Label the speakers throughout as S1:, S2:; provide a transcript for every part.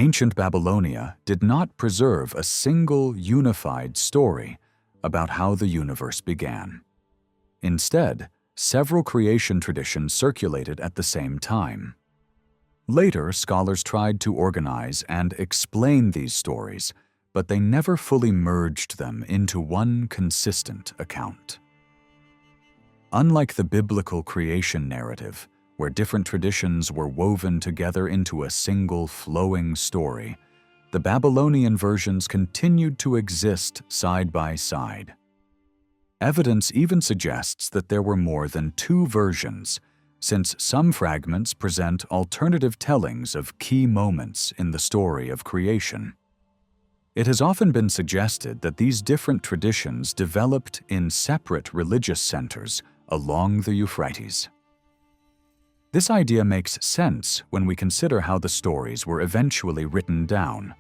S1: Ancient Babylonia did not preserve a single unified story about how the universe began. Instead, several creation traditions circulated at the same time. Later, scholars tried to organize and explain these stories, but they never fully merged them into one consistent account. Unlike the biblical creation narrative, where different traditions were woven together into a single flowing story, the Babylonian versions continued to exist side by side. Evidence even suggests that there were more than two versions, since some fragments present alternative tellings of key moments in the story of creation. It has often been suggested that these different traditions developed in separate religious centers along the Euphrates. This idea makes sense when we consider how the stories were eventually written down,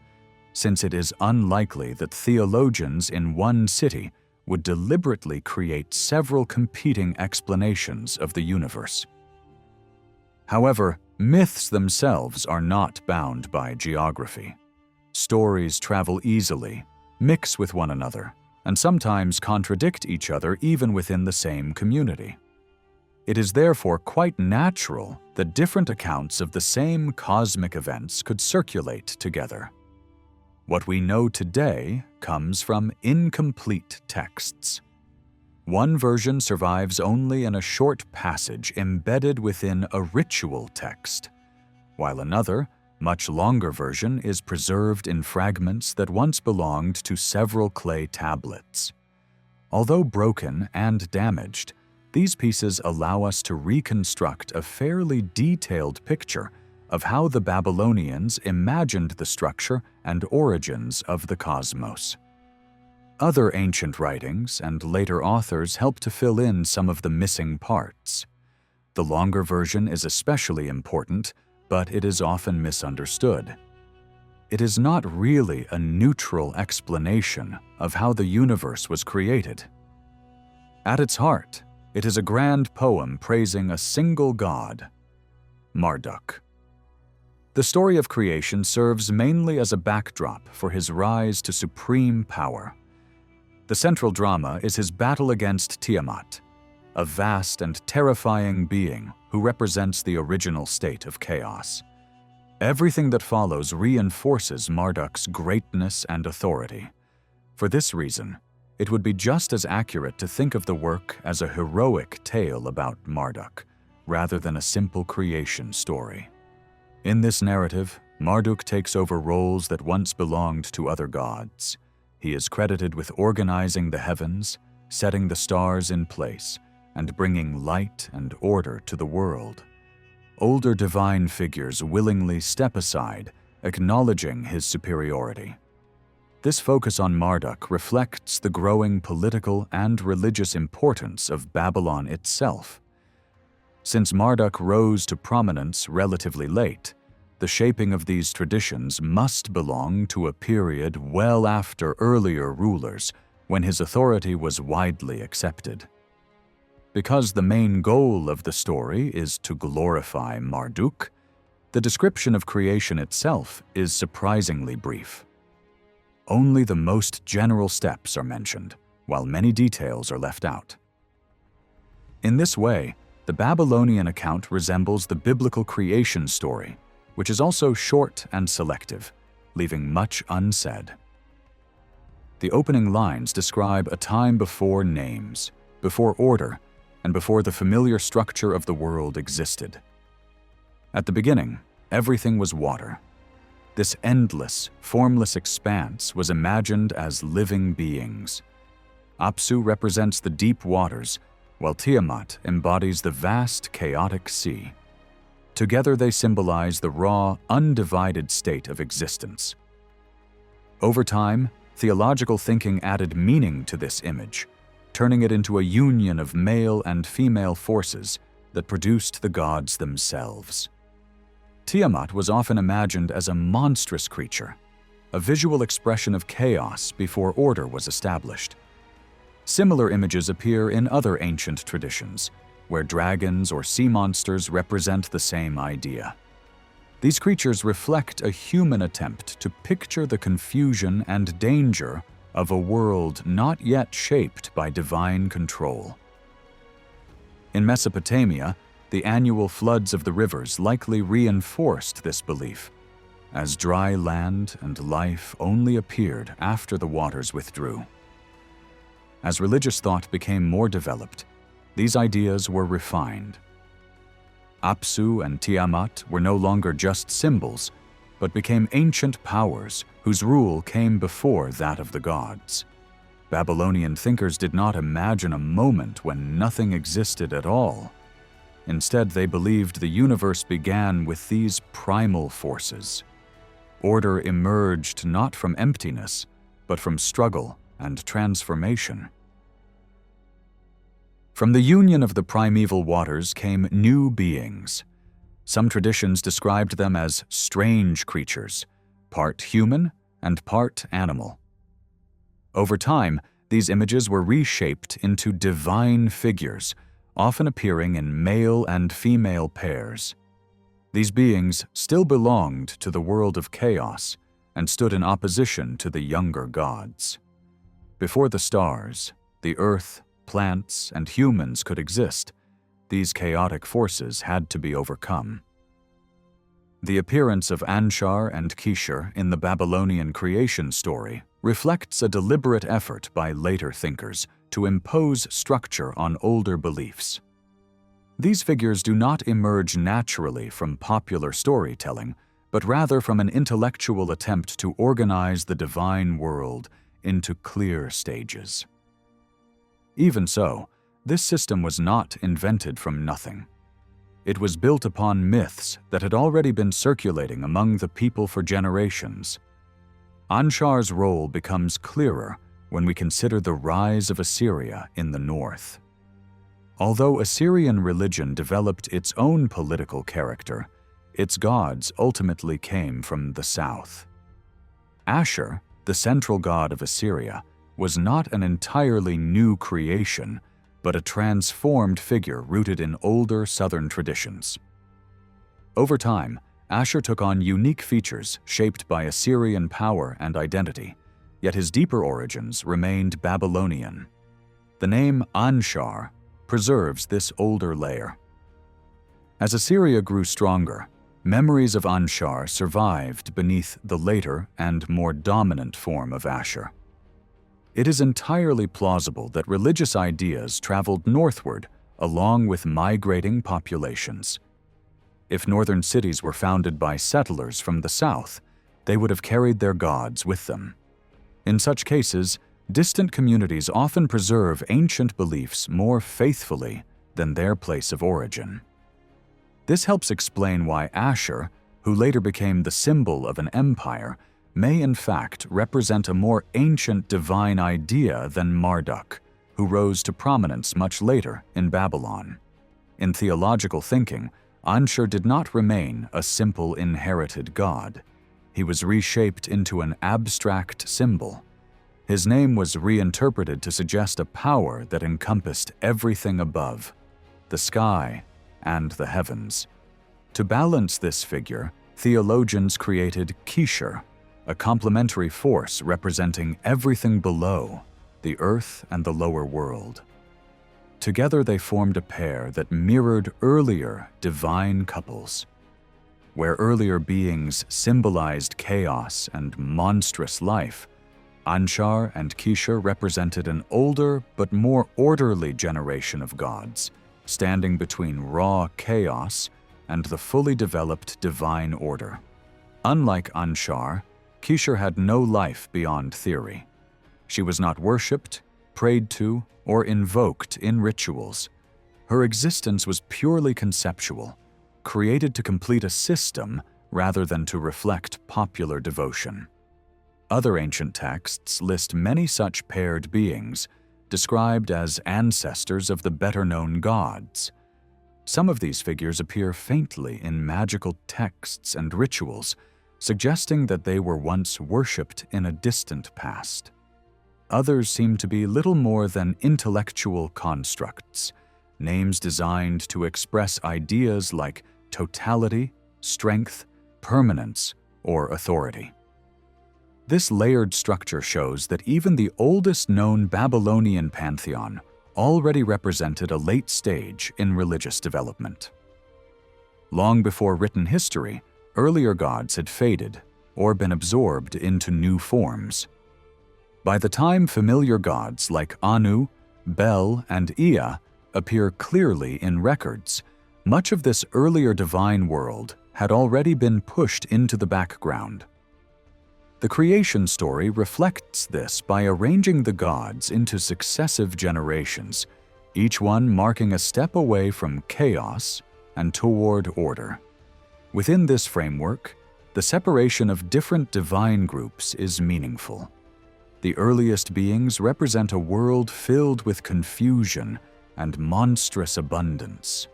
S1: since it is unlikely that theologians in one city would deliberately create several competing explanations of the universe. However, myths themselves are not bound by geography. Stories travel easily, mix with one another, and sometimes contradict each other even within the same community. It is therefore quite natural that different accounts of the same cosmic events could circulate together. What we know today comes from incomplete texts. One version survives only in a short passage embedded within a ritual text, while another, much longer version is preserved in fragments that once belonged to several clay tablets. Although broken and damaged, these pieces allow us to reconstruct a fairly detailed picture of how the Babylonians imagined the structure and origins of the cosmos. Other ancient writings and later authors help to fill in some of the missing parts. The longer version is especially important, but it is often misunderstood. It is not really a neutral explanation of how the universe was created. At its heart, it is a grand poem praising a single god, Marduk. The story of creation serves mainly as a backdrop for his rise to supreme power. The central drama is his battle against Tiamat, a vast and terrifying being who represents the original state of chaos. Everything that follows reinforces Marduk's greatness and authority. For this reason, it would be just as accurate to think of the work as a heroic tale about Marduk, rather than a simple creation story. In this narrative, Marduk takes over roles that once belonged to other gods. He is credited with organizing the heavens, setting the stars in place, and bringing light and order to the world. Older divine figures willingly step aside, acknowledging his superiority. This focus on Marduk reflects the growing political and religious importance of Babylon itself. Since Marduk rose to prominence relatively late, the shaping of these traditions must belong to a period well after earlier rulers, when his authority was widely accepted. Because the main goal of the story is to glorify Marduk, the description of creation itself is surprisingly brief. Only the most general steps are mentioned, while many details are left out. In this way, the Babylonian account resembles the biblical creation story, which is also short and selective, leaving much unsaid. The opening lines describe a time before names, before order, and before the familiar structure of the world existed. At the beginning, everything was water. This endless, formless expanse was imagined as living beings. Apsu represents the deep waters, while Tiamat embodies the vast, chaotic sea. Together they symbolize the raw, undivided state of existence. Over time, theological thinking added meaning to this image, turning it into a union of male and female forces that produced the gods themselves. Tiamat was often imagined as a monstrous creature, a visual expression of chaos before order was established. Similar images appear in other ancient traditions, where dragons or sea monsters represent the same idea. These creatures reflect a human attempt to picture the confusion and danger of a world not yet shaped by divine control. In Mesopotamia, the annual floods of the rivers likely reinforced this belief, as dry land and life only appeared after the waters withdrew. As religious thought became more developed, these ideas were refined. Apsu and Tiamat were no longer just symbols, but became ancient powers whose rule came before that of the gods. Babylonian thinkers did not imagine a moment when nothing existed at all. Instead, they believed the universe began with these primal forces. Order emerged not from emptiness, but from struggle and transformation. From the union of the primeval waters came new beings. Some traditions described them as strange creatures, part human and part animal. Over time, these images were reshaped into divine figures, often appearing in male and female pairs. These beings still belonged to the world of chaos and stood in opposition to the younger gods. Before the stars, the earth, plants, and humans could exist, these chaotic forces had to be overcome. The appearance of Ashur and Kishar in the Babylonian creation story reflects a deliberate effort by later thinkers to impose structure on older beliefs. These figures do not emerge naturally from popular storytelling, but rather from an intellectual attempt to organize the divine world into clear stages. Even so, this system was not invented from nothing. It was built upon myths that had already been circulating among the people for generations. Anshur's role becomes clearer when we consider the rise of Assyria in the north. Although Assyrian religion developed its own political character, its gods ultimately came from the south. Ashur, the central god of Assyria, was not an entirely new creation, but a transformed figure rooted in older southern traditions. Over time, Ashur took on unique features shaped by Assyrian power and identity, yet his deeper origins remained Babylonian. The name Anshar preserves this older layer. As Assyria grew stronger, memories of Anshar survived beneath the later and more dominant form of Ashur. It is entirely plausible that religious ideas traveled northward along with migrating populations. If northern cities were founded by settlers from the south, they would have carried their gods with them. In such cases, distant communities often preserve ancient beliefs more faithfully than their place of origin. This helps explain why Ashur, who later became the symbol of an empire, may in fact represent a more ancient divine idea than Marduk, who rose to prominence much later in Babylon. In theological thinking, Ashur did not remain a simple inherited god. He was reshaped into an abstract symbol. His name was reinterpreted to suggest a power that encompassed everything above, the sky and the heavens. To balance this figure, theologians created Kishar, a complementary force representing everything below, the earth and the lower world. Together they formed a pair that mirrored earlier divine couples. Where earlier beings symbolized chaos and monstrous life, Ashur and Kishar represented an older but more orderly generation of gods, standing between raw chaos and the fully developed divine order. Unlike Ashur, Kishar had no life beyond theory. She was not worshipped, prayed to, or invoked in rituals. Her existence was purely conceptual, created to complete a system rather than to reflect popular devotion. Other ancient texts list many such paired beings, described as ancestors of the better-known gods. Some of these figures appear faintly in magical texts and rituals, suggesting that they were once worshipped in a distant past. Others seem to be little more than intellectual constructs, names designed to express ideas like totality, strength, permanence, or authority. This layered structure shows that even the oldest known Babylonian pantheon already represented a late stage in religious development. Long before written history, earlier gods had faded or been absorbed into new forms. By the time familiar gods like Anu, Bel, and Ea appear clearly in records, much of this earlier divine world had already been pushed into the background. The creation story reflects this by arranging the gods into successive generations, each one marking a step away from chaos and toward order. Within this framework, the separation of different divine groups is meaningful. The earliest beings represent a world filled with confusion and monstrous abundance.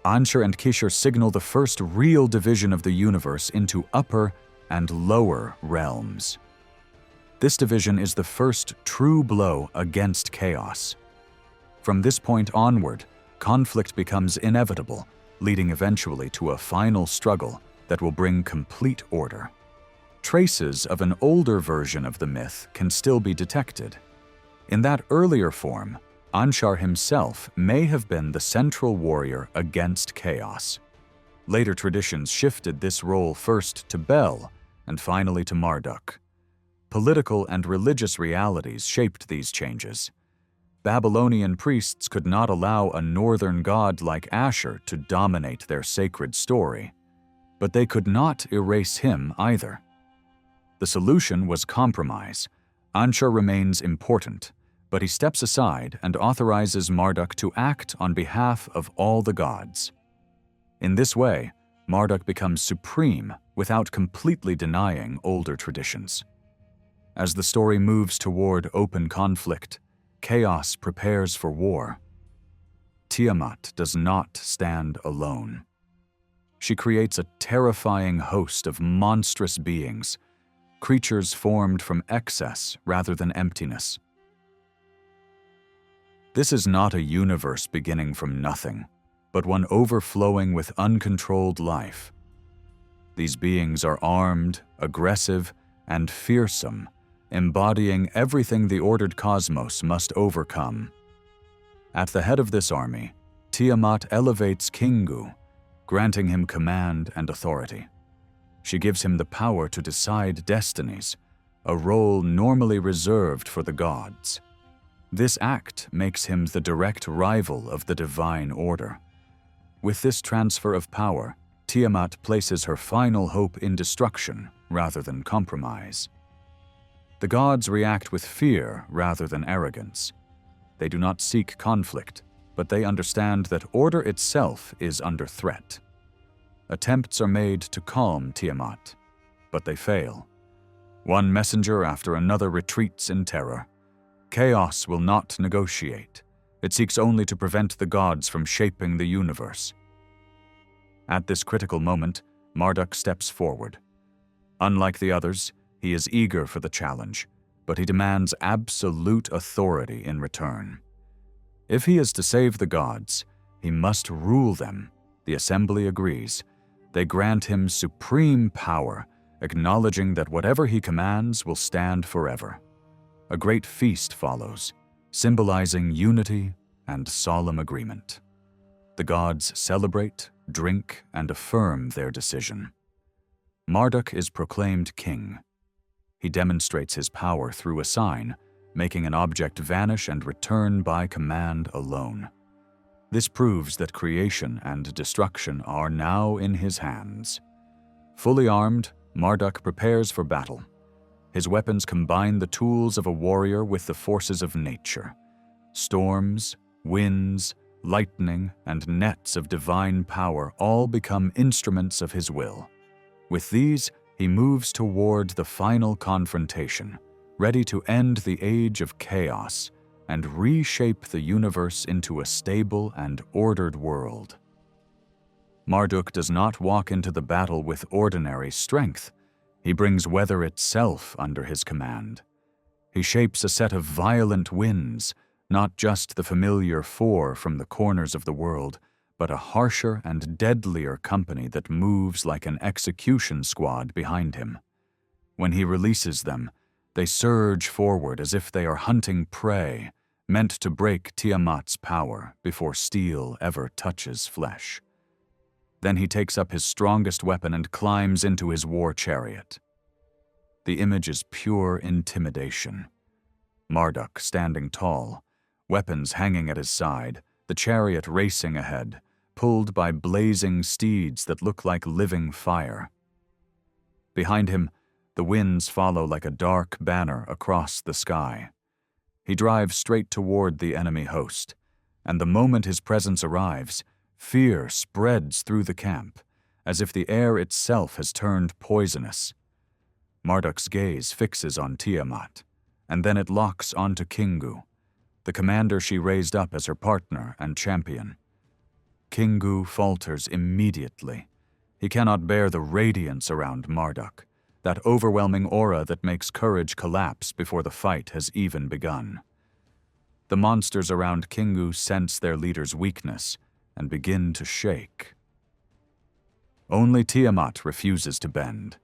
S1: Anshur and Kishar signal the first real division of the universe into upper and lower realms. This division is the first true blow against chaos. From this point onward, conflict becomes inevitable, leading eventually to a final struggle that will bring complete order. Traces of an older version of the myth can still be detected. In that earlier form, Anshur himself may have been the central warrior against chaos. Later traditions shifted this role first to Bel and finally to Marduk. Political and religious realities shaped these changes. Babylonian priests could not allow a northern god like Ashur to dominate their sacred story, but they could not erase him either. The solution was compromise. Anshur remains important, but he steps aside and authorizes Marduk to act on behalf of all the gods. In this way, Marduk becomes supreme without completely denying older traditions. As the story moves toward open conflict, chaos prepares for war. Tiamat does not stand alone. She creates a terrifying host of monstrous beings, creatures formed from excess rather than emptiness. This is not a universe beginning from nothing, but one overflowing with uncontrolled life. These beings are armed, aggressive, and fearsome, embodying everything the ordered cosmos must overcome. At the head of this army, Tiamat elevates Kingu, granting him command and authority. She gives him the power to decide destinies, a role normally reserved for the gods. This act makes him the direct rival of the divine order. With this transfer of power, Tiamat places her final hope in destruction rather than compromise. The gods react with fear rather than arrogance. They do not seek conflict, but they understand that order itself is under threat. Attempts are made to calm Tiamat, but they fail. One messenger after another retreats in terror. Chaos will not negotiate. It seeks only to prevent the gods from shaping the universe. At this critical moment, Marduk steps forward. Unlike the others, he is eager for the challenge, but he demands absolute authority in return. If he is to save the gods, he must rule them. The assembly agrees. They grant him supreme power, acknowledging that whatever he commands will stand forever. A great feast follows, symbolizing unity and solemn agreement. The gods celebrate, drink, and affirm their decision. Marduk is proclaimed king. He demonstrates his power through a sign, making an object vanish and return by command alone. This proves that creation and destruction are now in his hands. Fully armed, Marduk prepares for battle. His weapons combine the tools of a warrior with the forces of nature. Storms, winds, lightning, and nets of divine power all become instruments of his will. With these, he moves toward the final confrontation, ready to end the age of chaos and reshape the universe into a stable and ordered world. Marduk does not walk into the battle with ordinary strength. He brings weather itself under his command. He shapes a set of violent winds, not just the familiar four from the corners of the world, but a harsher and deadlier company that moves like an execution squad behind him. When he releases them, they surge forward as if they are hunting prey, meant to break Tiamat's power before steel ever touches flesh. Then he takes up his strongest weapon and climbs into his war chariot. The image is pure intimidation. Marduk standing tall, weapons hanging at his side, the chariot racing ahead, pulled by blazing steeds that look like living fire. Behind him, the winds follow like a dark banner across the sky. He drives straight toward the enemy host, and the moment his presence arrives, fear spreads through the camp, as if the air itself has turned poisonous. Marduk's gaze fixes on Tiamat, and then it locks onto Kingu, the commander she raised up as her partner and champion. Kingu falters immediately. He cannot bear the radiance around Marduk, that overwhelming aura that makes courage collapse before the fight has even begun. The monsters around Kingu sense their leader's weakness and begin to shake. Only Tiamat refuses to bend.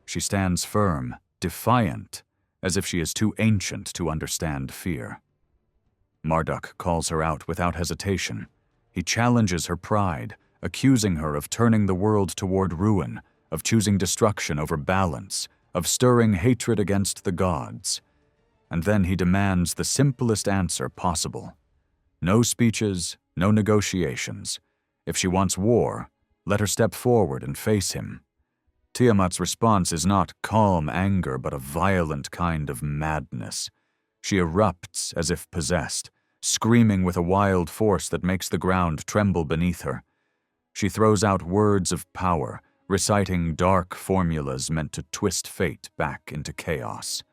S1: She stands firm, defiant, as if she is too ancient to understand fear. Marduk calls her out without hesitation. He challenges her pride, accusing her of turning the world toward ruin, of choosing destruction over balance, of stirring hatred against the gods. And then he demands the simplest answer possible. No speeches, no negotiations. If she wants war, let her step forward and face him. Tiamat's response is not calm anger, but a violent kind of madness. She erupts as if possessed, screaming with a wild force that makes the ground tremble beneath her. She throws out words of power, reciting dark formulas meant to twist fate back into chaos.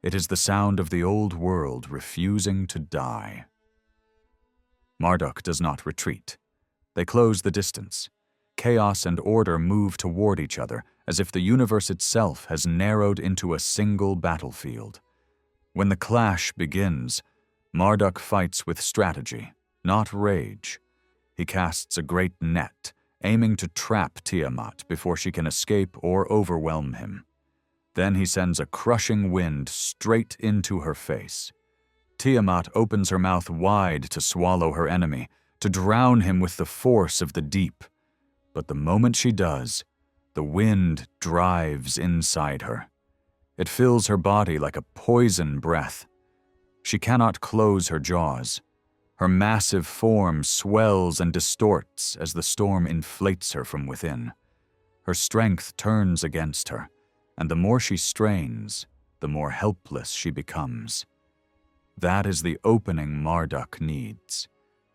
S1: It is the sound of the old world refusing to die. Marduk does not retreat. They close the distance. Chaos and order move toward each other, as if the universe itself has narrowed into a single battlefield. When the clash begins, Marduk fights with strategy, not rage. He casts a great net, aiming to trap Tiamat before she can escape or overwhelm him. Then he sends a crushing wind straight into her face. Tiamat opens her mouth wide to swallow her enemy, to drown him with the force of the deep. But the moment she does, the wind drives inside her. It fills her body like a poison breath. She cannot close her jaws. Her massive form swells and distorts as the storm inflates her from within. Her strength turns against her, and the more she strains, the more helpless she becomes. That is the opening Marduk needs.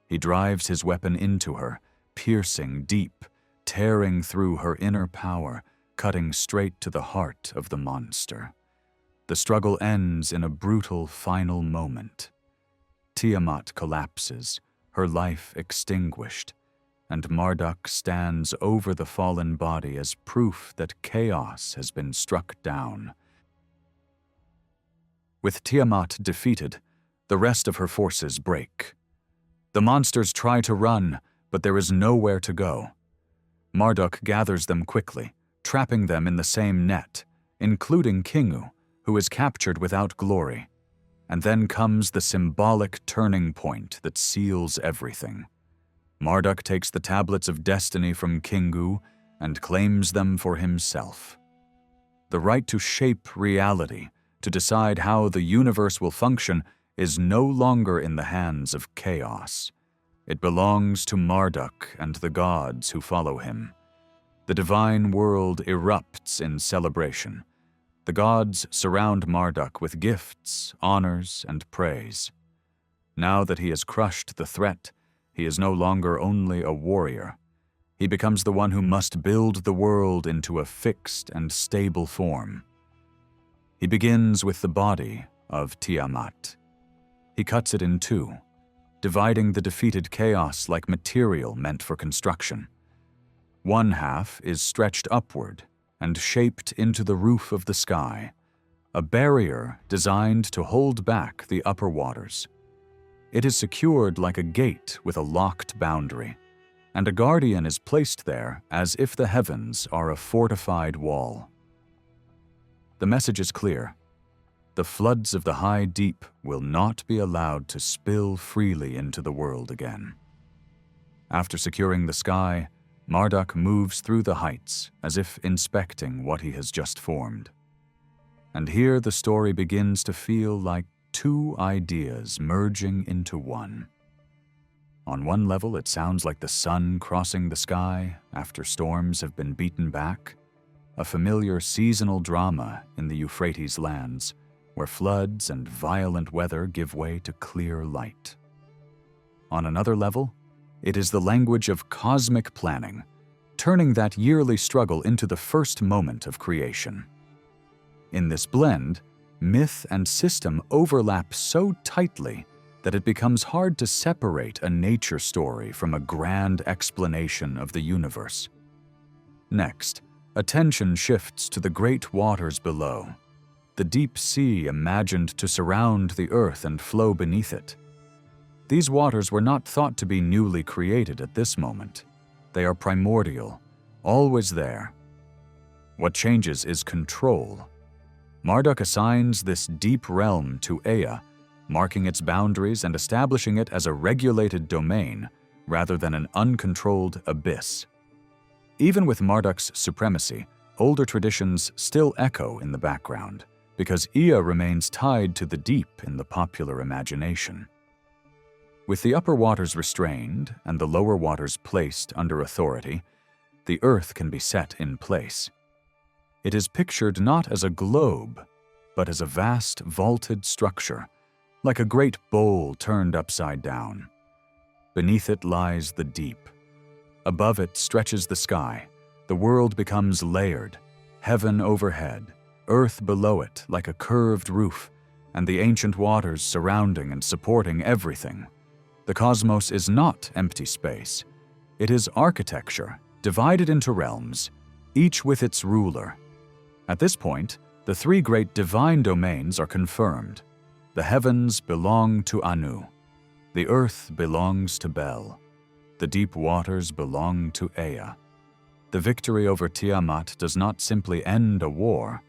S1: He drives his weapon into her, piercing deep, tearing through her inner power, cutting straight to the heart of the monster. The struggle ends in a brutal final moment. Tiamat collapses, her life extinguished, and Marduk stands over the fallen body as proof that chaos has been struck down. With Tiamat defeated, the rest of her forces break. The monsters try to run, but there is nowhere to go. Marduk gathers them quickly, trapping them in the same net, including Kingu, who is captured without glory. And then comes the symbolic turning point that seals everything. Marduk takes the tablets of destiny from Kingu and claims them for himself. The right to shape reality, to decide how the universe will function, is no longer in the hands of chaos. It belongs to Marduk and the gods who follow him. The divine world erupts in celebration. The gods surround Marduk with gifts, honors, and praise. Now that he has crushed the threat, he is no longer only a warrior. He becomes the one who must build the world into a fixed and stable form. He begins with the body of Tiamat. He cuts it in two, dividing the defeated chaos like material meant for construction. One half is stretched upward and shaped into the roof of the sky, a barrier designed to hold back the upper waters. It is secured like a gate with a locked boundary. and a guardian is placed there as if the heavens are a fortified wall. The message is clear. The floods of the high deep will not be allowed to spill freely into the world again. After securing the sky, Marduk moves through the heights as if inspecting what he has just formed. And here the story begins to feel like two ideas merging into one. On one level, it sounds like the sun crossing the sky after storms have been beaten back, a familiar seasonal drama in the Euphrates lands, where floods and violent weather give way to clear light. On another level, it is the language of cosmic planning, turning that yearly struggle into the first moment of creation. In this blend, myth and system overlap so tightly that it becomes hard to separate a nature story from a grand explanation of the universe. Next, attention shifts to the great waters below, the deep sea imagined to surround the earth and flow beneath it. These waters were not thought to be newly created at this moment. They are primordial, always there. What changes is control. Marduk assigns this deep realm to Ea, marking its boundaries and establishing it as a regulated domain rather than an uncontrolled abyss. Even with Marduk's supremacy, older traditions still echo in the background, because Ea remains tied to the deep in the popular imagination. With the upper waters restrained and the lower waters placed under authority, the earth can be set in place. It is pictured not as a globe, but as a vast vaulted structure, like a great bowl turned upside down. Beneath it lies the deep. Above it stretches the sky. The world becomes layered, heaven overhead, earth below it like a curved roof, and the ancient waters surrounding and supporting everything. The cosmos is not empty space. It is architecture, divided into realms, each with its ruler. At this point, the three great divine domains are confirmed. The heavens belong to Anu. The earth belongs to Bel. The deep waters belong to Ea. The victory over Tiamat does not simply end a war.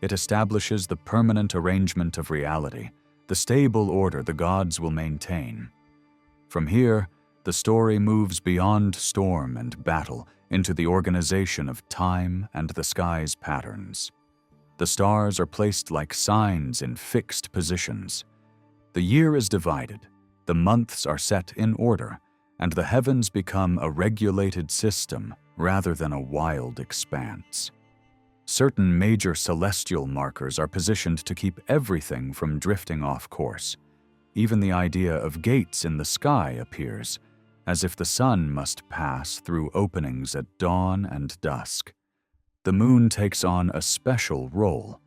S1: It establishes the permanent arrangement of reality, the stable order the gods will maintain. From here, the story moves beyond storm and battle into the organization of time and the sky's patterns. The stars are placed like signs in fixed positions. The year is divided, the months are set in order, and the heavens become a regulated system rather than a wild expanse. Certain major celestial markers are positioned to keep everything from drifting off course. Even the idea of gates in the sky appears, as if the sun must pass through openings at dawn and dusk. The moon takes on a special role.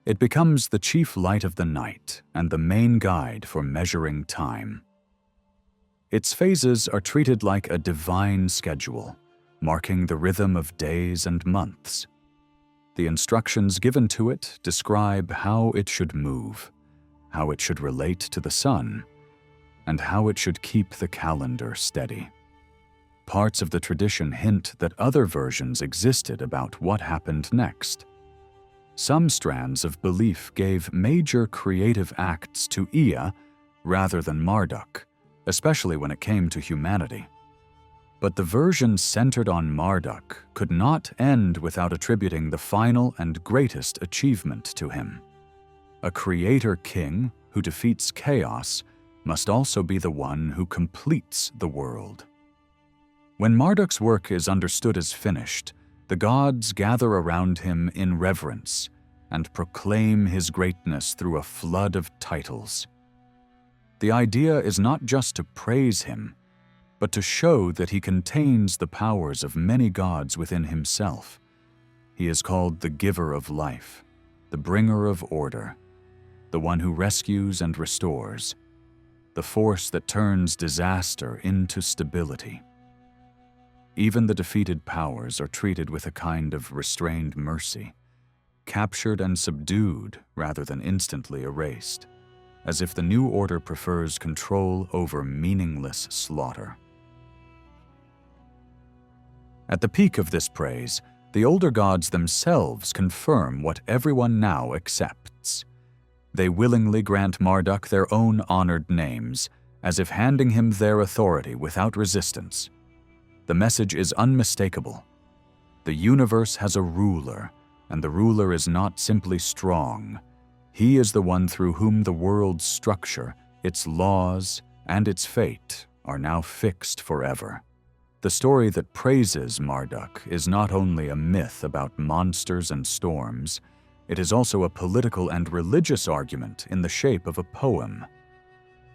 S1: It becomes the chief light of the night and the main guide for measuring time. Its phases are treated like a divine schedule, marking the rhythm of days and months. The instructions given to it describe how it should move, how it should relate to the sun, and how it should keep the calendar steady. Parts of the tradition hint that other versions existed about what happened next. Some strands of belief gave major creative acts to Ea rather than Marduk, especially when it came to humanity. But the version centered on Marduk could not end without attributing the final and greatest achievement to him. A creator king who defeats chaos must also be the one who completes the world. When Marduk's work is understood as finished, the gods gather around him in reverence and proclaim his greatness through a flood of titles. The idea is not just to praise him, but to show that he contains the powers of many gods within himself. He is called the giver of life, the bringer of order, the one who rescues and restores, the force that turns disaster into stability. Even the defeated powers are treated with a kind of restrained mercy, captured and subdued rather than instantly erased, as if the new order prefers control over meaningless slaughter. At the peak of this praise, the older gods themselves confirm what everyone now accepts. They willingly grant Marduk their own honored names, as if handing him their authority without resistance. The message is unmistakable. The universe has a ruler, and the ruler is not simply strong. He is the one through whom the world's structure, its laws, and its fate are now fixed forever. The story that praises Marduk is not only a myth about monsters and storms, it is also a political and religious argument in the shape of a poem.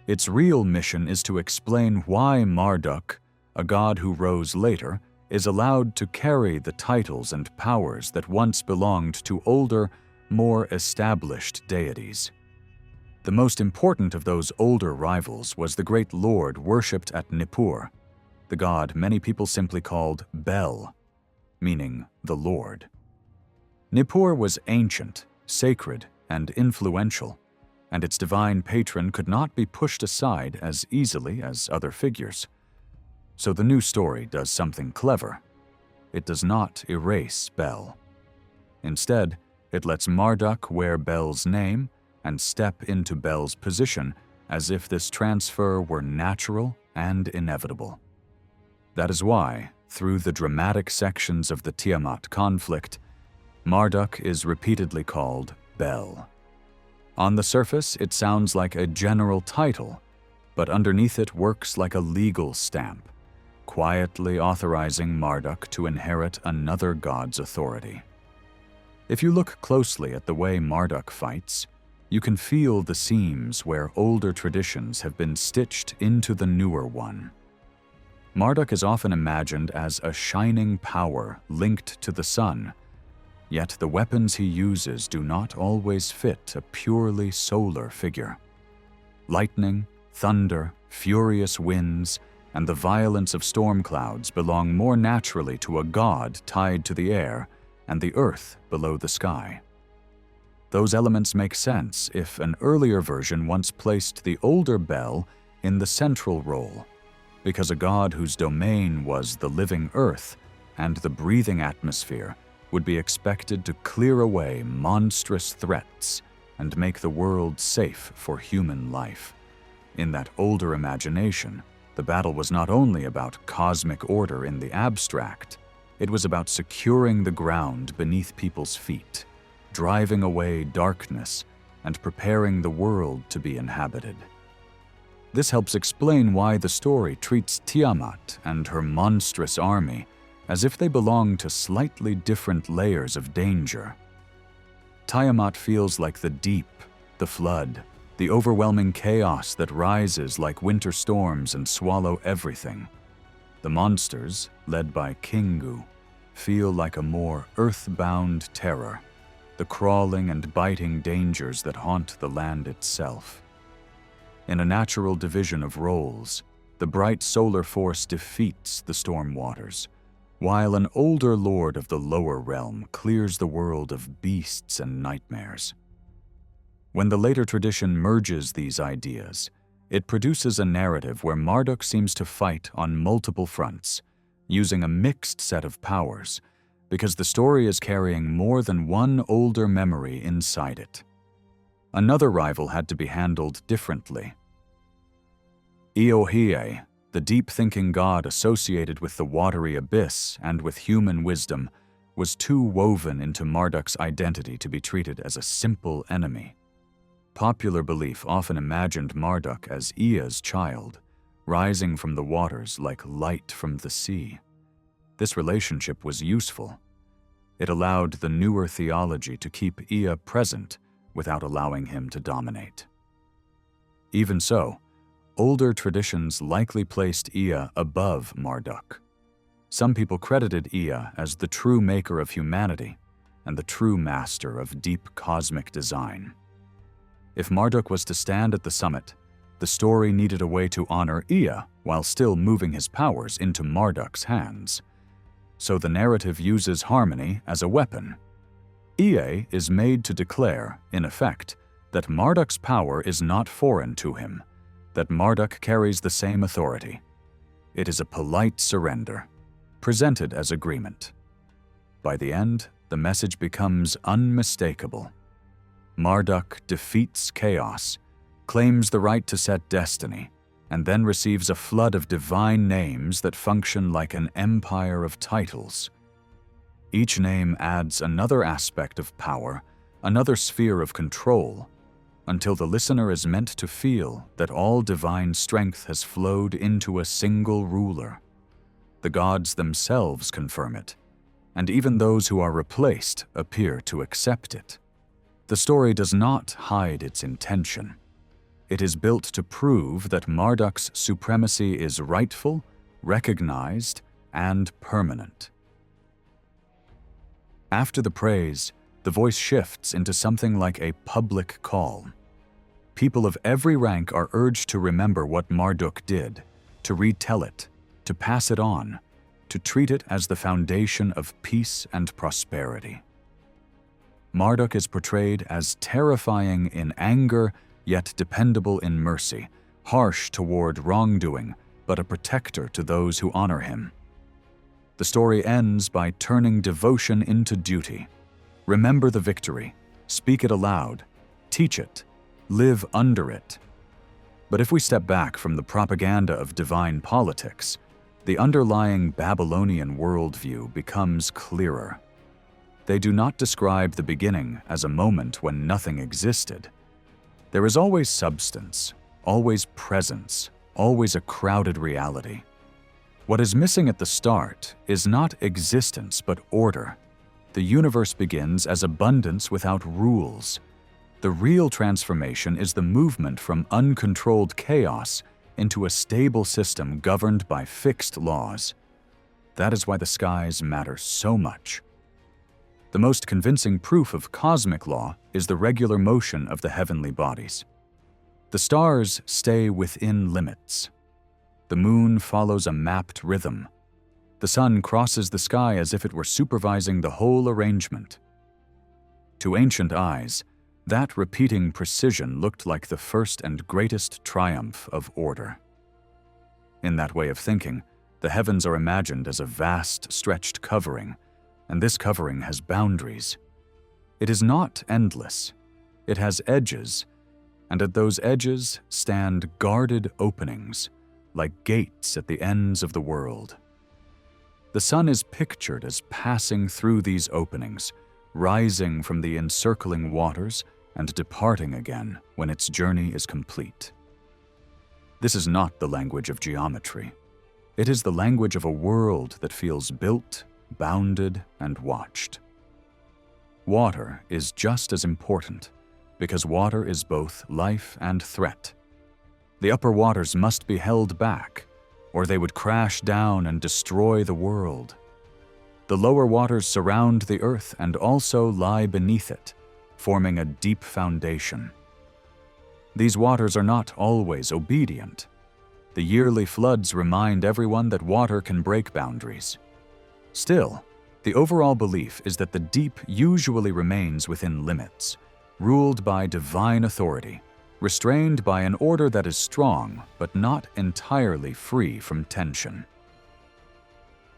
S1: Its real mission is to explain why Marduk, a god who rose later, is allowed to carry the titles and powers that once belonged to older, more established deities. The most important of those older rivals was the great lord worshipped at Nippur, the god many people simply called Bel, meaning the Lord. Nippur was ancient, sacred, and influential, and its divine patron could not be pushed aside as easily as other figures. So the new story does something clever. It does not erase Bel. Instead, it lets Marduk wear Bel's name and step into Bel's position as if this transfer were natural and inevitable. That is why, through the dramatic sections of the Tiamat conflict, Marduk is repeatedly called Bel. On the surface, it sounds like a general title, but underneath it works like a legal stamp, quietly authorizing Marduk to inherit another god's authority. If you look closely at the way Marduk fights, you can feel the seams where older traditions have been stitched into the newer one. Marduk is often imagined as a shining power linked to the sun, yet the weapons he uses do not always fit a purely solar figure. Lightning, thunder, furious winds, and the violence of storm clouds belong more naturally to a god tied to the air and the earth below the sky. Those elements make sense if an earlier version once placed the older Bel in the central role, because a god whose domain was the living earth and the breathing atmosphere would be expected to clear away monstrous threats and make the world safe for human life. In that older imagination, the battle was not only about cosmic order in the abstract, it was about securing the ground beneath people's feet, driving away darkness, and preparing the world to be inhabited. This helps explain why the story treats Tiamat and her monstrous army as if they belong to slightly different layers of danger. Tiamat feels like the deep, the flood, the overwhelming chaos that rises like winter storms and swallow everything. The monsters, led by Kingu, feel like a more earthbound terror, the crawling and biting dangers that haunt the land itself. In a natural division of roles, the bright solar force defeats the storm waters, while an older lord of the lower realm clears the world of beasts and nightmares. When the later tradition merges these ideas, it produces a narrative where Marduk seems to fight on multiple fronts, using a mixed set of powers, because the story is carrying more than one older memory inside it. Another rival had to be handled differently. Eohiei, the deep-thinking god associated with the watery abyss and with human wisdom, was too woven into Marduk's identity to be treated as a simple enemy. Popular belief often imagined Marduk as Ea's child, rising from the waters like light from the sea. This relationship was useful. It allowed the newer theology to keep Ea present without allowing him to dominate. Even so, older traditions likely placed Ea above Marduk. Some people credited Ea as the true maker of humanity and the true master of deep cosmic design. If Marduk was to stand at the summit, the story needed a way to honor Ea while still moving his powers into Marduk's hands. So the narrative uses harmony as a weapon. Ea is made to declare, in effect, that Marduk's power is not foreign to him, that Marduk carries the same authority. It is a polite surrender. presented as agreement. By the end, the message becomes unmistakable. Marduk defeats chaos, claims the right to set destiny, and then receives a flood of divine names that function like an empire of titles. Each name adds another aspect of power, another sphere of control, until the listener is meant to feel that all divine strength has flowed into a single ruler. The gods themselves confirm it, and even those who are replaced appear to accept it. The story does not hide its intention. It is built to prove that Marduk's supremacy is rightful, recognized, and permanent. After the praise, the voice shifts into something like a public call. People of every rank are urged to remember what Marduk did, to retell it, to pass it on, to treat it as the foundation of peace and prosperity. Marduk is portrayed as terrifying in anger, yet dependable in mercy, harsh toward wrongdoing, but a protector to those who honor him. The story ends by turning devotion into duty. Remember the victory, speak it aloud, teach it, live under it. But if we step back from the propaganda of divine politics, the underlying Babylonian worldview becomes clearer. They do not describe the beginning as a moment when nothing existed. There is always substance, always presence, always a crowded reality. What is missing at the start is not existence but order. The universe begins as abundance without rules. The real transformation is the movement from uncontrolled chaos into a stable system governed by fixed laws. That is why the skies matter so much. The most convincing proof of cosmic law is the regular motion of the heavenly bodies. The stars stay within limits. The moon follows a mapped rhythm. The sun crosses the sky as if it were supervising the whole arrangement. To ancient eyes, that repeating precision looked like the first and greatest triumph of order. In that way of thinking, the heavens are imagined as a vast, stretched covering, and this covering has boundaries. It is not endless. It has edges, and at those edges stand guarded openings, like gates at the ends of the world. The sun is pictured as passing through these openings, rising from the encircling waters and departing again when its journey is complete. This is not the language of geometry. It is the language of a world that feels built, bounded, and watched. Water is just as important, because water is both life and threat. The upper waters must be held back, or they would crash down and destroy the world. The lower waters surround the earth and also lie beneath it, forming a deep foundation. These waters are not always obedient. The yearly floods remind everyone that water can break boundaries. Still, the overall belief is that the deep usually remains within limits, ruled by divine authority, restrained by an order that is strong but not entirely free from tension.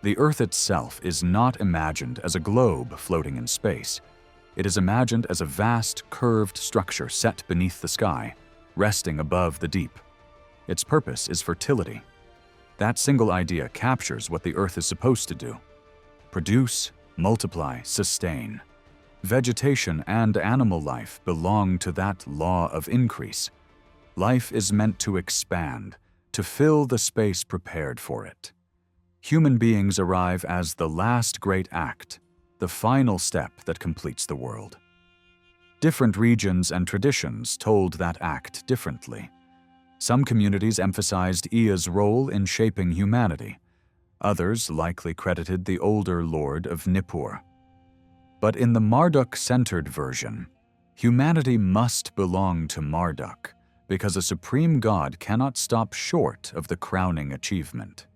S1: The Earth itself is not imagined as a globe floating in space. It is imagined as a vast, curved structure set beneath the sky, resting above the deep. Its purpose is fertility. That single idea captures what the Earth is supposed to do: produce, multiply, sustain. Vegetation and animal life belong to that law of increase. Life is meant to expand, to fill the space prepared for it. Human beings arrive as the last great act, the final step that completes the world. Different regions and traditions told that act differently. Some communities emphasized Ea's role in shaping humanity. Others likely credited the older lord of Nippur. But in the Marduk-centered version, humanity must belong to Marduk, because a supreme god cannot stop short of the crowning achievement.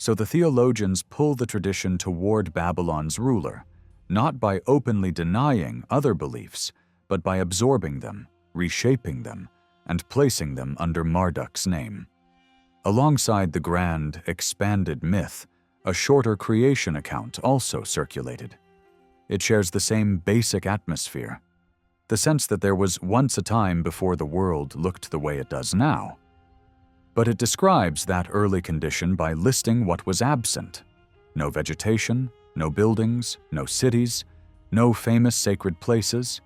S1: So the theologians pull the tradition toward Babylon's ruler, not by openly denying other beliefs, but by absorbing them, reshaping them, and placing them under Marduk's name. Alongside the grand, expanded myth, a shorter creation account also circulated. It shares the same basic atmosphere, the sense that there was once a time before the world looked the way it does now. But it describes that early condition by listing what was absent: no vegetation, no buildings, no cities, no famous sacred places,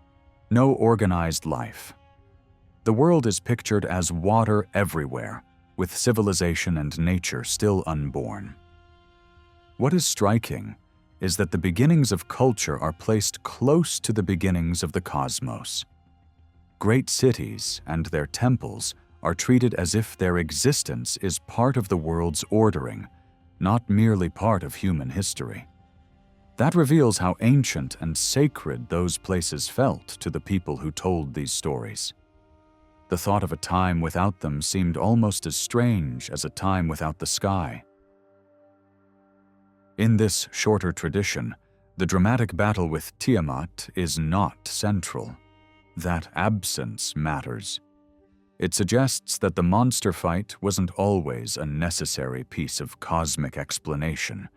S1: no organized life. The world is pictured as water everywhere, with civilization and nature still unborn. What is striking is that the beginnings of culture are placed close to the beginnings of the cosmos. Great cities and their temples are treated as if their existence is part of the world's ordering, not merely part of human history. That reveals how ancient and sacred those places felt to the people who told these stories. The thought of a time without them seemed almost as strange as a time without the sky. In this shorter tradition, the dramatic battle with Tiamat is not central. That absence matters. It suggests that the monster fight wasn't always a necessary piece of cosmic explanation.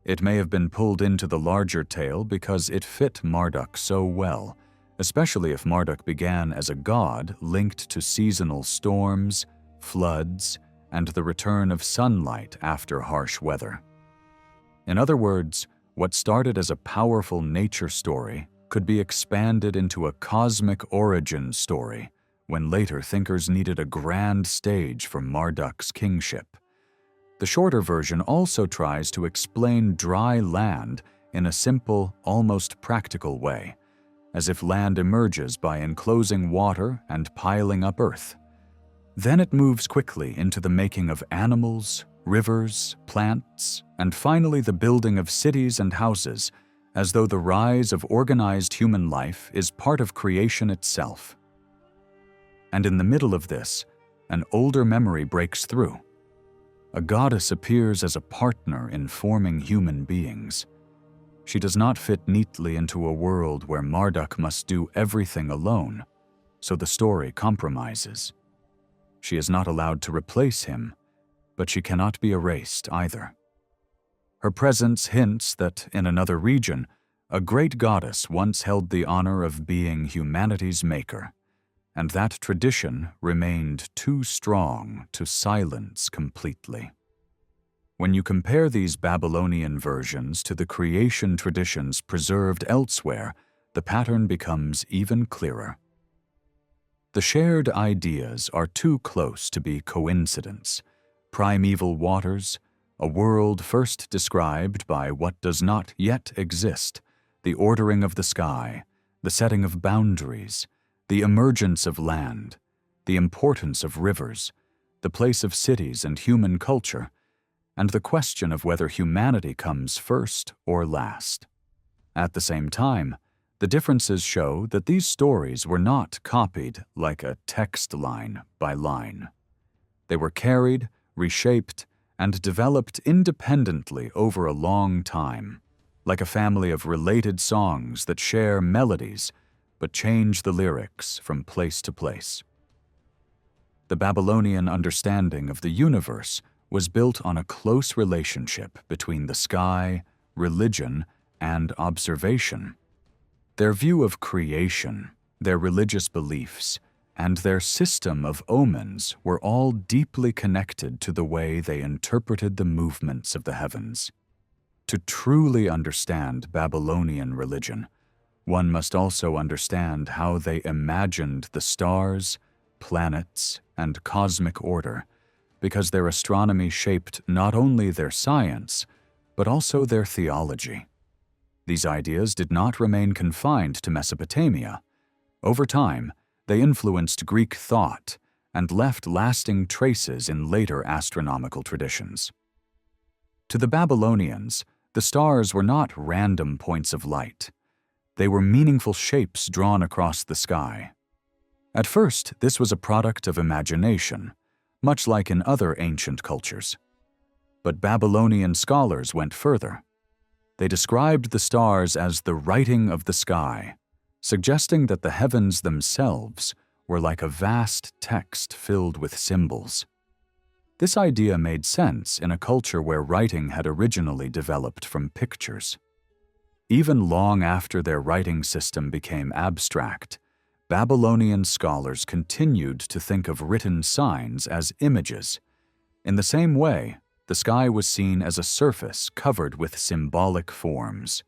S1: It may have been pulled into the larger tale because it fit Marduk so well, especially if Marduk began as a god linked to seasonal storms, floods, and the return of sunlight after harsh weather. In other words, what started as a powerful nature story could be expanded into a cosmic origin story when later thinkers needed a grand stage for Marduk's kingship. The shorter version also tries to explain dry land in a simple, almost practical way, as if land emerges by enclosing water and piling up earth. Then it moves quickly into the making of animals, rivers, plants, and finally the building of cities and houses, as though the rise of organized human life is part of creation itself. And in the middle of this, an older memory breaks through. A goddess appears as a partner in forming human beings. She does not fit neatly into a world where Marduk must do everything alone, so the story compromises. She is not allowed to replace him, but she cannot be erased either. Her presence hints that in another region, a great goddess once held the honor of being humanity's maker, and that tradition remained too strong to silence completely. When you compare these Babylonian versions to the creation traditions preserved elsewhere, the pattern becomes even clearer. The shared ideas are too close to be coincidence. Primeval waters, a world first described by what does not yet exist, the ordering of the sky, the setting of boundaries, the emergence of land, the importance of rivers, the place of cities and human culture, and the question of whether humanity comes first or last. At the same time, the differences show that these stories were not copied like a text line by line. They were carried, reshaped, and developed independently over a long time, like a family of related songs that share melodies but change the lyrics from place to place. The Babylonian understanding of the universe was built on a close relationship between the sky, religion, and observation. Their view of creation, their religious beliefs, and their system of omens were all deeply connected to the way they interpreted the movements of the heavens. To truly understand Babylonian religion, one must also understand how they imagined the stars, planets, and cosmic order, because their astronomy shaped not only their science, but also their theology. These ideas did not remain confined to Mesopotamia. Over time, they influenced Greek thought and left lasting traces in later astronomical traditions. To the Babylonians, the stars were not random points of light. They were meaningful shapes drawn across the sky. At first, this was a product of imagination, much like in other ancient cultures. But Babylonian scholars went further. They described the stars as the writing of the sky, suggesting that the heavens themselves were like a vast text filled with symbols. This idea made sense in a culture where writing had originally developed from pictures. Even long after their writing system became abstract, Babylonian scholars continued to think of written signs as images. In the same way, the sky was seen as a surface covered with symbolic forms.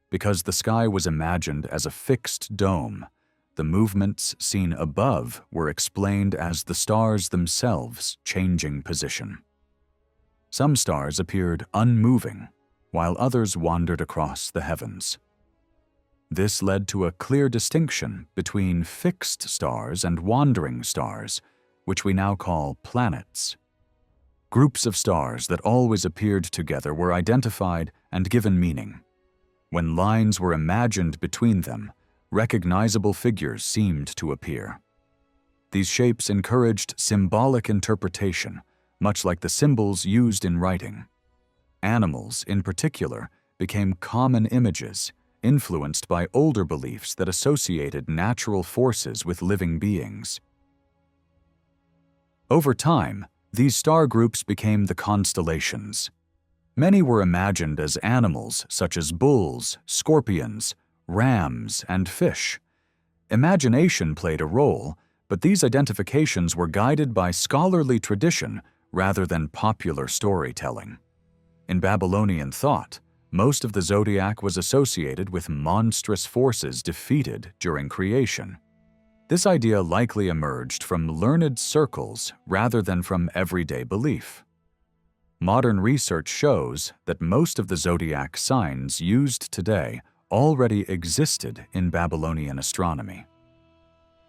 S1: Because the sky was imagined as a fixed dome, the movements seen above were explained as the stars themselves changing position. Some stars appeared unmoving, while others wandered across the heavens. This led to a clear distinction between fixed stars and wandering stars, which we now call planets. Groups of stars that always appeared together were identified and given meaning. When lines were imagined between them, recognizable figures seemed to appear. These shapes encouraged symbolic interpretation, much like the symbols used in writing. Animals, in particular, became common images, influenced by older beliefs that associated natural forces with living beings. Over time, these star groups became the constellations. Many were imagined as animals such as bulls, scorpions, rams, and fish. Imagination played a role, but these identifications were guided by scholarly tradition rather than popular storytelling. In Babylonian thought, most of the zodiac was associated with monstrous forces defeated during creation. This idea likely emerged from learned circles rather than from everyday belief. Modern research shows that most of the zodiac signs used today already existed in Babylonian astronomy.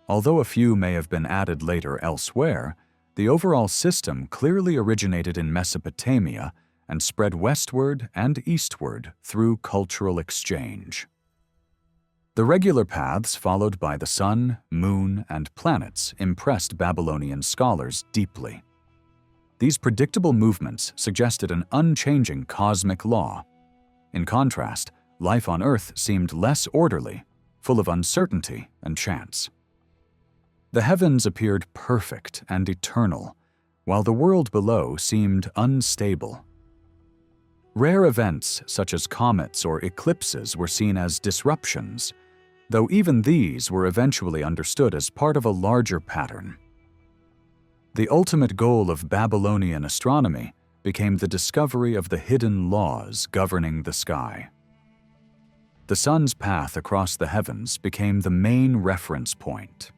S1: Although a few may have been added later elsewhere, the overall system clearly originated in Mesopotamia and spread westward and eastward through cultural exchange. The regular paths followed by the sun, moon, and planets impressed Babylonian scholars deeply. These predictable movements suggested an unchanging cosmic law. In contrast, life on Earth seemed less orderly, full of uncertainty and chance. The heavens appeared perfect and eternal, while the world below seemed unstable. Rare events such as comets or eclipses were seen as disruptions, though even these were eventually understood as part of a larger pattern. The ultimate goal of Babylonian astronomy became the discovery of the hidden laws governing the sky. The sun's path across the heavens became the main reference point.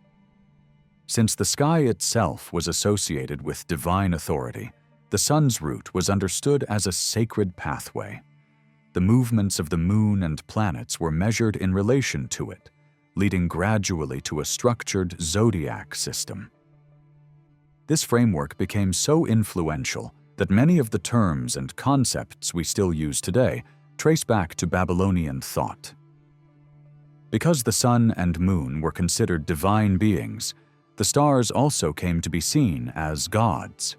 S1: Since the sky itself was associated with divine authority, the sun's route was understood as a sacred pathway. The movements of the moon and planets were measured in relation to it, leading gradually to a structured zodiac system. This framework became so influential that many of the terms and concepts we still use today trace back to Babylonian thought. Because the sun and moon were considered divine beings, the stars also came to be seen as gods.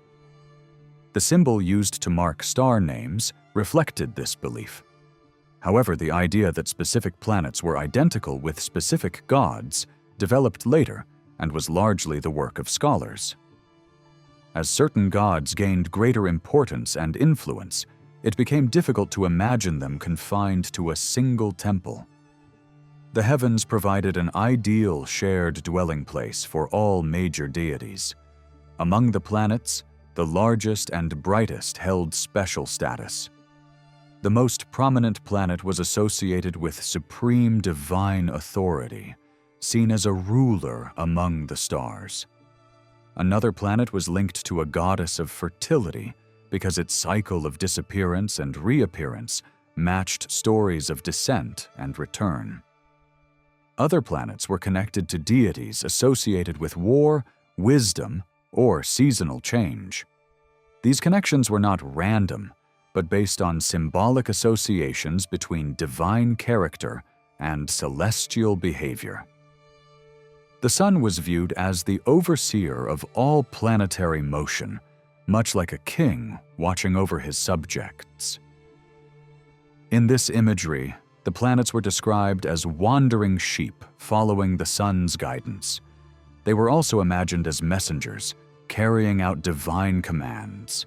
S1: The symbol used to mark star names reflected this belief. However, the idea that specific planets were identical with specific gods developed later and was largely the work of scholars. As certain gods gained greater importance and influence, it became difficult to imagine them confined to a single temple. The heavens provided an ideal shared dwelling place for all major deities. Among the planets, the largest and brightest held special status. The most prominent planet was associated with supreme divine authority, seen as a ruler among the stars. Another planet was linked to a goddess of fertility because its cycle of disappearance and reappearance matched stories of descent and return. Other planets were connected to deities associated with war, wisdom, or seasonal change. These connections were not random, but based on symbolic associations between divine character and celestial behavior. The sun was viewed as the overseer of all planetary motion, much like a king watching over his subjects. In this imagery, the planets were described as wandering sheep following the sun's guidance. They were also imagined as messengers, carrying out divine commands.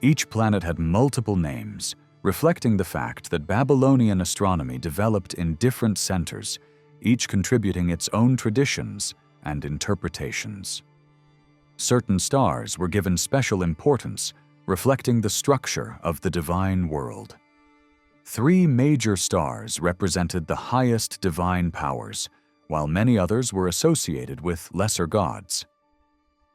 S1: Each planet had multiple names, reflecting the fact that Babylonian astronomy developed in different centers, each contributing its own traditions and interpretations. Certain stars were given special importance, reflecting the structure of the divine world. 3 major stars represented the highest divine powers, while many others were associated with lesser gods.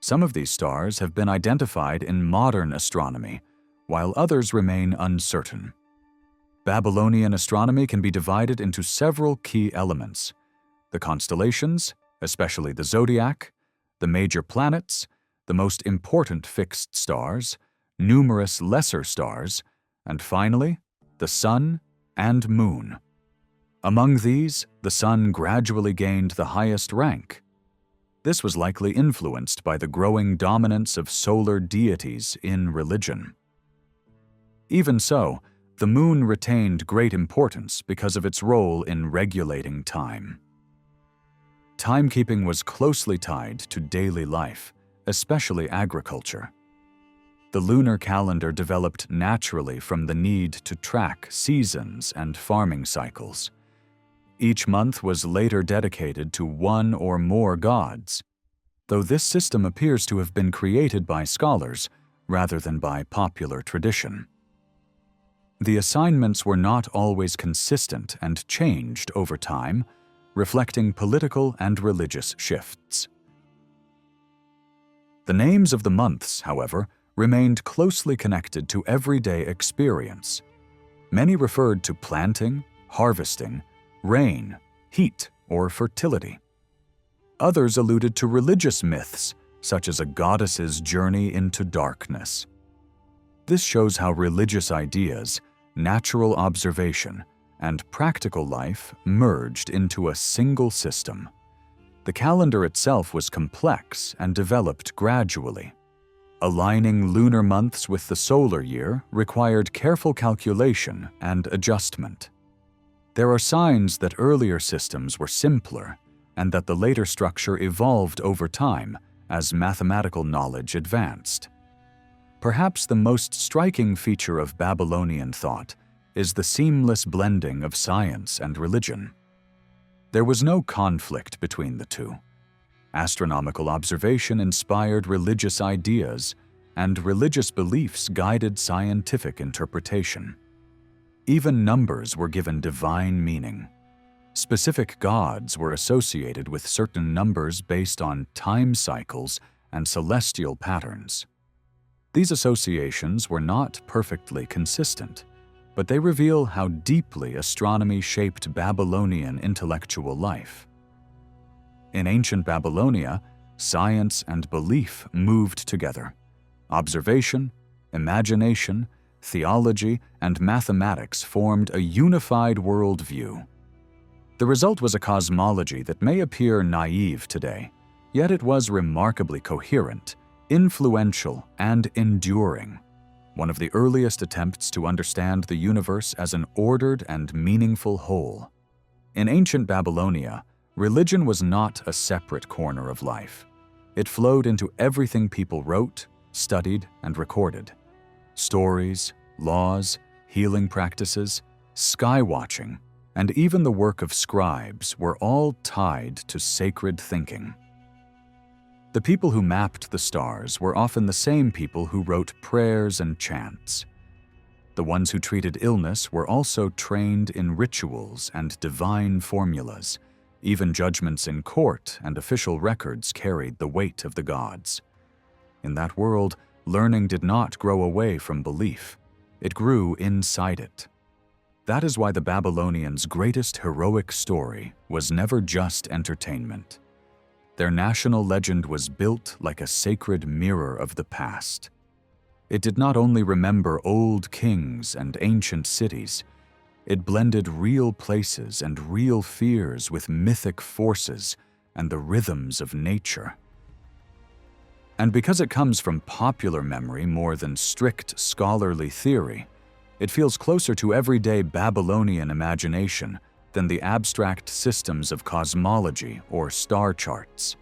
S1: Some of these stars have been identified in modern astronomy, while others remain uncertain. Babylonian astronomy can be divided into several key elements: the constellations, especially the zodiac, the major planets, the most important fixed stars, numerous lesser stars, and finally, the sun and moon. Among these, the sun gradually gained the highest rank. This was likely influenced by the growing dominance of solar deities in religion. Even so, the moon retained great importance because of its role in regulating time. Timekeeping was closely tied to daily life, especially agriculture. The lunar calendar developed naturally from the need to track seasons and farming cycles. Each month was later dedicated to one or more gods, though this system appears to have been created by scholars rather than by popular tradition. The assignments were not always consistent and changed over time, reflecting political and religious shifts. The names of the months, however, remained closely connected to everyday experience. Many referred to planting, harvesting, rain, heat, or fertility. Others alluded to religious myths, such as a goddess's journey into darkness. This shows how religious ideas, natural observation, and practical life merged into a single system. The calendar itself was complex and developed gradually. Aligning lunar months with the solar year required careful calculation and adjustment. There are signs that earlier systems were simpler and that the later structure evolved over time as mathematical knowledge advanced. Perhaps the most striking feature of Babylonian thought is the seamless blending of science and religion. There was no conflict between the two. Astronomical observation inspired religious ideas, and religious beliefs guided scientific interpretation. Even numbers were given divine meaning. Specific gods were associated with certain numbers based on time cycles and celestial patterns. These associations were not perfectly consistent, but they reveal how deeply astronomy shaped Babylonian intellectual life. In ancient Babylonia, science and belief moved together. Observation, imagination, theology, and mathematics formed a unified worldview. The result was a cosmology that may appear naive today, yet it was remarkably coherent, influential, and enduring. One of the earliest attempts to understand the universe as an ordered and meaningful whole. In ancient Babylonia, religion was not a separate corner of life. It flowed into everything people wrote, studied, and recorded. Stories, laws, healing practices, sky watching, and even the work of scribes were all tied to sacred thinking. The people who mapped the stars were often the same people who wrote prayers and chants. The ones who treated illness were also trained in rituals and divine formulas. Even judgments in court and official records carried the weight of the gods. In that world, learning did not grow away from belief. It grew inside it. That is why the Babylonians' greatest heroic story was never just entertainment. Their national legend was built like a sacred mirror of the past. It did not only remember old kings and ancient cities, it blended real places and real fears with mythic forces and the rhythms of nature. And because it comes from popular memory more than strict scholarly theory, it feels closer to everyday Babylonian imagination than the abstract systems of cosmology or star charts.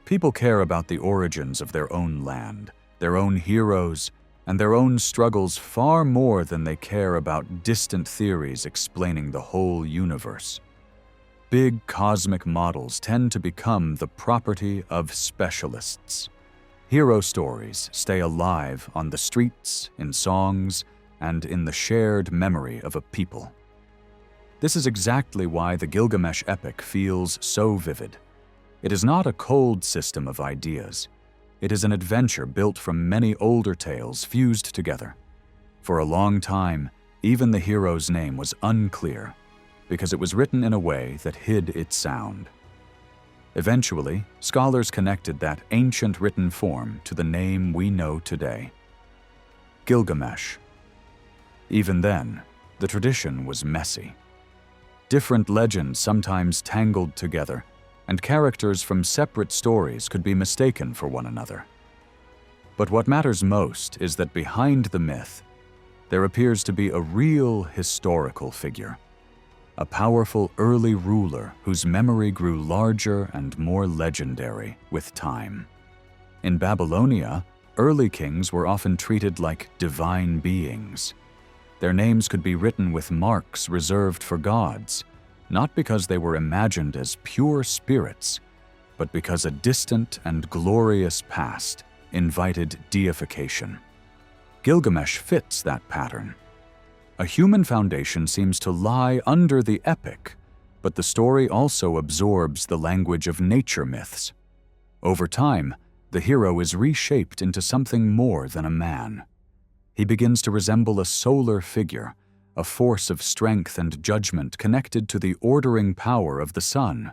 S1: People care about the origins of their own land, their own heroes, and their own struggles far more than they care about distant theories explaining the whole universe. Big cosmic models tend to become the property of specialists. Hero stories stay alive on the streets, in songs, and in the shared memory of a people. This is exactly why the Gilgamesh epic feels so vivid. It is not a cold system of ideas. It is an adventure built from many older tales fused together. For a long time, even the hero's name was unclear, because it was written in a way that hid its sound. Eventually, scholars connected that ancient written form to the name we know today: Gilgamesh. Even then, the tradition was messy. Different legends sometimes tangled together, and characters from separate stories could be mistaken for one another. But what matters most is that behind the myth, there appears to be a real historical figure, a powerful early ruler whose memory grew larger and more legendary with time. In Babylonia, early kings were often treated like divine beings. Their names could be written with marks reserved for gods, not because they were imagined as pure spirits, but because a distant and glorious past invited deification. Gilgamesh fits that pattern. A human foundation seems to lie under the epic, but the story also absorbs the language of nature myths. Over time, the hero is reshaped into something more than a man. He begins to resemble a solar figure, a force of strength and judgment connected to the ordering power of the sun.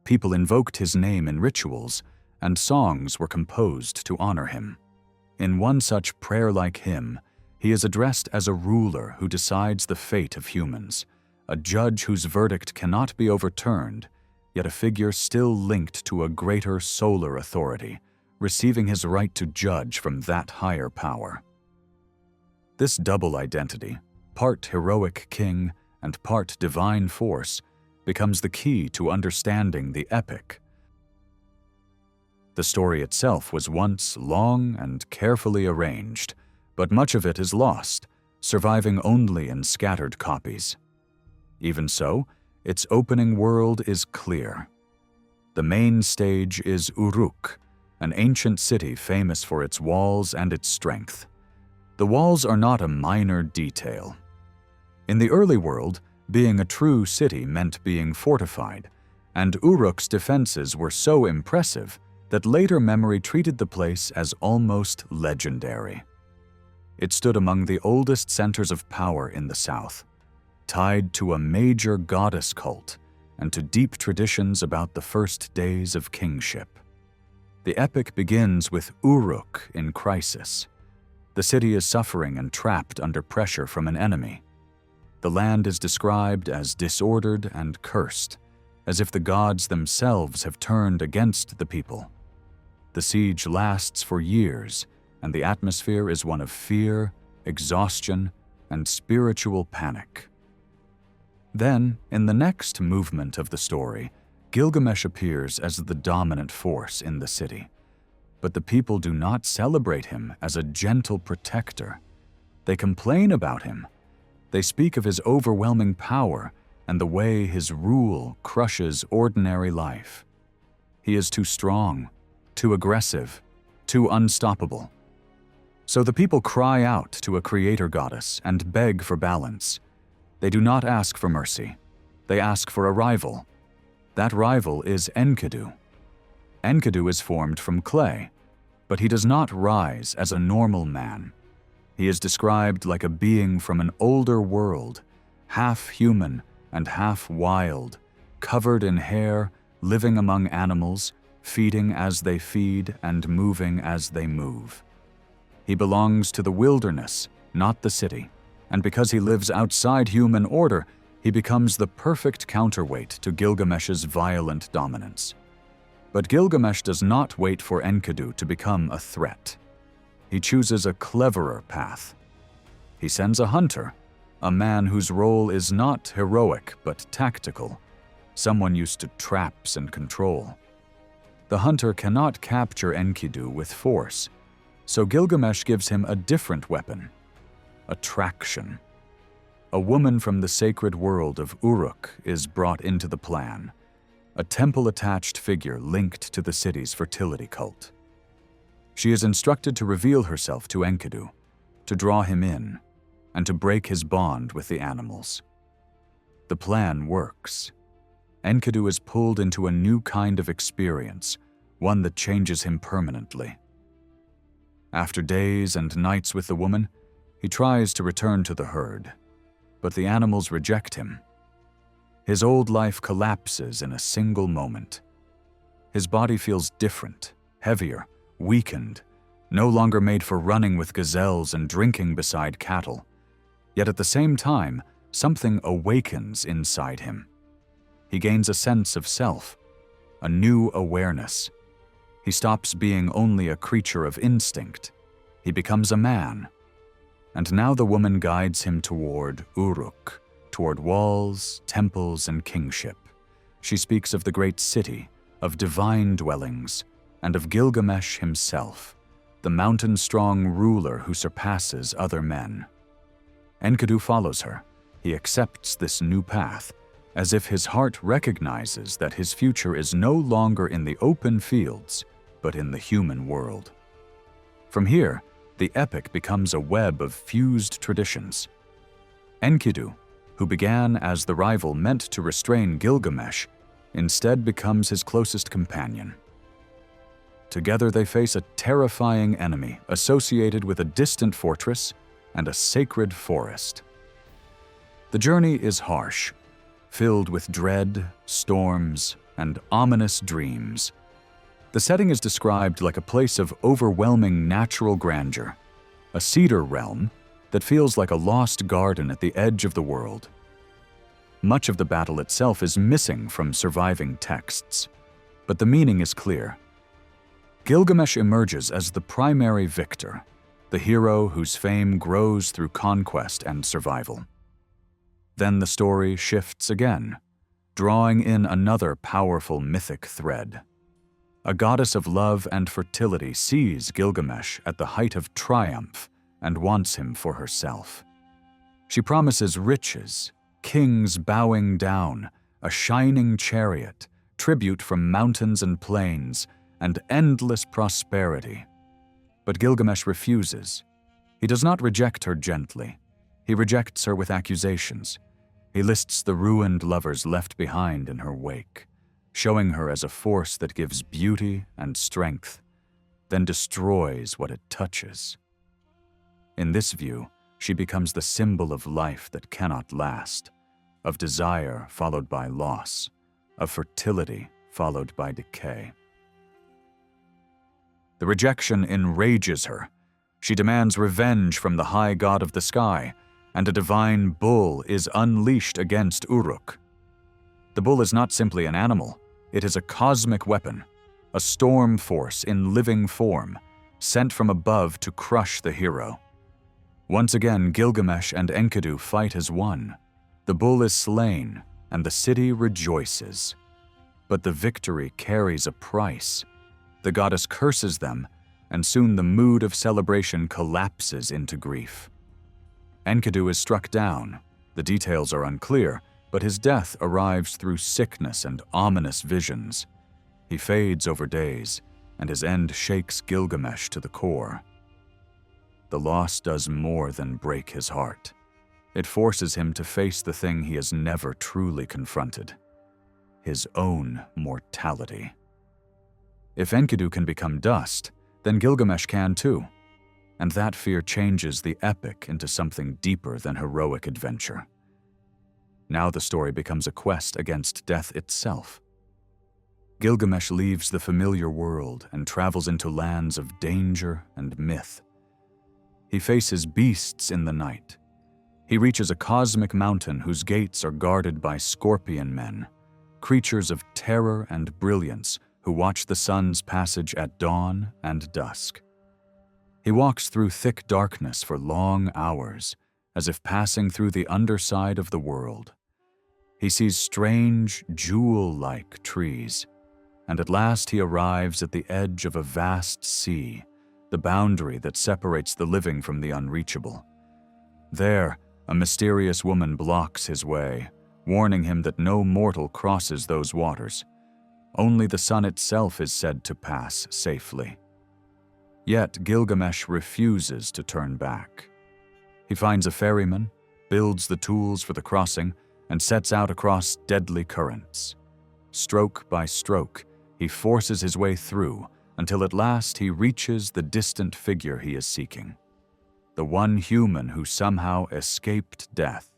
S1: People invoked his name in rituals, and songs were composed to honor him. In one such prayer-like hymn, he is addressed as a ruler who decides the fate of humans, a judge whose verdict cannot be overturned, yet a figure still linked to a greater solar authority, receiving his right to judge from that higher power. This double identity, part heroic king and part divine force, becomes the key to understanding the epic. The story itself was once long and carefully arranged, but much of it is lost, surviving only in scattered copies. Even so, its opening world is clear. The main stage is Uruk, an ancient city famous for its walls and its strength. The walls are not a minor detail. In the early world, being a true city meant being fortified, and Uruk's defenses were so impressive that later memory treated the place as almost legendary. It stood among the oldest centers of power in the south, tied to a major goddess cult and to deep traditions about the first days of kingship. The epic begins with Uruk in crisis. The city is suffering and trapped under pressure from an enemy. The land is described as disordered and cursed, as if the gods themselves have turned against the people. The siege lasts for years, and the atmosphere is one of fear, exhaustion, and spiritual panic. Then, in the next movement of the story, Gilgamesh appears as the dominant force in the city. But the people do not celebrate him as a gentle protector. They complain about him. They speak of his overwhelming power and the way his rule crushes ordinary life. He is too strong, too aggressive, too unstoppable. So the people cry out to a creator goddess and beg for balance. They do not ask for mercy. They ask for a rival. That rival is Enkidu. Enkidu is formed from clay, but he does not rise as a normal man. He is described like a being from an older world, half human and half wild, covered in hair, living among animals, feeding as they feed and moving as they move. He belongs to the wilderness, not the city, and because he lives outside human order, he becomes the perfect counterweight to Gilgamesh's violent dominance. But Gilgamesh does not wait for Enkidu to become a threat. He chooses a cleverer path. He sends a hunter, a man whose role is not heroic but tactical, someone used to traps and control. The hunter cannot capture Enkidu with force, so Gilgamesh gives him a different weapon: attraction. A woman from the sacred world of Uruk is brought into the plan, a temple-attached figure linked to the city's fertility cult. She is instructed to reveal herself to Enkidu, to draw him in, and to break his bond with the animals. The plan works. Enkidu is pulled into a new kind of experience, one that changes him permanently. After days and nights with the woman, he tries to return to the herd, but the animals reject him. His old life collapses in a single moment. His body feels different, heavier, weakened, no longer made for running with gazelles and drinking beside cattle. Yet at the same time, something awakens inside him. He gains a sense of self, a new awareness. He stops being only a creature of instinct. He becomes a man. And now the woman guides him toward Uruk, toward walls, temples, and kingship. She speaks of the great city, of divine dwellings, and of Gilgamesh himself, the mountain-strong ruler who surpasses other men. Enkidu follows her. He accepts this new path, as if his heart recognizes that his future is no longer in the open fields, but in the human world. From here, the epic becomes a web of fused traditions. Enkidu, who began as the rival meant to restrain Gilgamesh, instead becomes his closest companion. Together they face a terrifying enemy associated with a distant fortress and a sacred forest. The journey is harsh, filled with dread, storms, and ominous dreams. The setting is described like a place of overwhelming natural grandeur, a cedar realm that feels like a lost garden at the edge of the world. Much of the battle itself is missing from surviving texts, but the meaning is clear. Gilgamesh emerges as the primary victor, the hero whose fame grows through conquest and survival. Then the story shifts again, drawing in another powerful mythic thread. A goddess of love and fertility sees Gilgamesh at the height of triumph and wants him for herself. She promises riches, kings bowing down, a shining chariot, tribute from mountains and plains, and endless prosperity. But Gilgamesh refuses. He does not reject her gently. He rejects her with accusations. He lists the ruined lovers left behind in her wake, showing her as a force that gives beauty and strength, then destroys what it touches. In this view, she becomes the symbol of life that cannot last, of desire followed by loss, of fertility followed by decay. The rejection enrages her. She demands revenge from the high god of the sky, and a divine bull is unleashed against Uruk. The bull is not simply an animal, it is a cosmic weapon, a storm force in living form, sent from above to crush the hero. Once again, Gilgamesh and Enkidu fight as one. The bull is slain, and the city rejoices. But the victory carries a price. The goddess curses them, and soon the mood of celebration collapses into grief. Enkidu is struck down. The details are unclear, but his death arrives through sickness and ominous visions. He fades over days, and his end shakes Gilgamesh to the core. The loss does more than break his heart. It forces him to face the thing he has never truly confronted: his own mortality. If Enkidu can become dust, then Gilgamesh can too. And that fear changes the epic into something deeper than heroic adventure. Now the story becomes a quest against death itself. Gilgamesh leaves the familiar world and travels into lands of danger and myth. He faces beasts in the night. He reaches a cosmic mountain whose gates are guarded by scorpion men, creatures of terror and brilliance who watch the sun's passage at dawn and dusk. He walks through thick darkness for long hours, as if passing through the underside of the world. He sees strange, jewel-like trees, and at last he arrives at the edge of a vast sea, the boundary that separates the living from the unreachable. There, a mysterious woman blocks his way, warning him that no mortal crosses those waters. Only the sun itself is said to pass safely. Yet Gilgamesh refuses to turn back. He finds a ferryman, builds the tools for the crossing, and sets out across deadly currents. Stroke by stroke, he forces his way through until at last he reaches the distant figure he is seeking. The one human who somehow escaped death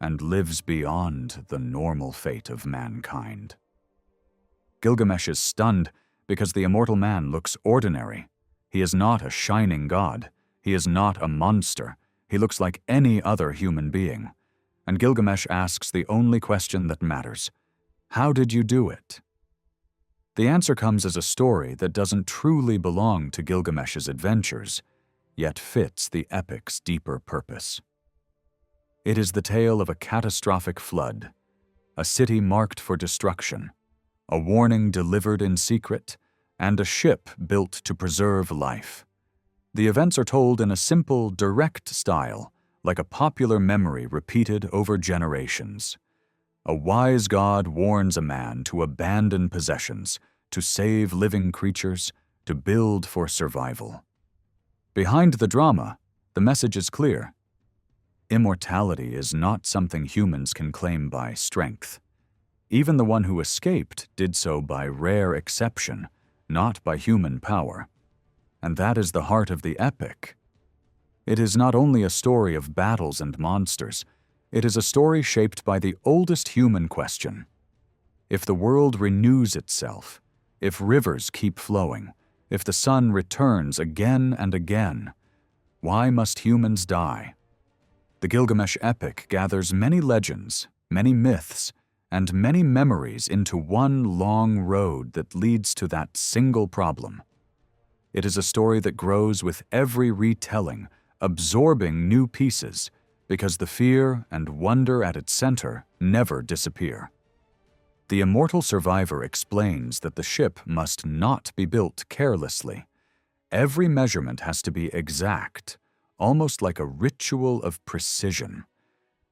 S1: and lives beyond the normal fate of mankind. Gilgamesh is stunned because the immortal man looks ordinary. He is not a shining god. He is not a monster. He looks like any other human being. And Gilgamesh asks the only question that matters: how did you do it? The answer comes as a story that doesn't truly belong to Gilgamesh's adventures, yet fits the epic's deeper purpose. It is the tale of a catastrophic flood, a city marked for destruction, a warning delivered in secret, and a ship built to preserve life. The events are told in a simple, direct style, like a popular memory repeated over generations. A wise god warns a man to abandon possessions, to save living creatures, to build for survival. Behind the drama, the message is clear. Immortality is not something humans can claim by strength. Even the one who escaped did so by rare exception, not by human power. And that is the heart of the epic. It is not only a story of battles and monsters, it is a story shaped by the oldest human question. If the world renews itself, if rivers keep flowing, if the sun returns again and again, why must humans die? The Gilgamesh epic gathers many legends, many myths, and many memories into one long road that leads to that single problem. It is a story that grows with every retelling, absorbing new pieces, because the fear and wonder at its center never disappear. The immortal survivor explains that the ship must not be built carelessly. Every measurement has to be exact, almost like a ritual of precision.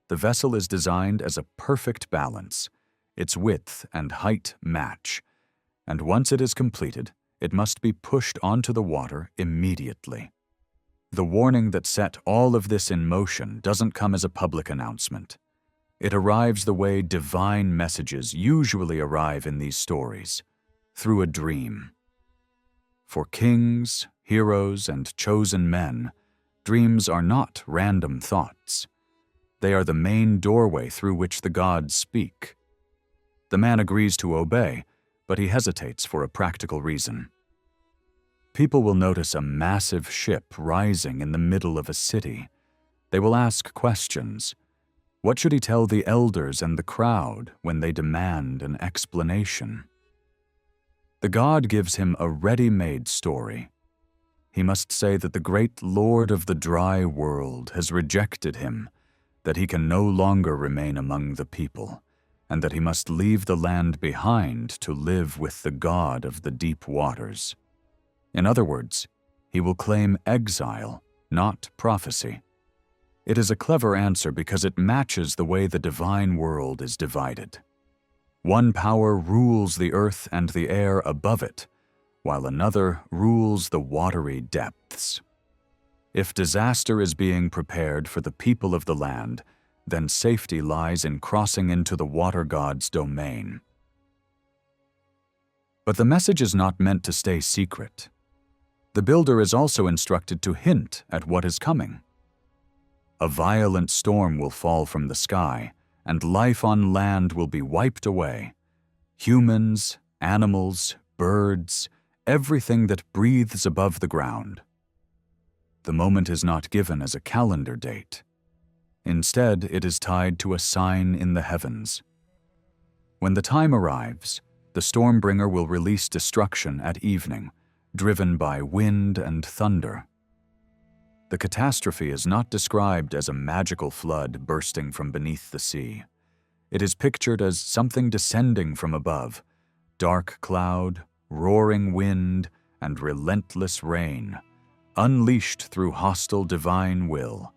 S1: The vessel is designed as a perfect balance. Its width and height match, and once it is completed, it must be pushed onto the water immediately. The warning that set all of this in motion doesn't come as a public announcement. It arrives the way divine messages usually arrive in these stories, through a dream. For kings, heroes, and chosen men, dreams are not random thoughts. They are the main doorway through which the gods speak. The man agrees to obey, but he hesitates for a practical reason. People will notice a massive ship rising in the middle of a city. They will ask questions. What should he tell the elders and the crowd when they demand an explanation? The god gives him a ready-made story. He must say that the great Lord of the dry world has rejected him, that he can no longer remain among the people, and that he must leave the land behind to live with the god of the deep waters. In other words, he will claim exile, not prophecy. It is a clever answer because it matches the way the divine world is divided. One power rules the earth and the air above it, while another rules the watery depths. If disaster is being prepared for the people of the land, then safety lies in crossing into the water god's domain. But the message is not meant to stay secret. The builder is also instructed to hint at what is coming. A violent storm will fall from the sky, and life on land will be wiped away. Humans, animals, birds, everything that breathes above the ground. The moment is not given as a calendar date. Instead, it is tied to a sign in the heavens. When the time arrives, the Stormbringer will release destruction at evening, driven by wind and thunder. The catastrophe is not described as a magical flood bursting from beneath the sea. It is pictured as something descending from above, Dark cloud, roaring wind, and relentless rain, unleashed through hostile divine will.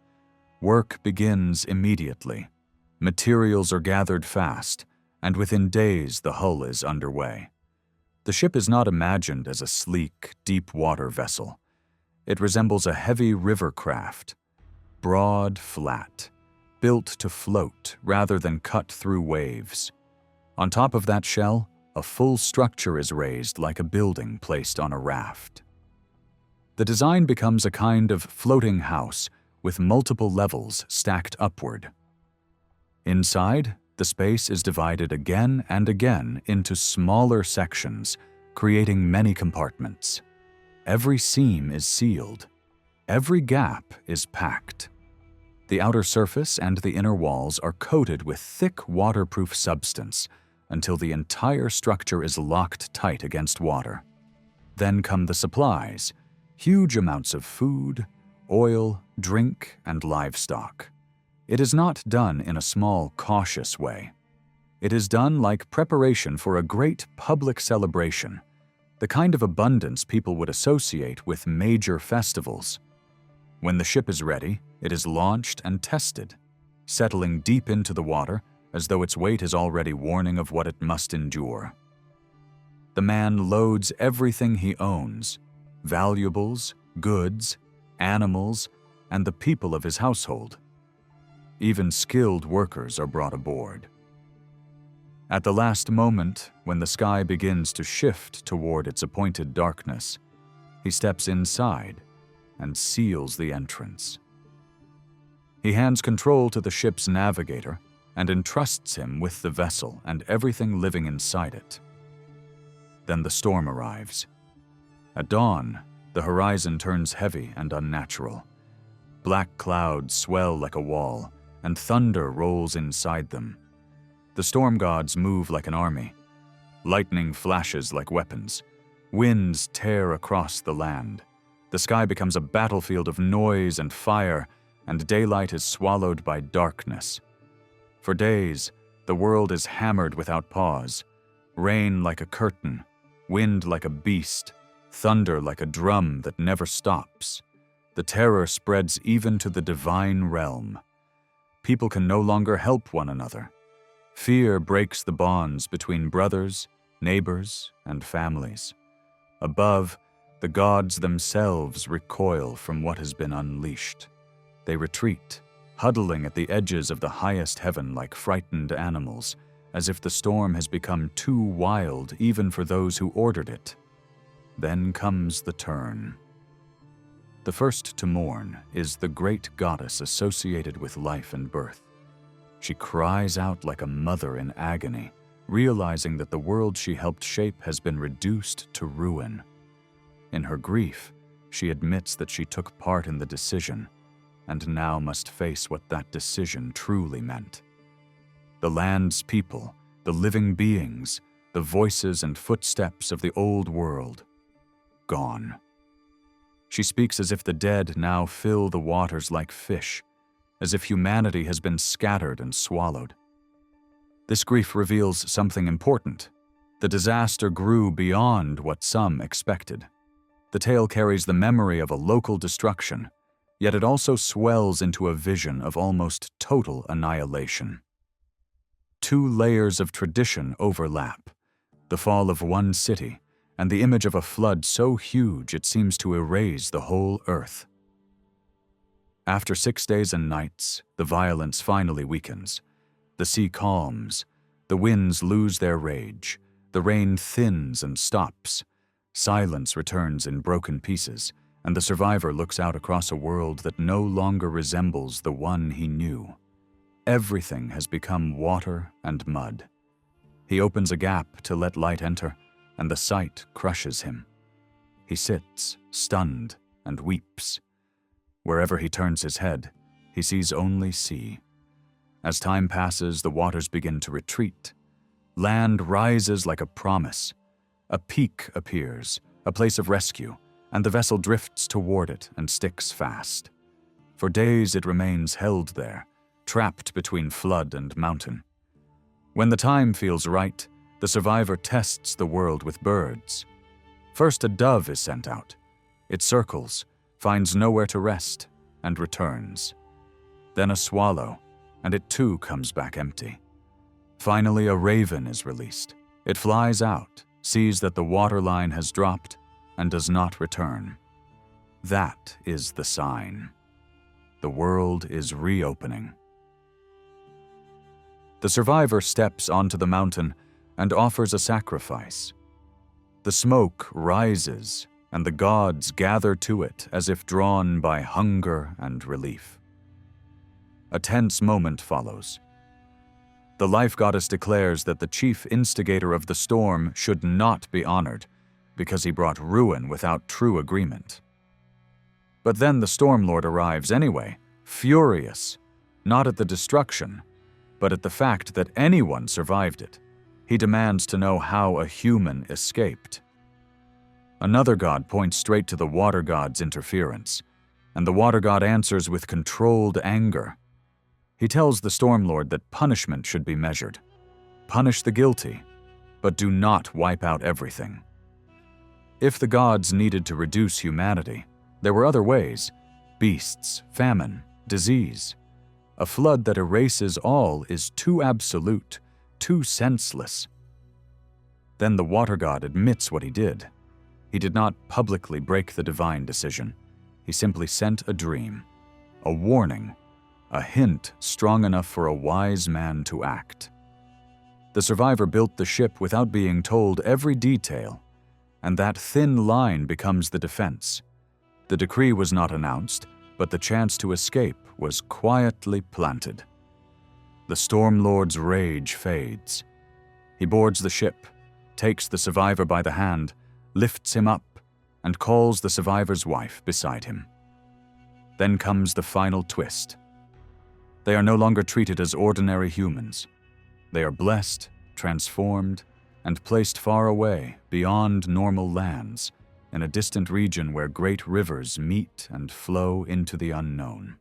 S1: Work begins immediately. Materials are gathered fast, and within days the hull is underway. The ship is not imagined as a sleek, deep-water vessel. It resembles a heavy river craft, broad, flat, built to float rather than cut through waves. On top of that shell, a full structure is raised like a building placed on a raft. The design becomes a kind of floating house with multiple levels stacked upward. Inside, the space is divided again and again into smaller sections, creating many compartments. Every seam is sealed. Every gap is packed. The outer surface and the inner walls are coated with thick waterproof substance until the entire structure is locked tight against water. Then come the supplies, huge amounts of food, oil, drink, and livestock. It is not done in a small, cautious way. It is done like preparation for a great public celebration, the kind of abundance people would associate with major festivals. When the ship is ready, it is launched and tested, settling deep into the water as though its weight is already warning of what it must endure. The man loads everything he owns, valuables, goods, animals, and the people of his household. Even skilled workers are brought aboard. At the last moment, when the sky begins to shift toward its appointed darkness, he steps inside and seals the entrance. He hands control to the ship's navigator and entrusts him with the vessel and everything living inside it. Then the storm arrives. At dawn, the horizon turns heavy and unnatural. Black clouds swell like a wall, and thunder rolls inside them. The storm gods move like an army. Lightning flashes like weapons. Winds tear across the land. The sky becomes a battlefield of noise and fire, and daylight is swallowed by darkness. For days, the world is hammered without pause. Rain like a curtain, wind like a beast, thunder like a drum that never stops. The terror spreads even to the divine realm. People can no longer help one another. Fear breaks the bonds between brothers, neighbors, and families. Above, the gods themselves recoil from what has been unleashed. They retreat, huddling at the edges of the highest heaven like frightened animals, as if the storm has become too wild even for those who ordered it. Then comes the turn. The first to mourn is the great goddess associated with life and birth. She cries out like a mother in agony, realizing that the world she helped shape has been reduced to ruin. In her grief, she admits that she took part in the decision, and now must face what that decision truly meant. The land's people, the living beings, the voices and footsteps of the old world, gone. She speaks as if the dead now fill the waters like fish, as if humanity has been scattered and swallowed. This grief reveals something important. The disaster grew beyond what some expected. The tale carries the memory of a local destruction, yet it also swells into a vision of almost total annihilation. Two layers of tradition overlap: the fall of one city and the image of a flood so huge it seems to erase the whole earth. After 6 days and nights, the violence finally weakens. The sea calms, the winds lose their rage, the rain thins and stops. Silence returns in broken pieces, and the survivor looks out across a world that no longer resembles the one he knew. Everything has become water and mud. He opens a gap to let light enter, and the sight crushes him. He sits, stunned, and weeps. Wherever he turns his head, he sees only sea. As time passes, the waters begin to retreat. Land rises like a promise. A peak appears, a place of rescue, and the vessel drifts toward it and sticks fast. For days it remains held there, trapped between flood and mountain. When the time feels right, The survivor tests the world with birds. First, a dove is sent out. It circles, finds nowhere to rest, and returns. Then a swallow, and it too comes back empty. Finally, a raven is released. It flies out, sees that the water line has dropped, and does not return. That is the sign. The world is reopening. The survivor steps onto the mountain and offers a sacrifice. The smoke rises, and the gods gather to it as if drawn by hunger and relief. A tense moment follows. The life goddess declares that the chief instigator of the storm should not be honored because he brought ruin without true agreement. But then the Storm Lord arrives anyway, furious, not at the destruction, but at the fact that anyone survived it. He demands to know how a human escaped. Another god points straight to the water god's interference, and the water god answers with controlled anger. He tells the Storm Lord that punishment should be measured. Punish the guilty, but do not wipe out everything. If the gods needed to reduce humanity, there were other ways: beasts, famine, disease. A flood that erases all is too absolute, too senseless. Then the water god admits what he did. He did not publicly break the divine decision. He simply sent a dream, a warning, a hint strong enough for a wise man to act. The survivor built the ship without being told every detail, and that thin line becomes the defense. The decree was not announced, but the chance to escape was quietly planted. The Storm Lord's rage fades. He boards the ship, takes the survivor by the hand, lifts him up, and calls the survivor's wife beside him. Then comes the final twist. They are no longer treated as ordinary humans. They are blessed, transformed, and placed far away, beyond normal lands, in a distant region where great rivers meet and flow into the unknown.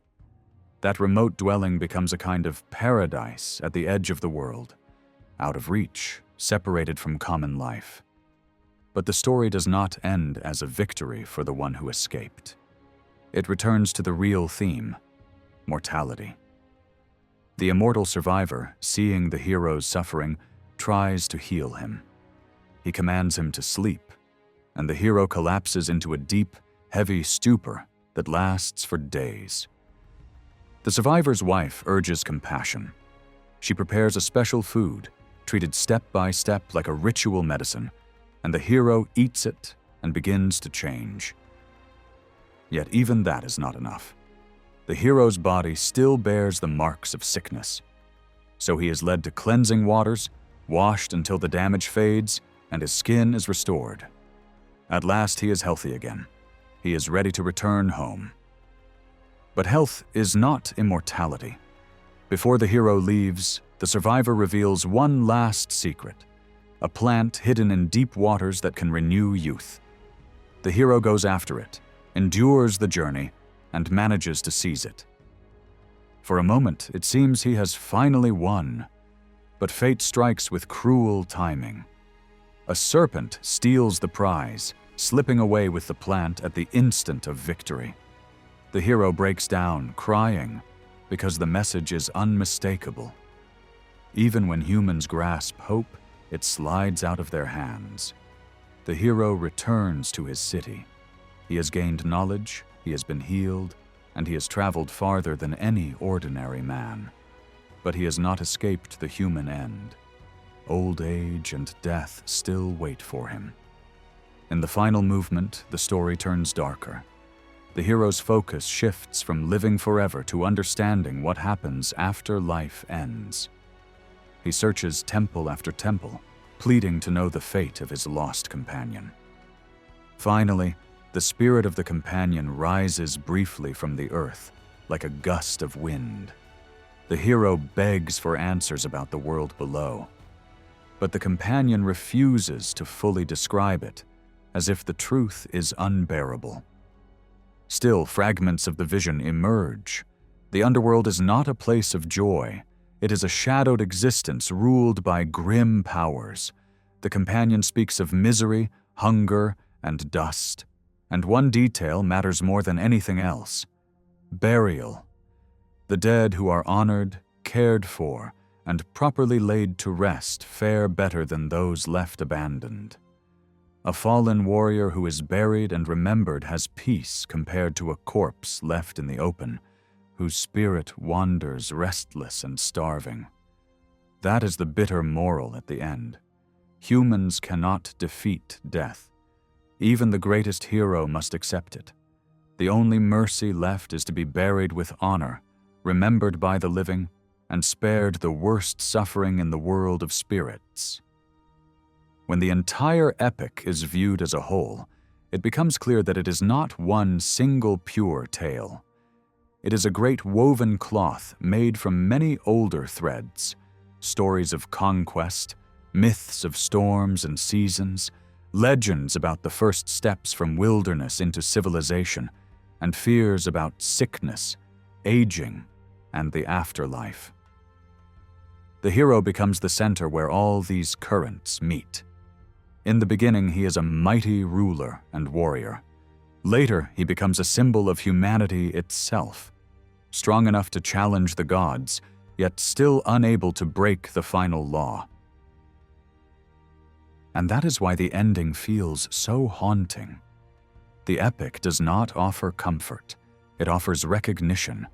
S1: That remote dwelling becomes a kind of paradise at the edge of the world, out of reach, separated from common life. But the story does not end as a victory for the one who escaped. It returns to the real theme: mortality. The immortal survivor, seeing the hero's suffering, tries to heal him. He commands him to sleep, and the hero collapses into a deep, heavy stupor that lasts for days. The survivor's wife urges compassion. She prepares a special food, treated step by step like a ritual medicine, and the hero eats it and begins to change. Yet even that is not enough. The hero's body still bears the marks of sickness. So he is led to cleansing waters, washed until the damage fades, and his skin is restored. At last he is healthy again. He is ready to return home. But health is not immortality. Before the hero leaves, the survivor reveals one last secret: a plant hidden in deep waters that can renew youth. The hero goes after it, endures the journey, and manages to seize it. For a moment, it seems he has finally won, but fate strikes with cruel timing. A serpent steals the prize, slipping away with the plant at the instant of victory. The hero breaks down, crying, because the message is unmistakable. Even when humans grasp hope, it slides out of their hands. The hero returns to his city. He has gained knowledge, he has been healed, and he has traveled farther than any ordinary man. But he has not escaped the human end. Old age and death still wait for him. In the final movement, the story turns darker. The hero's focus shifts from living forever to understanding what happens after life ends. He searches temple after temple, pleading to know the fate of his lost companion. Finally, the spirit of the companion rises briefly from the earth, like a gust of wind. The hero begs for answers about the world below, but the companion refuses to fully describe it, as if the truth is unbearable. Still, fragments of the vision emerge. The underworld is not a place of joy. It is a shadowed existence ruled by grim powers, The companion speaks of misery, hunger, and dust. And one detail matters more than anything else: burial. The dead who are honored, cared for, and properly laid to rest fare better than those left abandoned. A fallen warrior who is buried and remembered has peace compared to a corpse left in the open, whose spirit wanders restless and starving. That is the bitter moral at the end. Humans cannot defeat death. Even the greatest hero must accept it. The only mercy left is to be buried with honor, remembered by the living, and spared the worst suffering in the world of spirits. When the entire epic is viewed as a whole, it becomes clear that it is not one single pure tale. It is a great woven cloth made from many older threads: stories of conquest, myths of storms and seasons, legends about the first steps from wilderness into civilization, and fears about sickness, aging, and the afterlife. The hero becomes the center where all these currents meet. In the beginning, he is a mighty ruler and warrior. Later, he becomes a symbol of humanity itself, strong enough to challenge the gods, yet still unable to break the final law. And that is why the ending feels so haunting. The epic does not offer comfort. It offers recognition.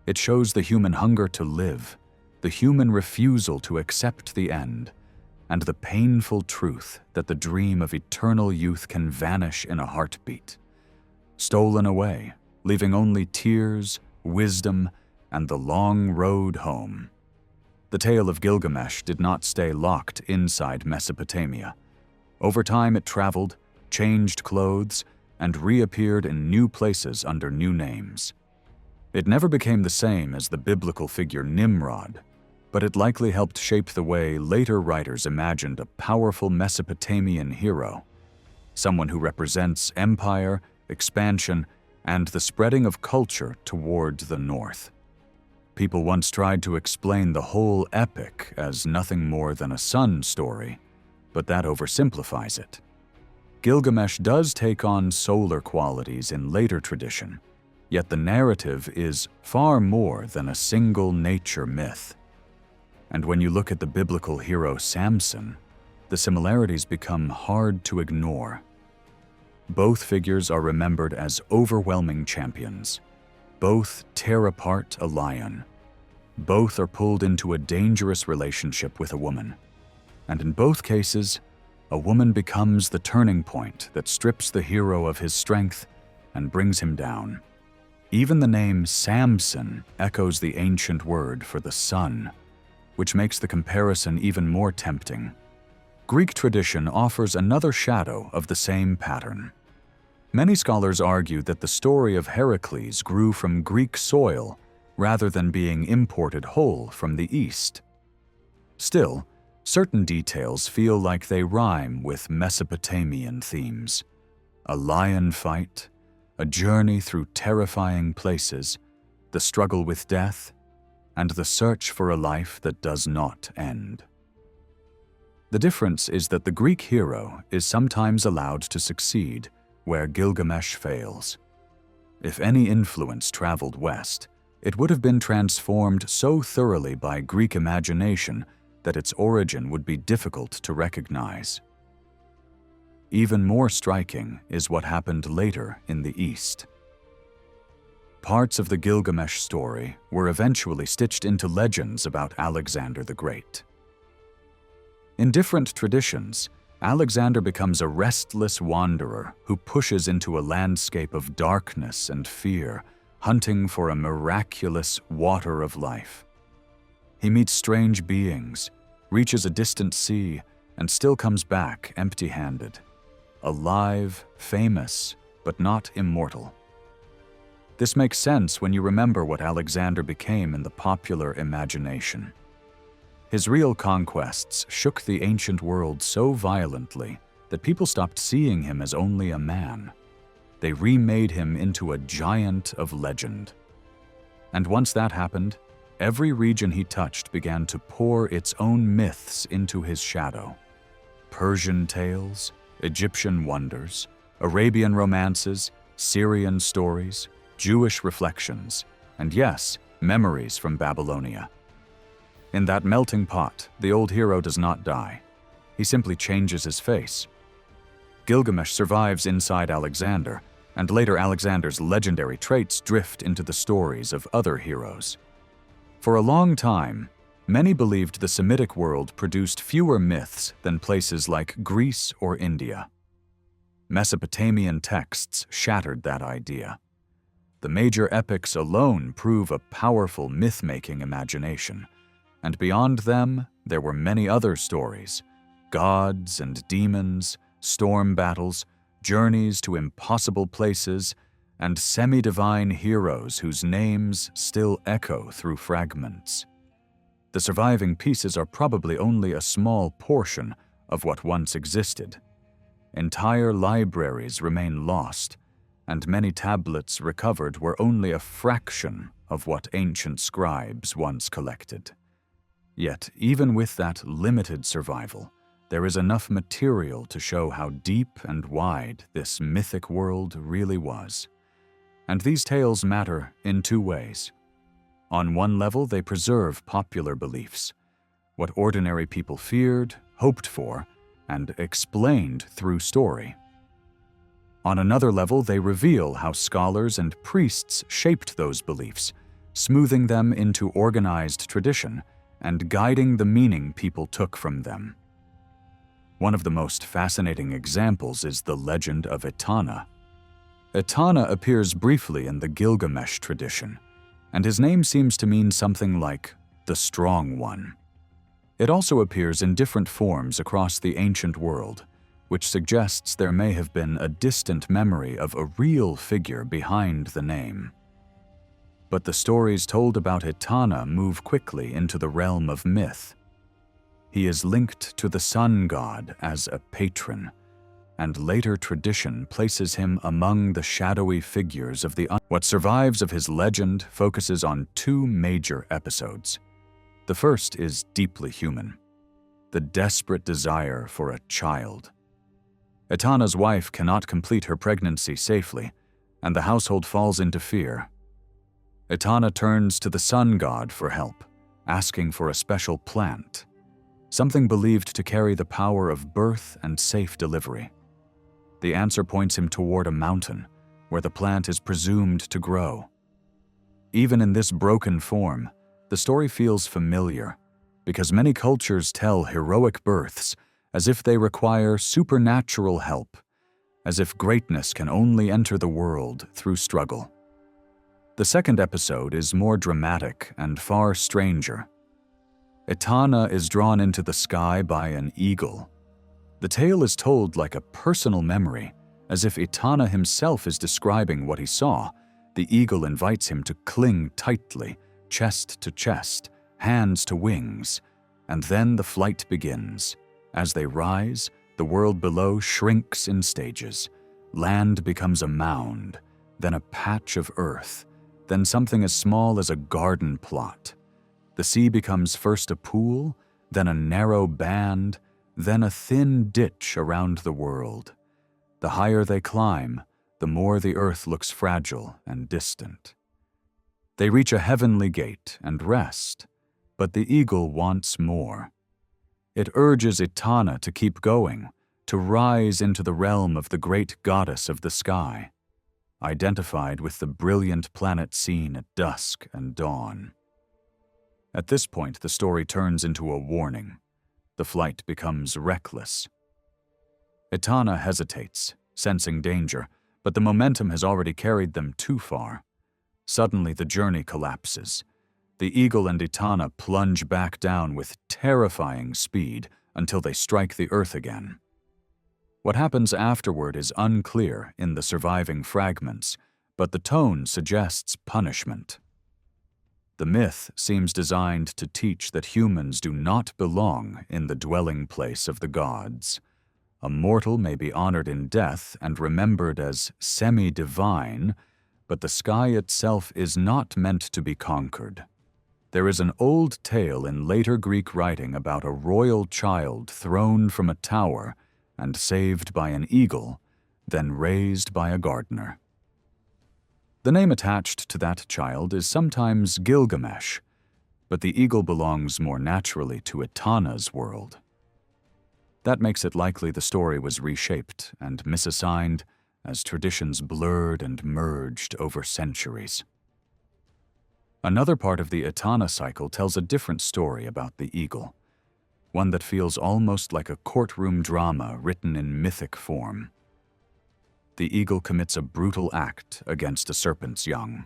S1: It shows the human hunger to live, the human refusal to accept the end, and the painful truth that the dream of eternal youth can vanish in a heartbeat, stolen away, leaving only tears, wisdom, and the long road home. The tale of Gilgamesh did not stay locked inside Mesopotamia. Over time it traveled, changed clothes, and reappeared in new places under new names. It never became the same as the biblical figure Nimrod, but it likely helped shape the way later writers imagined a powerful Mesopotamian hero, someone who represents empire, expansion, and the spreading of culture toward the north. People once tried to explain the whole epic as nothing more than a sun story, but that oversimplifies it. Gilgamesh does take on solar qualities in later tradition, yet the narrative is far more than a single nature myth. And when you look at the biblical hero Samson, the similarities become hard to ignore. Both figures are remembered as overwhelming champions. Both tear apart a lion. Both are pulled into a dangerous relationship with a woman. And in both cases, a woman becomes the turning point that strips the hero of his strength and brings him down. Even the name Samson echoes the ancient word for the sun, which makes the comparison even more tempting. Greek tradition offers another shadow of the same pattern. Many scholars argue that the story of Heracles grew from Greek soil rather than being imported whole from the East. Still, certain details feel like they rhyme with Mesopotamian themes. A lion fight, a journey through terrifying places, the struggle with death, and the search for a life that does not end. The difference is that the Greek hero is sometimes allowed to succeed where Gilgamesh fails. If any influence traveled west, it would have been transformed so thoroughly by Greek imagination that its origin would be difficult to recognize. Even more striking is what happened later in the East. Parts of the Gilgamesh story were eventually stitched into legends about Alexander the Great. In different traditions, Alexander becomes a restless wanderer who pushes into a landscape of darkness and fear, hunting for a miraculous water of life. He meets strange beings, reaches a distant sea, and still comes back empty-handed. Alive, famous, but not immortal. This makes sense when you remember what Alexander became in the popular imagination. His real conquests shook the ancient world so violently that people stopped seeing him as only a man. They remade him into a giant of legend. And once that happened, every region he touched began to pour its own myths into his shadow. Persian tales, Egyptian wonders, Arabian romances, Syrian stories, Jewish reflections, and yes, memories from Babylonia. In that melting pot, the old hero does not die. He simply changes his face. Gilgamesh survives inside Alexander, and later Alexander's legendary traits drift into the stories of other heroes. For a long time, many believed the Semitic world produced fewer myths than places like Greece or India. Mesopotamian texts shattered that idea. The major epics alone prove a powerful myth-making imagination, and beyond them, there were many other stories: gods and demons, storm battles, journeys to impossible places, and semi-divine heroes whose names still echo through fragments. The surviving pieces are probably only a small portion of what once existed. Entire libraries remain lost, and many tablets recovered were only a fraction of what ancient scribes once collected. Yet, even with that limited survival, there is enough material to show how deep and wide this mythic world really was. And these tales matter in two ways. On one level, they preserve popular beliefs, what ordinary people feared, hoped for, and explained through story. On another level, they reveal how scholars and priests shaped those beliefs, smoothing them into organized tradition and guiding the meaning people took from them. One of the most fascinating examples is the legend of Etana. Etana appears briefly in the Gilgamesh tradition, and his name seems to mean something like the Strong One. It also appears in different forms across the ancient world, which suggests there may have been a distant memory of a real figure behind the name. But the stories told about Etana move quickly into the realm of myth. He is linked to the sun god as a patron, and later tradition places him among the shadowy figures of the What survives of his legend focuses on two major episodes. The first is deeply human: the desperate desire for a child. Etana's wife cannot complete her pregnancy safely, and the household falls into fear. Etana turns to the sun god for help, asking for a special plant, something believed to carry the power of birth and safe delivery. The answer points him toward a mountain, where the plant is presumed to grow. Even in this broken form, the story feels familiar, because many cultures tell heroic births as if they require supernatural help, as if greatness can only enter the world through struggle. The second episode is more dramatic and far stranger. Etana is drawn into the sky by an eagle. The tale is told like a personal memory, as if Etana himself is describing what he saw. The eagle invites him to cling tightly, chest to chest, hands to wings, and then the flight begins. As they rise, the world below shrinks in stages. Land becomes a mound, then a patch of earth, then something as small as a garden plot. The sea becomes first a pool, then a narrow band, then a thin ditch around the world. The higher they climb, the more the earth looks fragile and distant. They reach a heavenly gate and rest, but the eagle wants more. It urges Etana to keep going, to rise into the realm of the great goddess of the sky, identified with the brilliant planet seen at dusk and dawn. At this point, the story turns into a warning. The flight becomes reckless. Etana hesitates, sensing danger, but the momentum has already carried them too far. Suddenly, the journey collapses. The eagle and Etana plunge back down with terrifying speed until they strike the earth again. What happens afterward is unclear in the surviving fragments, but the tone suggests punishment. The myth seems designed to teach that humans do not belong in the dwelling place of the gods. A mortal may be honored in death and remembered as semi-divine, but the sky itself is not meant to be conquered. There is an old tale in later Greek writing about a royal child thrown from a tower and saved by an eagle, then raised by a gardener. The name attached to that child is sometimes Gilgamesh, but the eagle belongs more naturally to Etana's world. That makes it likely the story was reshaped and misassigned as traditions blurred and merged over centuries. Another part of the Etana cycle tells a different story about the eagle, one that feels almost like a courtroom drama written in mythic form. The eagle commits a brutal act against a serpent's young.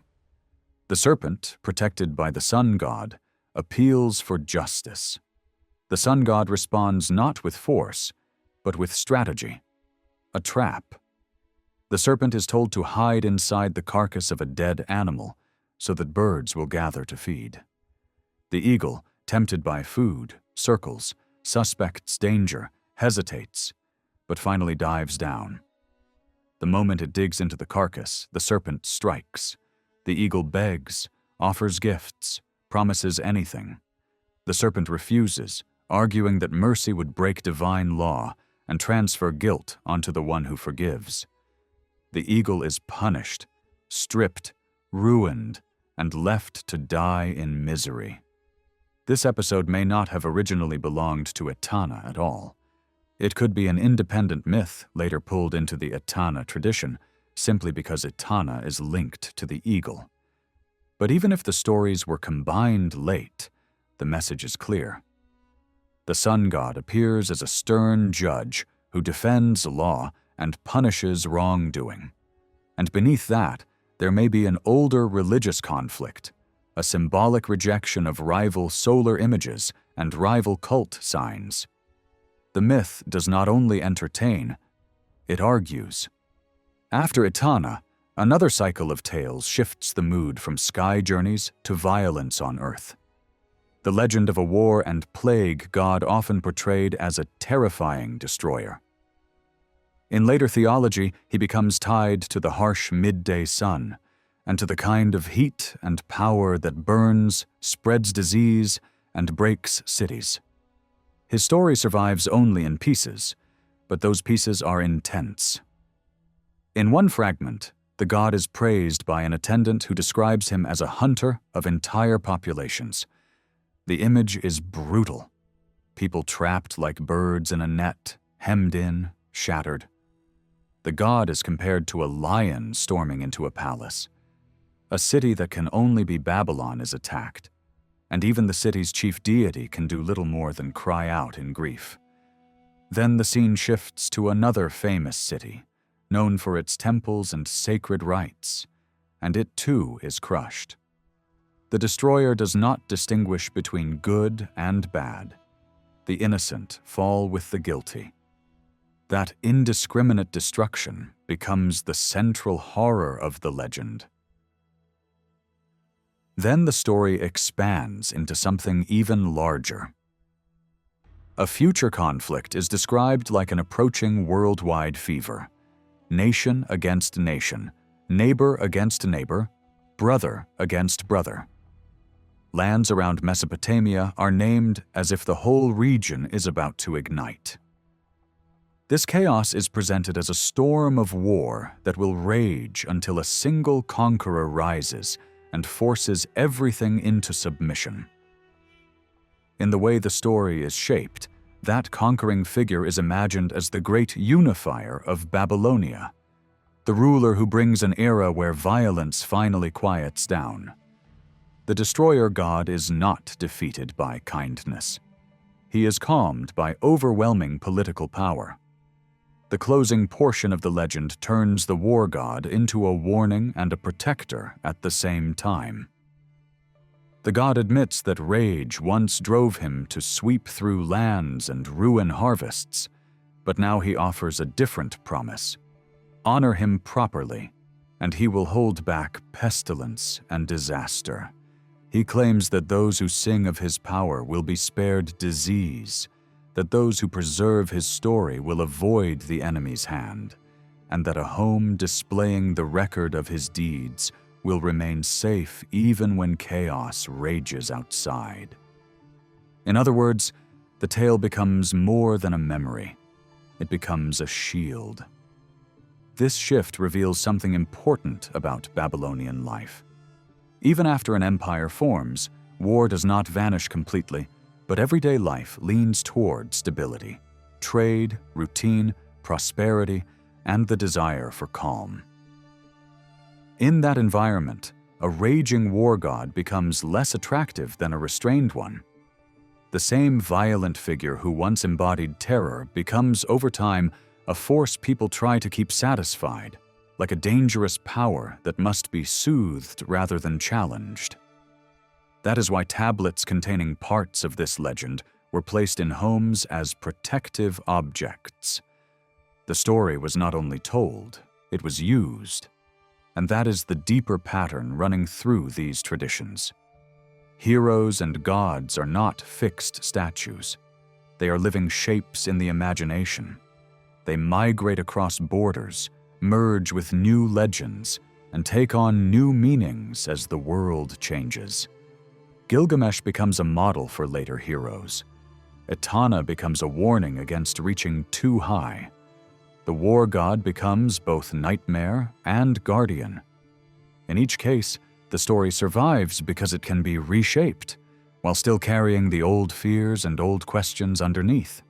S1: The serpent, protected by the sun god, appeals for justice. The sun god responds not with force, but with strategy, a trap. The serpent is told to hide inside the carcass of a dead animal so that birds will gather to feed. The eagle, tempted by food, circles, suspects danger, hesitates, but finally dives down. The moment it digs into the carcass, the serpent strikes. The eagle begs, offers gifts, promises anything. The serpent refuses, arguing that mercy would break divine law and transfer guilt onto the one who forgives. The eagle is punished, stripped, ruined, and left to die in misery. This episode may not have originally belonged to Etana at all. It could be an independent myth later pulled into the Etana tradition, simply because Etana is linked to the eagle. But even if the stories were combined late, the message is clear. The sun god appears as a stern judge who defends law and punishes wrongdoing. And beneath that, there may be an older religious conflict, a symbolic rejection of rival solar images and rival cult signs. The myth does not only entertain, it argues. After Etana, another cycle of tales shifts the mood from sky journeys to violence on Earth. The legend of a war and plague god often portrayed as a terrifying destroyer. In later theology, he becomes tied to the harsh midday sun and to the kind of heat and power that burns, spreads disease, and breaks cities. His story survives only in pieces, but those pieces are intense. In one fragment, the god is praised by an attendant who describes him as a hunter of entire populations. The image is brutal. People trapped like birds in a net, hemmed in, shattered. The god is compared to a lion storming into a palace. A city that can only be Babylon is attacked, and even the city's chief deity can do little more than cry out in grief. Then the scene shifts to another famous city, known for its temples and sacred rites, and it too is crushed. The destroyer does not distinguish between good and bad. The innocent fall with the guilty. That indiscriminate destruction becomes the central horror of the legend. Then the story expands into something even larger. A future conflict is described like an approaching worldwide fever. Nation against nation, neighbor against neighbor, brother against brother. Lands around Mesopotamia are named as if the whole region is about to ignite. This chaos is presented as a storm of war that will rage until a single conqueror rises and forces everything into submission. In the way the story is shaped, that conquering figure is imagined as the great unifier of Babylonia, the ruler who brings an era where violence finally quiets down. The destroyer god is not defeated by kindness. He is calmed by overwhelming political power. The closing portion of the legend turns the war god into a warning and a protector at the same time. The god admits that rage once drove him to sweep through lands and ruin harvests, but now he offers a different promise. Honor him properly, and he will hold back pestilence and disaster. He claims that those who sing of his power will be spared disease, that those who preserve his story will avoid the enemy's hand, and that a home displaying the record of his deeds will remain safe even when chaos rages outside. In other words, the tale becomes more than a memory. It becomes a shield. This shift reveals something important about Babylonian life. Even after an empire forms, war does not vanish completely, but everyday life leans toward stability, trade, routine, prosperity, and the desire for calm. In that environment, a raging war god becomes less attractive than a restrained one. The same violent figure who once embodied terror becomes, over time, a force people try to keep satisfied, like a dangerous power that must be soothed rather than challenged. That is why tablets containing parts of this legend were placed in homes as protective objects. The story was not only told, it was used. And that is the deeper pattern running through these traditions. Heroes and gods are not fixed statues. They are living shapes in the imagination. They migrate across borders, merge with new legends, and take on new meanings as the world changes. Gilgamesh becomes a model for later heroes. Etana becomes a warning against reaching too high. The war god becomes both nightmare and guardian. In each case, the story survives because it can be reshaped, while still carrying the old fears and old questions underneath.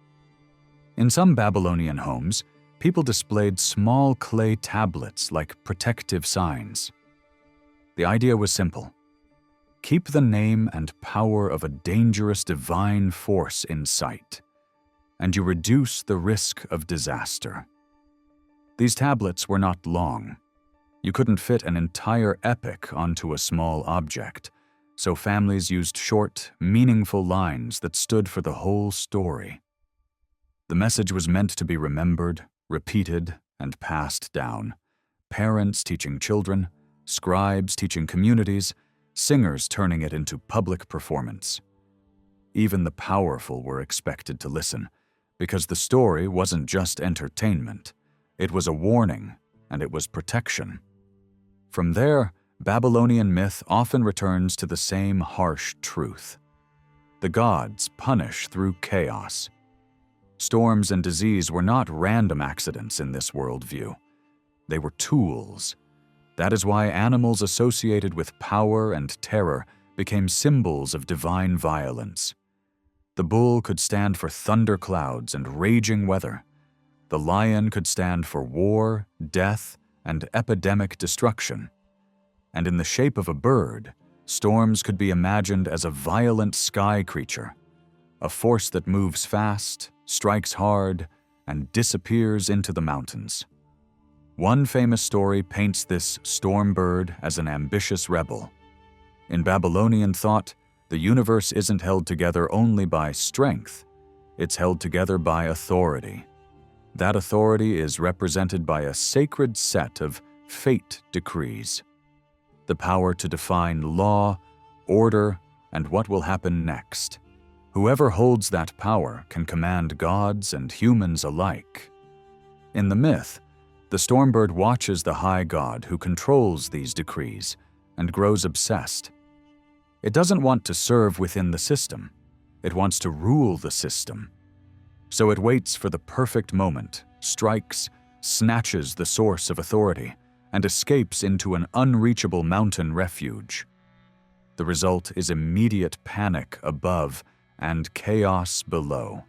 S1: In some Babylonian homes, people displayed small clay tablets like protective signs. The idea was simple. Keep the name and power of a dangerous divine force in sight, and you reduce the risk of disaster. These tablets were not long. You couldn't fit an entire epic onto a small object, so families used short, meaningful lines that stood for the whole story. The message was meant to be remembered, repeated, and passed down. Parents teaching children, scribes teaching communities, singers turning it into public performance. Even the powerful were expected to listen, because the story wasn't just entertainment. It was a warning, and it was protection. From there, Babylonian myth often returns to the same harsh truth. The gods punish through chaos. Storms and disease were not random accidents in this worldview. They were tools. That is why animals associated with power and terror became symbols of divine violence. The bull could stand for thunderclouds and raging weather. The lion could stand for war, death, and epidemic destruction. And in the shape of a bird, storms could be imagined as a violent sky creature, a force that moves fast, strikes hard, and disappears into the mountains. One famous story paints this storm bird as an ambitious rebel. In Babylonian thought, the universe isn't held together only by strength, it's held together by authority. That authority is represented by a sacred set of fate decrees, the power to define law, order, and what will happen next. Whoever holds that power can command gods and humans alike. In the myth, the stormbird watches the high god who controls these decrees and grows obsessed. It doesn't want to serve within the system. It wants to rule the system. So it waits for the perfect moment, strikes, snatches the source of authority, and escapes into an unreachable mountain refuge. The result is immediate panic above and chaos below,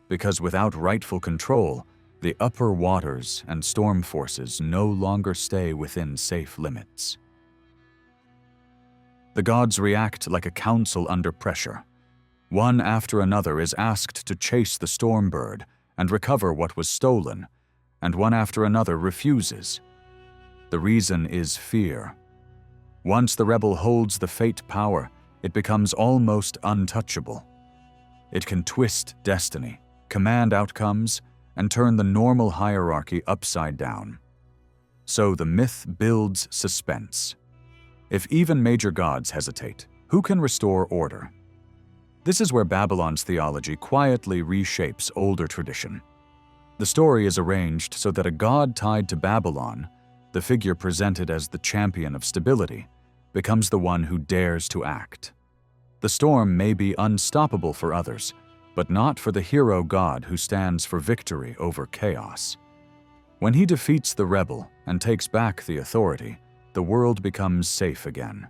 S1: because without rightful control, the upper waters and storm forces no longer stay within safe limits. The gods react like a council under pressure. One after another is asked to chase the storm bird and recover what was stolen, and one after another refuses. The reason is fear. Once the rebel holds the fate power, it becomes almost untouchable. It can twist destiny, command outcomes, and turn the normal hierarchy upside down. So the myth builds suspense. If even major gods hesitate, who can restore order? This is where Babylon's theology quietly reshapes older tradition. The story is arranged so that a god tied to Babylon, the figure presented as the champion of stability, becomes the one who dares to act. The storm may be unstoppable for others, but not for the hero god who stands for victory over chaos. When he defeats the rebel and takes back the authority, the world becomes safe again,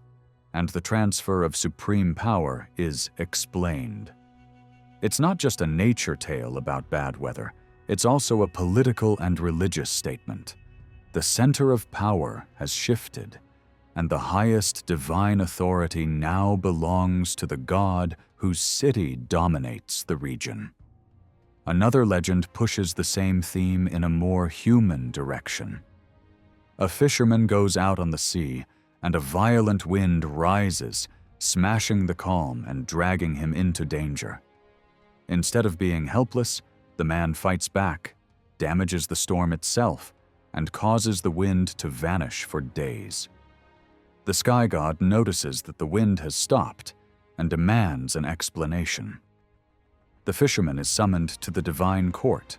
S1: and the transfer of supreme power is explained. It's not just a nature tale about bad weather, it's also a political and religious statement. The center of power has shifted, and the highest divine authority now belongs to the god whose city dominates the region. Another legend pushes the same theme in a more human direction. A fisherman goes out on the sea, and a violent wind rises, smashing the calm and dragging him into danger. Instead of being helpless, the man fights back, damages the storm itself, and causes the wind to vanish for days. The sky god notices that the wind has stopped and demands an explanation. The fisherman is summoned to the divine court,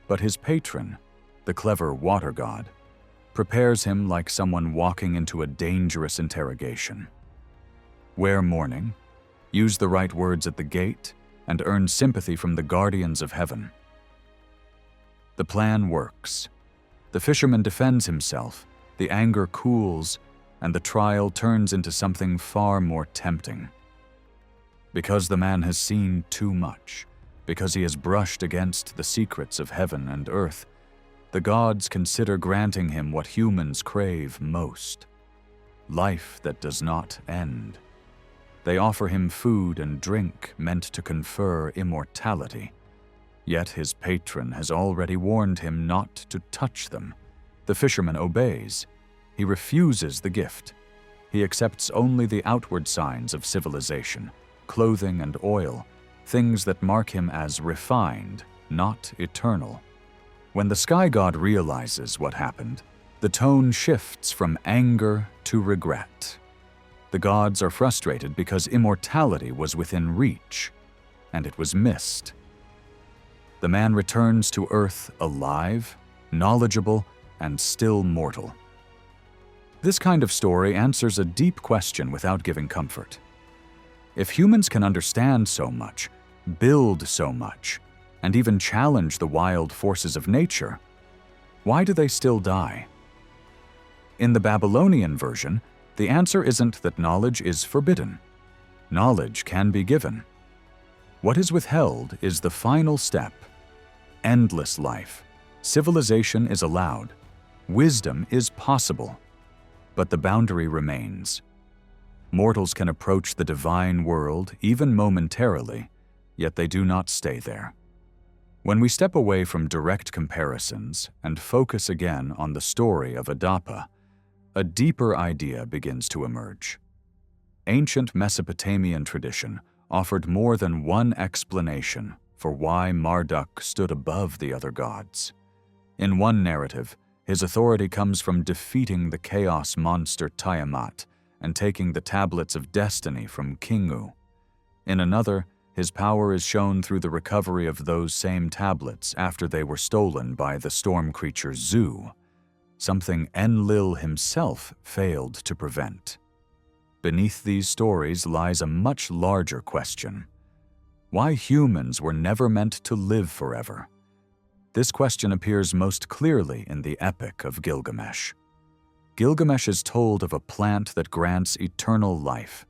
S1: but his patron, the clever water god, prepares him like someone walking into a dangerous interrogation. Wear mourning, use the right words at the gate, and earn sympathy from the guardians of heaven. The plan works. The fisherman defends himself, the anger cools, and the trial turns into something far more tempting. Because the man has seen too much, because he has brushed against the secrets of heaven and earth, the gods consider granting him what humans crave most: life that does not end. They offer him food and drink meant to confer immortality. Yet his patron has already warned him not to touch them. The fisherman obeys. He refuses the gift. He accepts only the outward signs of civilization, clothing and oil, things that mark him as refined, not eternal. When the sky god realizes what happened, the tone shifts from anger to regret. The gods are frustrated because immortality was within reach, and it was missed. The man returns to Earth alive, knowledgeable, and still mortal. This kind of story answers a deep question without giving comfort. If humans can understand so much, build so much, and even challenge the wild forces of nature, why do they still die? In the Babylonian version, the answer isn't that knowledge is forbidden. Knowledge can be given. What is withheld is the final step. Endless life. Civilization is allowed. Wisdom is possible. But the boundary remains. Mortals can approach the divine world even momentarily, yet they do not stay there. When we step away from direct comparisons and focus again on the story of Adapa, a deeper idea begins to emerge. Ancient Mesopotamian tradition offered more than one explanation for why Marduk stood above the other gods. In one narrative, his authority comes from defeating the chaos monster Tiamat and taking the tablets of destiny from Kingu. In another, his power is shown through the recovery of those same tablets after they were stolen by the storm creature Zu, something Enlil himself failed to prevent. Beneath these stories lies a much larger question: why humans were never meant to live forever. This question appears most clearly in the Epic of Gilgamesh. Gilgamesh is told of a plant that grants eternal life.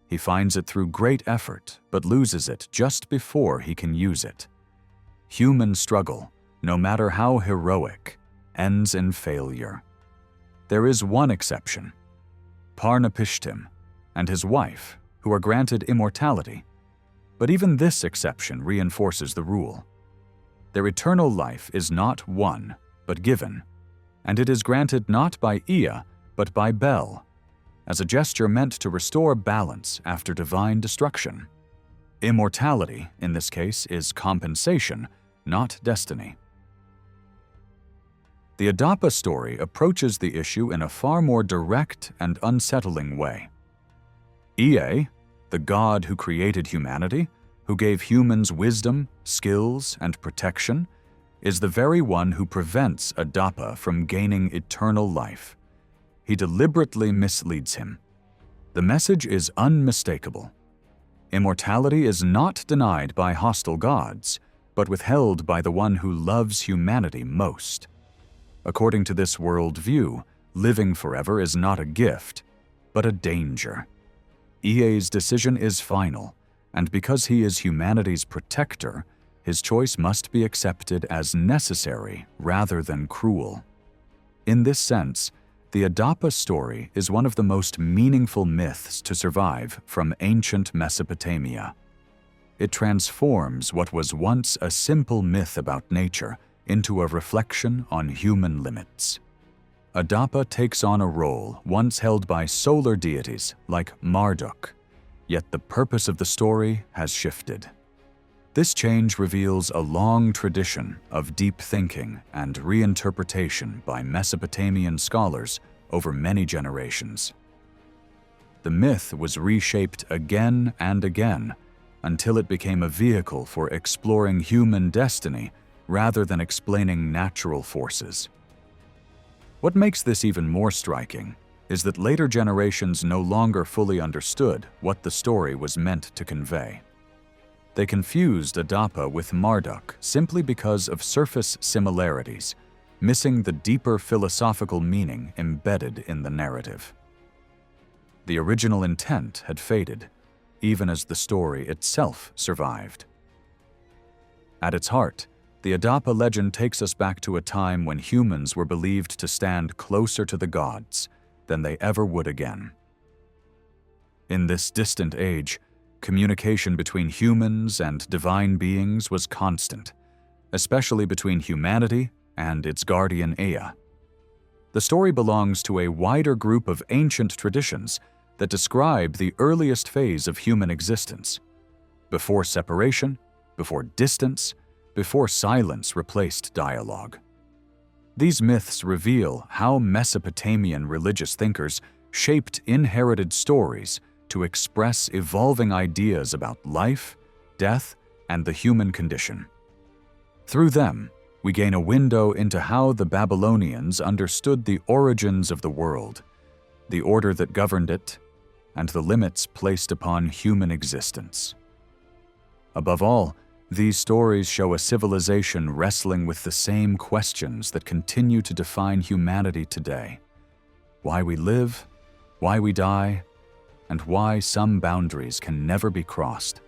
S1: He finds it through great effort, but loses it just before he can use it. Human struggle, no matter how heroic, ends in failure. There is one exception: Parnapishtim and his wife, who are granted immortality. But even this exception reinforces the rule. Their eternal life is not won, but given, and it is granted not by Ea, but by Bel, as a gesture meant to restore balance after divine destruction. Immortality, in this case, is compensation, not destiny. The Adapa story approaches the issue in a far more direct and unsettling way. Ea, the god who created humanity, who gave humans wisdom, skills, and protection, is the very one who prevents Adapa from gaining eternal life. He deliberately misleads him. The message is unmistakable. Immortality is not denied by hostile gods, but withheld by the one who loves humanity most. According to this worldview, living forever is not a gift, but a danger. Ea's decision is final, and because he is humanity's protector, his choice must be accepted as necessary rather than cruel. In this sense, the Adapa story is one of the most meaningful myths to survive from ancient Mesopotamia. It transforms what was once a simple myth about nature into a reflection on human limits. Adapa takes on a role once held by solar deities like Marduk, yet the purpose of the story has shifted. This change reveals a long tradition of deep thinking and reinterpretation by Mesopotamian scholars over many generations. The myth was reshaped again and again until it became a vehicle for exploring human destiny rather than explaining natural forces. What makes this even more striking is that later generations no longer fully understood what the story was meant to convey. They confused Adapa with Marduk simply because of surface similarities, missing the deeper philosophical meaning embedded in the narrative. The original intent had faded, even as the story itself survived. At its heart, the Adapa legend takes us back to a time when humans were believed to stand closer to the gods than they ever would again. In this distant age, communication between humans and divine beings was constant, especially between humanity and its guardian Ea. The story belongs to a wider group of ancient traditions that describe the earliest phase of human existence, before separation, before distance, before silence replaced dialogue. These myths reveal how Mesopotamian religious thinkers shaped inherited stories to express evolving ideas about life, death, and the human condition. Through them, we gain a window into how the Babylonians understood the origins of the world, the order that governed it, and the limits placed upon human existence. Above all, these stories show a civilization wrestling with the same questions that continue to define humanity today: why we live, why we die, and why some boundaries can never be crossed.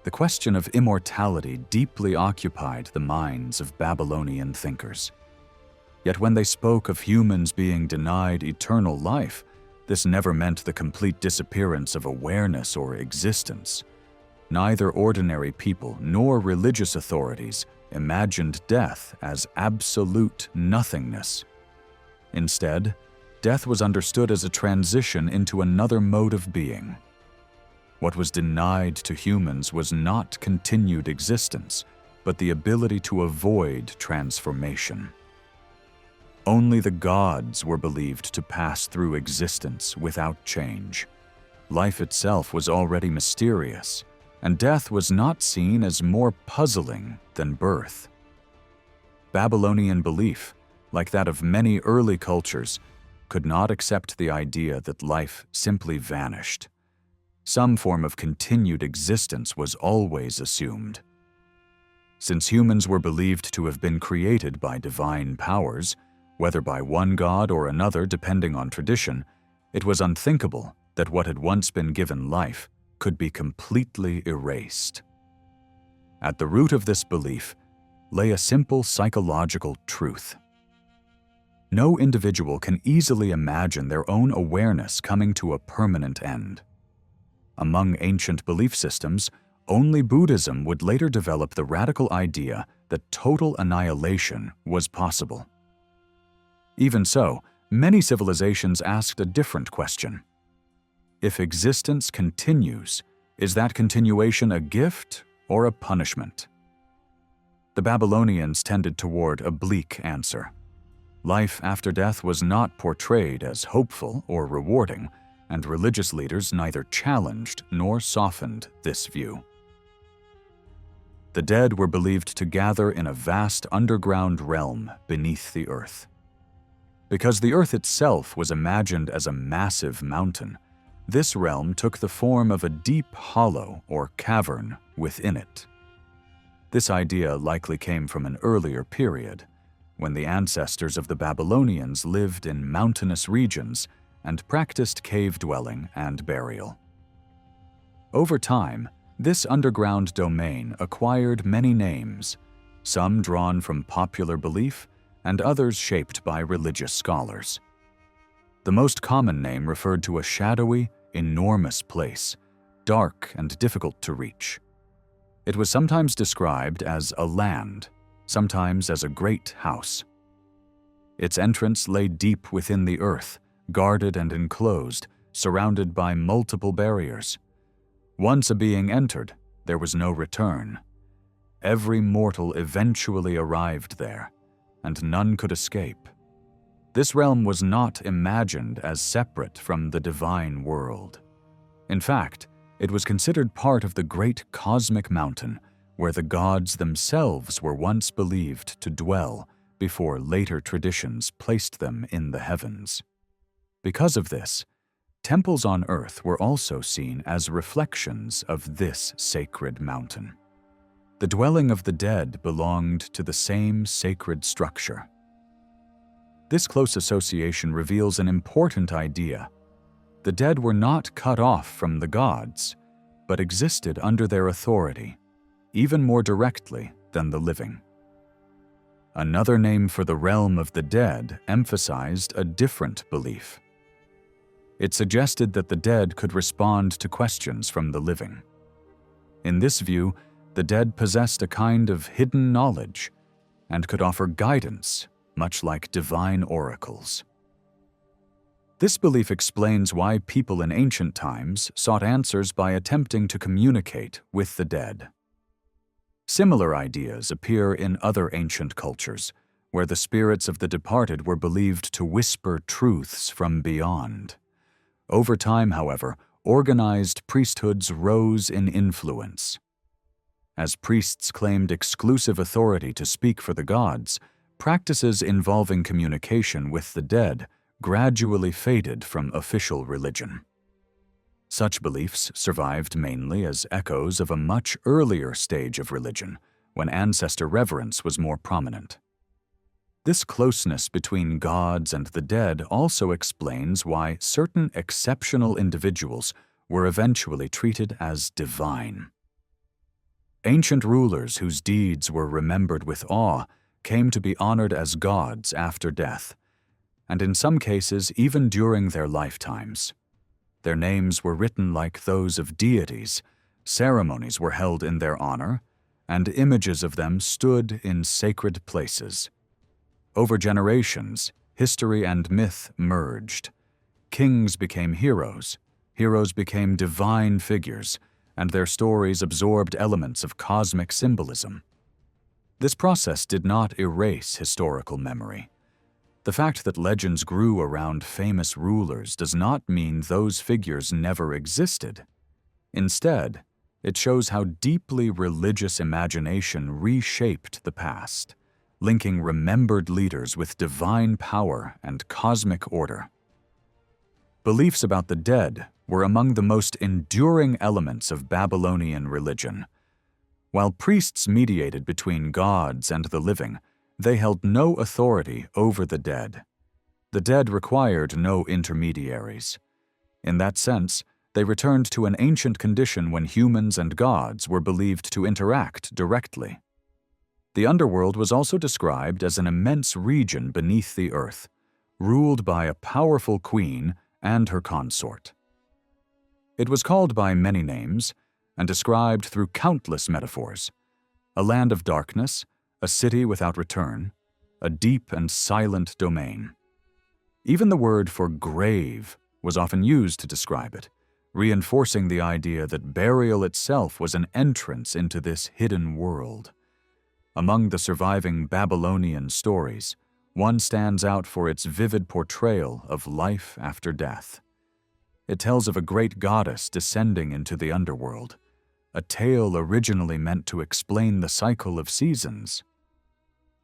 S1: The question of immortality deeply occupied the minds of Babylonian thinkers. Yet when they spoke of humans being denied eternal life, this never meant the complete disappearance of awareness or existence. Neither ordinary people nor religious authorities imagined death as absolute nothingness. Instead, death was understood as a transition into another mode of being. What was denied to humans was not continued existence, but the ability to avoid transformation. Only the gods were believed to pass through existence without change. Life itself was already mysterious, and death was not seen as more puzzling than birth. Babylonian belief, like that of many early cultures, could not accept the idea that life simply vanished. Some form of continued existence was always assumed. Since humans were believed to have been created by divine powers, whether by one god or another depending on tradition, it was unthinkable that what had once been given life could be completely erased. At the root of this belief lay a simple psychological truth. No individual can easily imagine their own awareness coming to a permanent end. Among ancient belief systems, only Buddhism would later develop the radical idea that total annihilation was possible. Even so, many civilizations asked a different question. If existence continues, is that continuation a gift or a punishment? The Babylonians tended toward a bleak answer. Life after death was not portrayed as hopeful or rewarding, and religious leaders neither challenged nor softened this view. The dead were believed to gather in a vast underground realm beneath the earth. Because the earth itself was imagined as a massive mountain, this realm took the form of a deep hollow or cavern within it. This idea likely came from an earlier period, when the ancestors of the Babylonians lived in mountainous regions and practiced cave dwelling and burial. Over time, this underground domain acquired many names, some drawn from popular belief and others shaped by religious scholars. The most common name referred to a shadowy, enormous place, dark and difficult to reach. It was sometimes described as a land, sometimes as a great house. Its entrance lay deep within the earth, guarded and enclosed, surrounded by multiple barriers. Once a being entered, there was no return. Every mortal eventually arrived there, and none could escape. This realm was not imagined as separate from the divine world. In fact, it was considered part of the great cosmic mountain where the gods themselves were once believed to dwell before later traditions placed them in the heavens. Because of this, temples on earth were also seen as reflections of this sacred mountain. The dwelling of the dead belonged to the same sacred structure. This close association reveals an important idea. The dead were not cut off from the gods, but existed under their authority, even more directly than the living. Another name for the realm of the dead emphasized a different belief. It suggested that the dead could respond to questions from the living. In this view, the dead possessed a kind of hidden knowledge and could offer guidance, much like divine oracles. This belief explains why people in ancient times sought answers by attempting to communicate with the dead. Similar ideas appear in other ancient cultures, where the spirits of the departed were believed to whisper truths from beyond. Over time, however, organized priesthoods rose in influence. As priests claimed exclusive authority to speak for the gods, practices involving communication with the dead gradually faded from official religion. Such beliefs survived mainly as echoes of a much earlier stage of religion, when ancestor reverence was more prominent. This closeness between gods and the dead also explains why certain exceptional individuals were eventually treated as divine. Ancient rulers whose deeds were remembered with awe came to be honored as gods after death, and in some cases even during their lifetimes. Their names were written like those of deities, ceremonies were held in their honor, and images of them stood in sacred places. Over generations, history and myth merged. Kings became heroes, heroes became divine figures, and their stories absorbed elements of cosmic symbolism. This process did not erase historical memory. The fact that legends grew around famous rulers does not mean those figures never existed. Instead, it shows how deeply religious imagination reshaped the past, linking remembered leaders with divine power and cosmic order. Beliefs about the dead were among the most enduring elements of Babylonian religion. While priests mediated between gods and the living, they held no authority over the dead. The dead required no intermediaries. In that sense, they returned to an ancient condition when humans and gods were believed to interact directly. The underworld was also described as an immense region beneath the earth, ruled by a powerful queen and her consort. It was called by many names and described through countless metaphors: a land of darkness, a city without return, a deep and silent domain. Even the word for grave was often used to describe it, reinforcing the idea that burial itself was an entrance into this hidden world. Among the surviving Babylonian stories, one stands out for its vivid portrayal of life after death. It tells of a great goddess descending into the underworld, a tale originally meant to explain the cycle of seasons.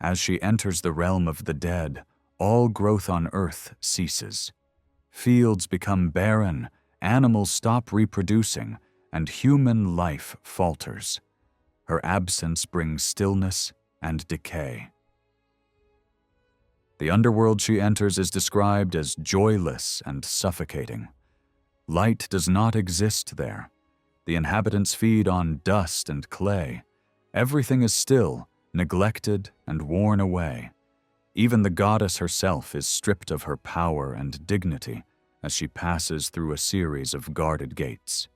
S1: As she enters the realm of the dead, all growth on earth ceases. Fields become barren, animals stop reproducing, and human life falters. Her absence brings stillness and decay. The underworld she enters is described as joyless and suffocating. Light does not exist there. The inhabitants feed on dust and clay. Everything is still, neglected, and worn away. Even the goddess herself is stripped of her power and dignity as she passes through a series of guarded gates.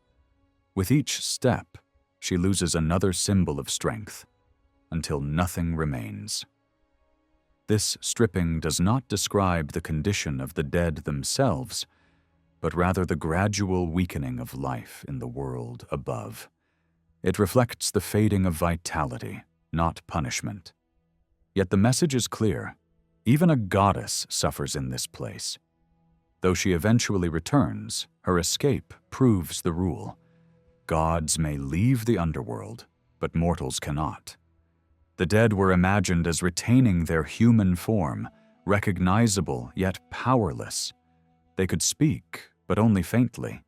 S1: With each step, she loses another symbol of strength, until nothing remains. This stripping does not describe the condition of the dead themselves, but rather the gradual weakening of life in the world above. It reflects the fading of vitality, not punishment. Yet the message is clear. Even a goddess suffers in this place. Though she eventually returns, her escape proves the rule. Gods may leave the underworld, but mortals cannot. The dead were imagined as retaining their human form, recognizable yet powerless. They could speak, but only faintly.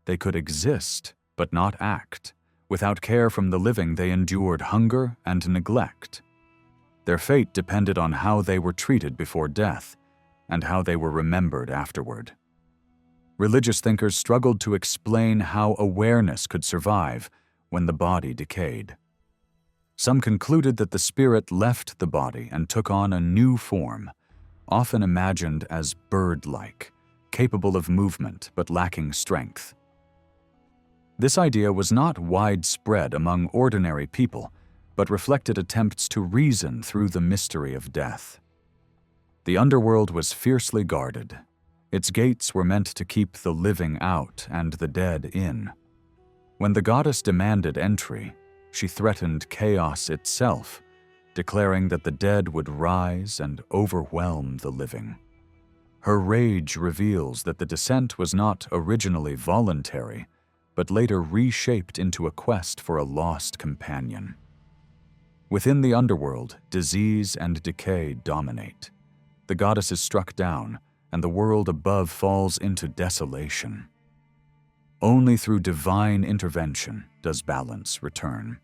S1: They could exist, but not act. Without care from the living, they endured hunger and neglect. Their fate depended on how they were treated before death, and how they were remembered afterward. Religious thinkers struggled to explain how awareness could survive when the body decayed. Some concluded that the spirit left the body and took on a new form, often imagined as bird-like, capable of movement but lacking strength. This idea was not widespread among ordinary people, but reflected attempts to reason through the mystery of death. The underworld was fiercely guarded. Its gates were meant to keep the living out and the dead in. When the goddess demanded entry, she threatened chaos itself, declaring that the dead would rise and overwhelm the living. Her rage reveals that the descent was not originally voluntary, but later reshaped into a quest for a lost companion. Within the underworld, disease and decay dominate. The goddess is struck down, and the world above falls into desolation. Only through divine intervention does balance return.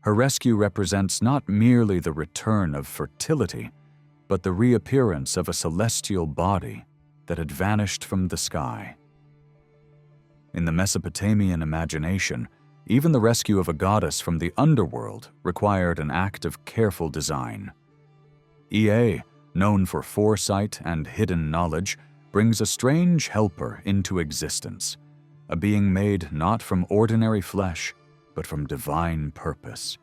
S1: Her rescue represents not merely the return of fertility, but the reappearance of a celestial body that had vanished from the sky. In the Mesopotamian imagination, even the rescue of a goddess from the underworld required an act of careful design. Ea, known for foresight and hidden knowledge, brings a strange helper into existence, a being made not from ordinary flesh, but from divine purpose.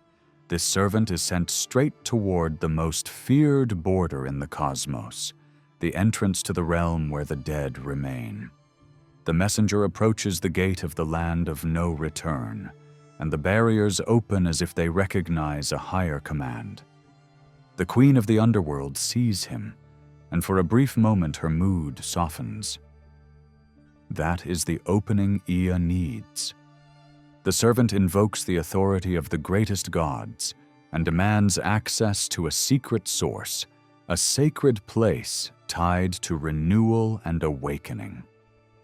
S1: This servant is sent straight toward the most feared border in the cosmos, the entrance to the realm where the dead remain. The messenger approaches the gate of the land of no return, and the barriers open as if they recognize a higher command. The queen of the underworld sees him, and for a brief moment her mood softens. That is the opening Ea needs. The servant invokes the authority of the greatest gods and demands access to a secret source, a sacred place tied to renewal and awakening.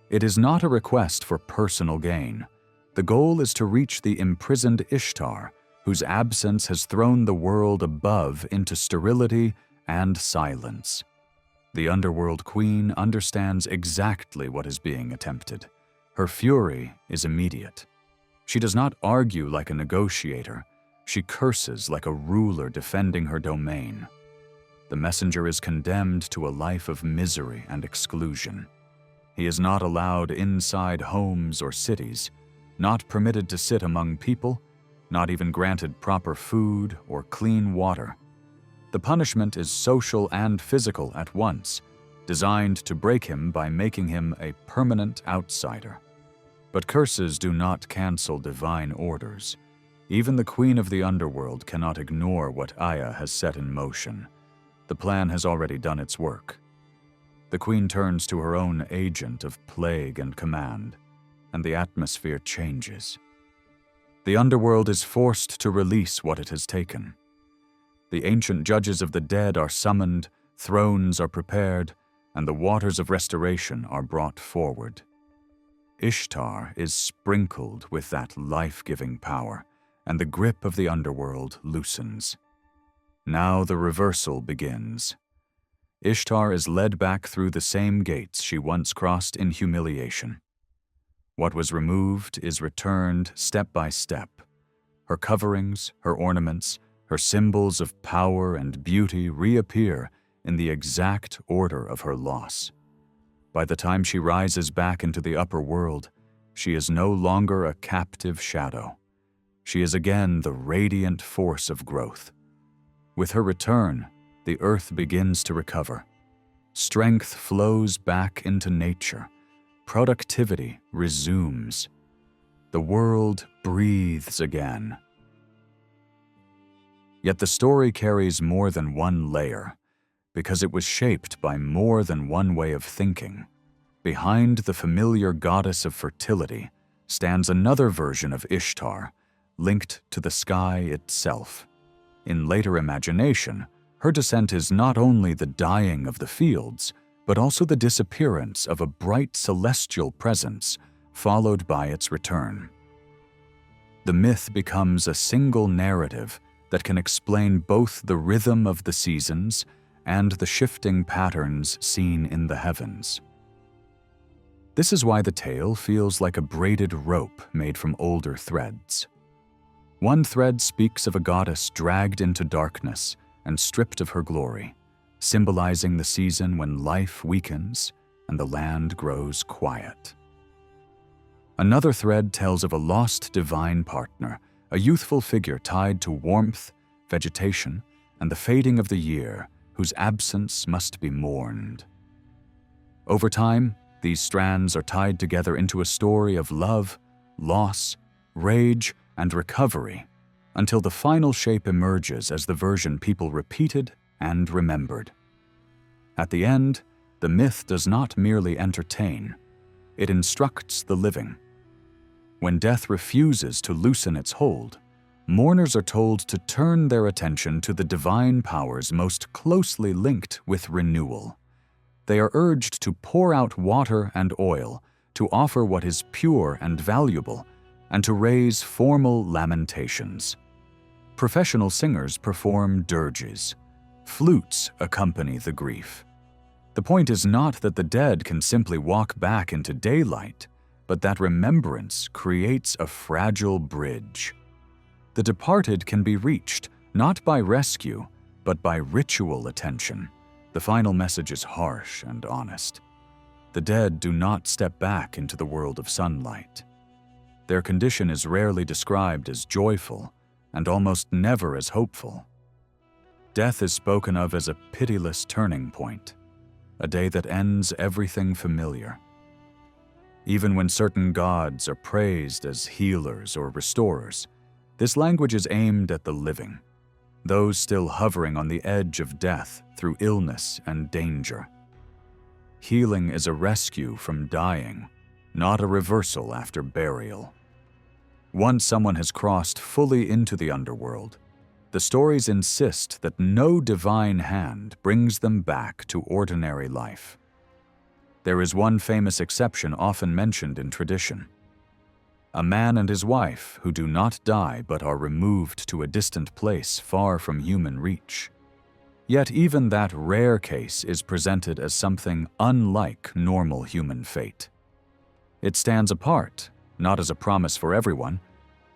S1: It is not a request for personal gain. The goal is to reach the imprisoned Ishtar, whose absence has thrown the world above into sterility and silence. The underworld queen understands exactly what is being attempted. Her fury is immediate. She does not argue like a negotiator. She curses like a ruler defending her domain. The messenger is condemned to a life of misery and exclusion. He is not allowed inside homes or cities, not permitted to sit among people, not even granted proper food or clean water. The punishment is social and physical at once, designed to break him by making him a permanent outsider. But curses do not cancel divine orders. Even the queen of the underworld cannot ignore what Aya has set in motion. The plan has already done its work. The queen turns to her own agent of plague and command, and the atmosphere changes. The underworld is forced to release what it has taken. The ancient judges of the dead are summoned, thrones are prepared, and the waters of restoration are brought forward. Ishtar is sprinkled with that life-giving power, and the grip of the underworld loosens. Now the reversal begins. Ishtar is led back through the same gates she once crossed in humiliation. What was removed is returned step by step. Her coverings, her ornaments, her symbols of power and beauty reappear in the exact order of her loss. By the time she rises back into the upper world, she is no longer a captive shadow. She is again the radiant force of growth. With her return, the earth begins to recover. Strength flows back into nature. Productivity resumes. The world breathes again. Yet the story carries more than one layer, because it was shaped by more than one way of thinking. Behind the familiar goddess of fertility stands another version of Ishtar, linked to the sky itself. In later imagination, her descent is not only the dying of the fields, but also the disappearance of a bright celestial presence, followed by its return. The myth becomes a single narrative that can explain both the rhythm of the seasons and the shifting patterns seen in the heavens. This is why the tale feels like a braided rope made from older threads. One thread speaks of a goddess dragged into darkness and stripped of her glory, symbolizing the season when life weakens and the land grows quiet. Another thread tells of a lost divine partner, a youthful figure tied to warmth, vegetation, and the fading of the year, whose absence must be mourned. Over time, these strands are tied together into a story of love, loss, rage, and recovery, until the final shape emerges as the version people repeated and remembered. At the end, the myth does not merely entertain, it instructs the living. When death refuses to loosen its hold, mourners are told to turn their attention to the divine powers most closely linked with renewal. They are urged to pour out water and oil, to offer what is pure and valuable, and to raise formal lamentations. Professional singers perform dirges. Flutes accompany the grief. The point is not that the dead can simply walk back into daylight, but that remembrance creates a fragile bridge. The departed can be reached, not by rescue, but by ritual attention. The final message is harsh and honest. The dead do not step back into the world of sunlight. Their condition is rarely described as joyful, and almost never as hopeful. Death is spoken of as a pitiless turning point, a day that ends everything familiar. Even when certain gods are praised as healers or restorers, this language is aimed at the living, those still hovering on the edge of death through illness and danger. Healing is a rescue from dying, not a reversal after burial. Once someone has crossed fully into the underworld, the stories insist that no divine hand brings them back to ordinary life. There is one famous exception often mentioned in tradition: a man and his wife who do not die but are removed to a distant place far from human reach. Yet even that rare case is presented as something unlike normal human fate. It stands apart, not as a promise for everyone,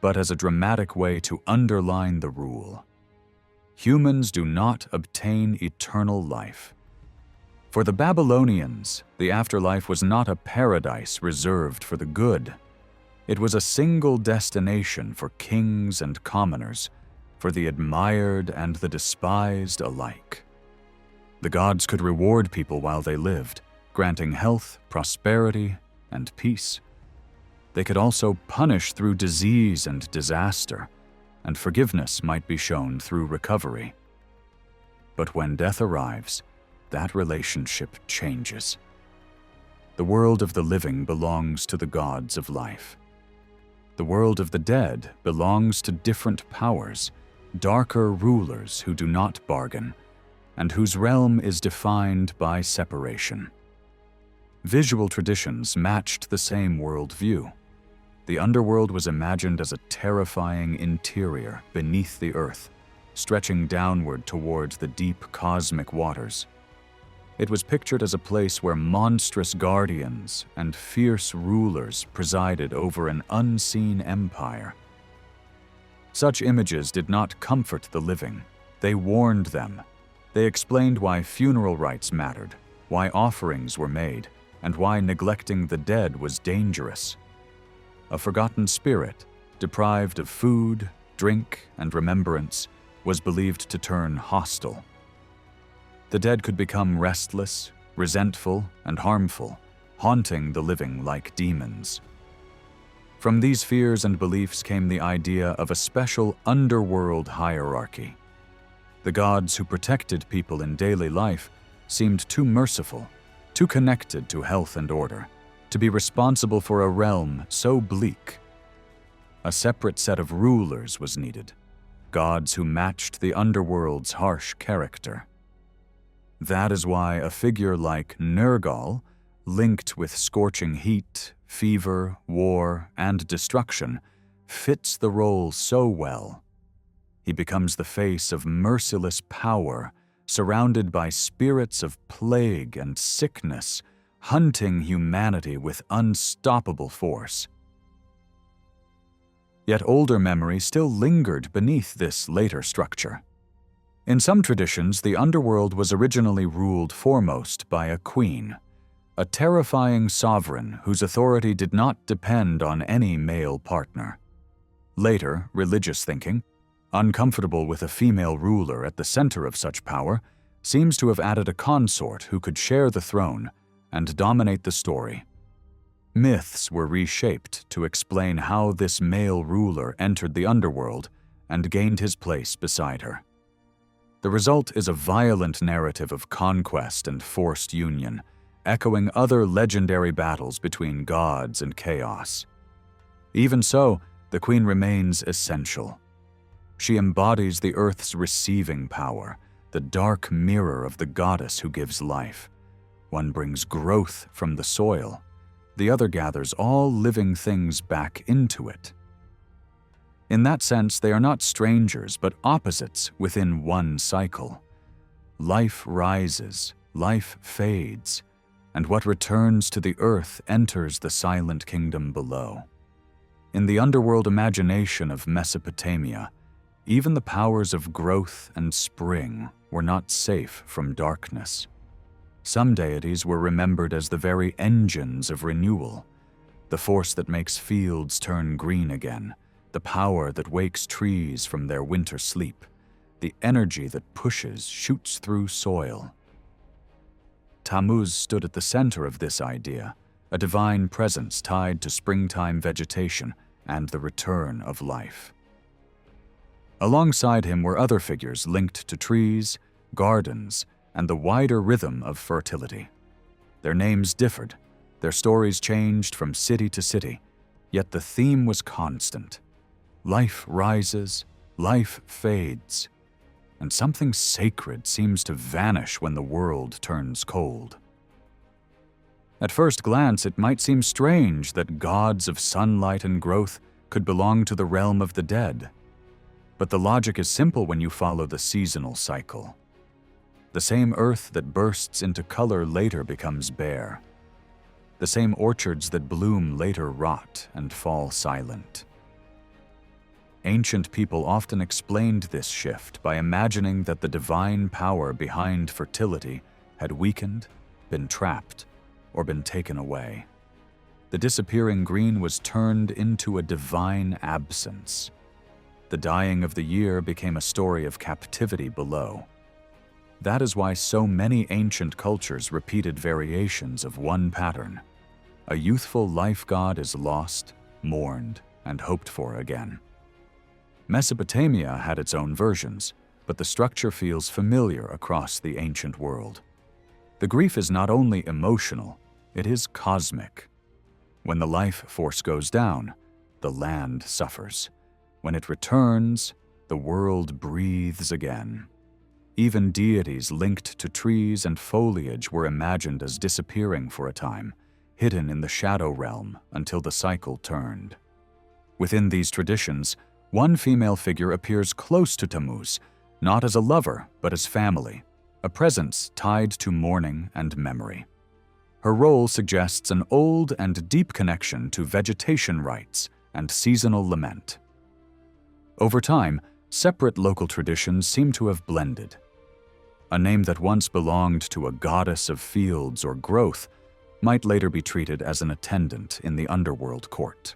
S1: but as a dramatic way to underline the rule. Humans do not obtain eternal life. For the Babylonians, the afterlife was not a paradise reserved for the good. It was a single destination for kings and commoners, for the admired and the despised alike. The gods could reward people while they lived, granting health, prosperity, and peace. They could also punish through disease and disaster, and forgiveness might be shown through recovery. But when death arrives, that relationship changes. The world of the living belongs to the gods of life. The world of the dead belongs to different powers, darker rulers who do not bargain, and whose realm is defined by separation. Visual traditions matched the same worldview. The underworld was imagined as a terrifying interior beneath the earth, stretching downward towards the deep cosmic waters. It was pictured as a place where monstrous guardians and fierce rulers presided over an unseen empire. Such images did not comfort the living. They warned them. They explained why funeral rites mattered, why offerings were made, and why neglecting the dead was dangerous. A forgotten spirit, deprived of food, drink, and remembrance, was believed to turn hostile. The dead could become restless, resentful, and harmful, haunting the living like demons. From these fears and beliefs came the idea of a special underworld hierarchy. The gods who protected people in daily life seemed too merciful, too connected to health and order, to be responsible for a realm so bleak. A separate set of rulers was needed, gods who matched the underworld's harsh character. That is why a figure like Nergal, linked with scorching heat, fever, war, and destruction, fits the role so well. He becomes the face of merciless power, surrounded by spirits of plague and sickness, hunting humanity with unstoppable force. Yet older memory still lingered beneath this later structure. In some traditions, the underworld was originally ruled foremost by a queen, a terrifying sovereign whose authority did not depend on any male partner. Later, religious thinking, uncomfortable with a female ruler at the center of such power, seems to have added a consort who could share the throne and dominate the story. Myths were reshaped to explain how this male ruler entered the underworld and gained his place beside her. The result is a violent narrative of conquest and forced union, echoing other legendary battles between gods and chaos. Even so, the queen remains essential. She embodies the earth's receiving power, the dark mirror of the goddess who gives life. One brings growth from the soil. The other gathers all living things back into it. In that sense, they are not strangers, but opposites within one cycle. Life rises, life fades, and what returns to the earth enters the silent kingdom below. In the underworld imagination of Mesopotamia, even the powers of growth and spring were not safe from darkness. Some deities were remembered as the very engines of renewal, the force that makes fields turn green again, the power that wakes trees from their winter sleep, the energy that pushes, shoots through soil. Tammuz stood at the center of this idea, a divine presence tied to springtime vegetation and the return of life. Alongside him were other figures linked to trees, gardens, and the wider rhythm of fertility. Their names differed, their stories changed from city to city, yet the theme was constant. Life rises, life fades, and something sacred seems to vanish when the world turns cold. At first glance, it might seem strange that gods of sunlight and growth could belong to the realm of the dead. But the logic is simple when you follow the seasonal cycle. The same earth that bursts into color later becomes bare. The same orchards that bloom later rot and fall silent. Ancient people often explained this shift by imagining that the divine power behind fertility had weakened, been trapped, or been taken away. The disappearing green was turned into a divine absence. The dying of the year became a story of captivity below. That is why so many ancient cultures repeated variations of one pattern. A youthful life god is lost, mourned, and hoped for again. Mesopotamia had its own versions, but the structure feels familiar across the ancient world. The grief is not only emotional, it is cosmic. When the life force goes down, the land suffers. When it returns, the world breathes again. Even deities linked to trees and foliage were imagined as disappearing for a time, hidden in the shadow realm until the cycle turned. Within these traditions, one female figure appears close to Tammuz, not as a lover, but as family, a presence tied to mourning and memory. Her role suggests an old and deep connection to vegetation rites and seasonal lament. Over time, separate local traditions seem to have blended. A name that once belonged to a goddess of fields or growth might later be treated as an attendant in the underworld court.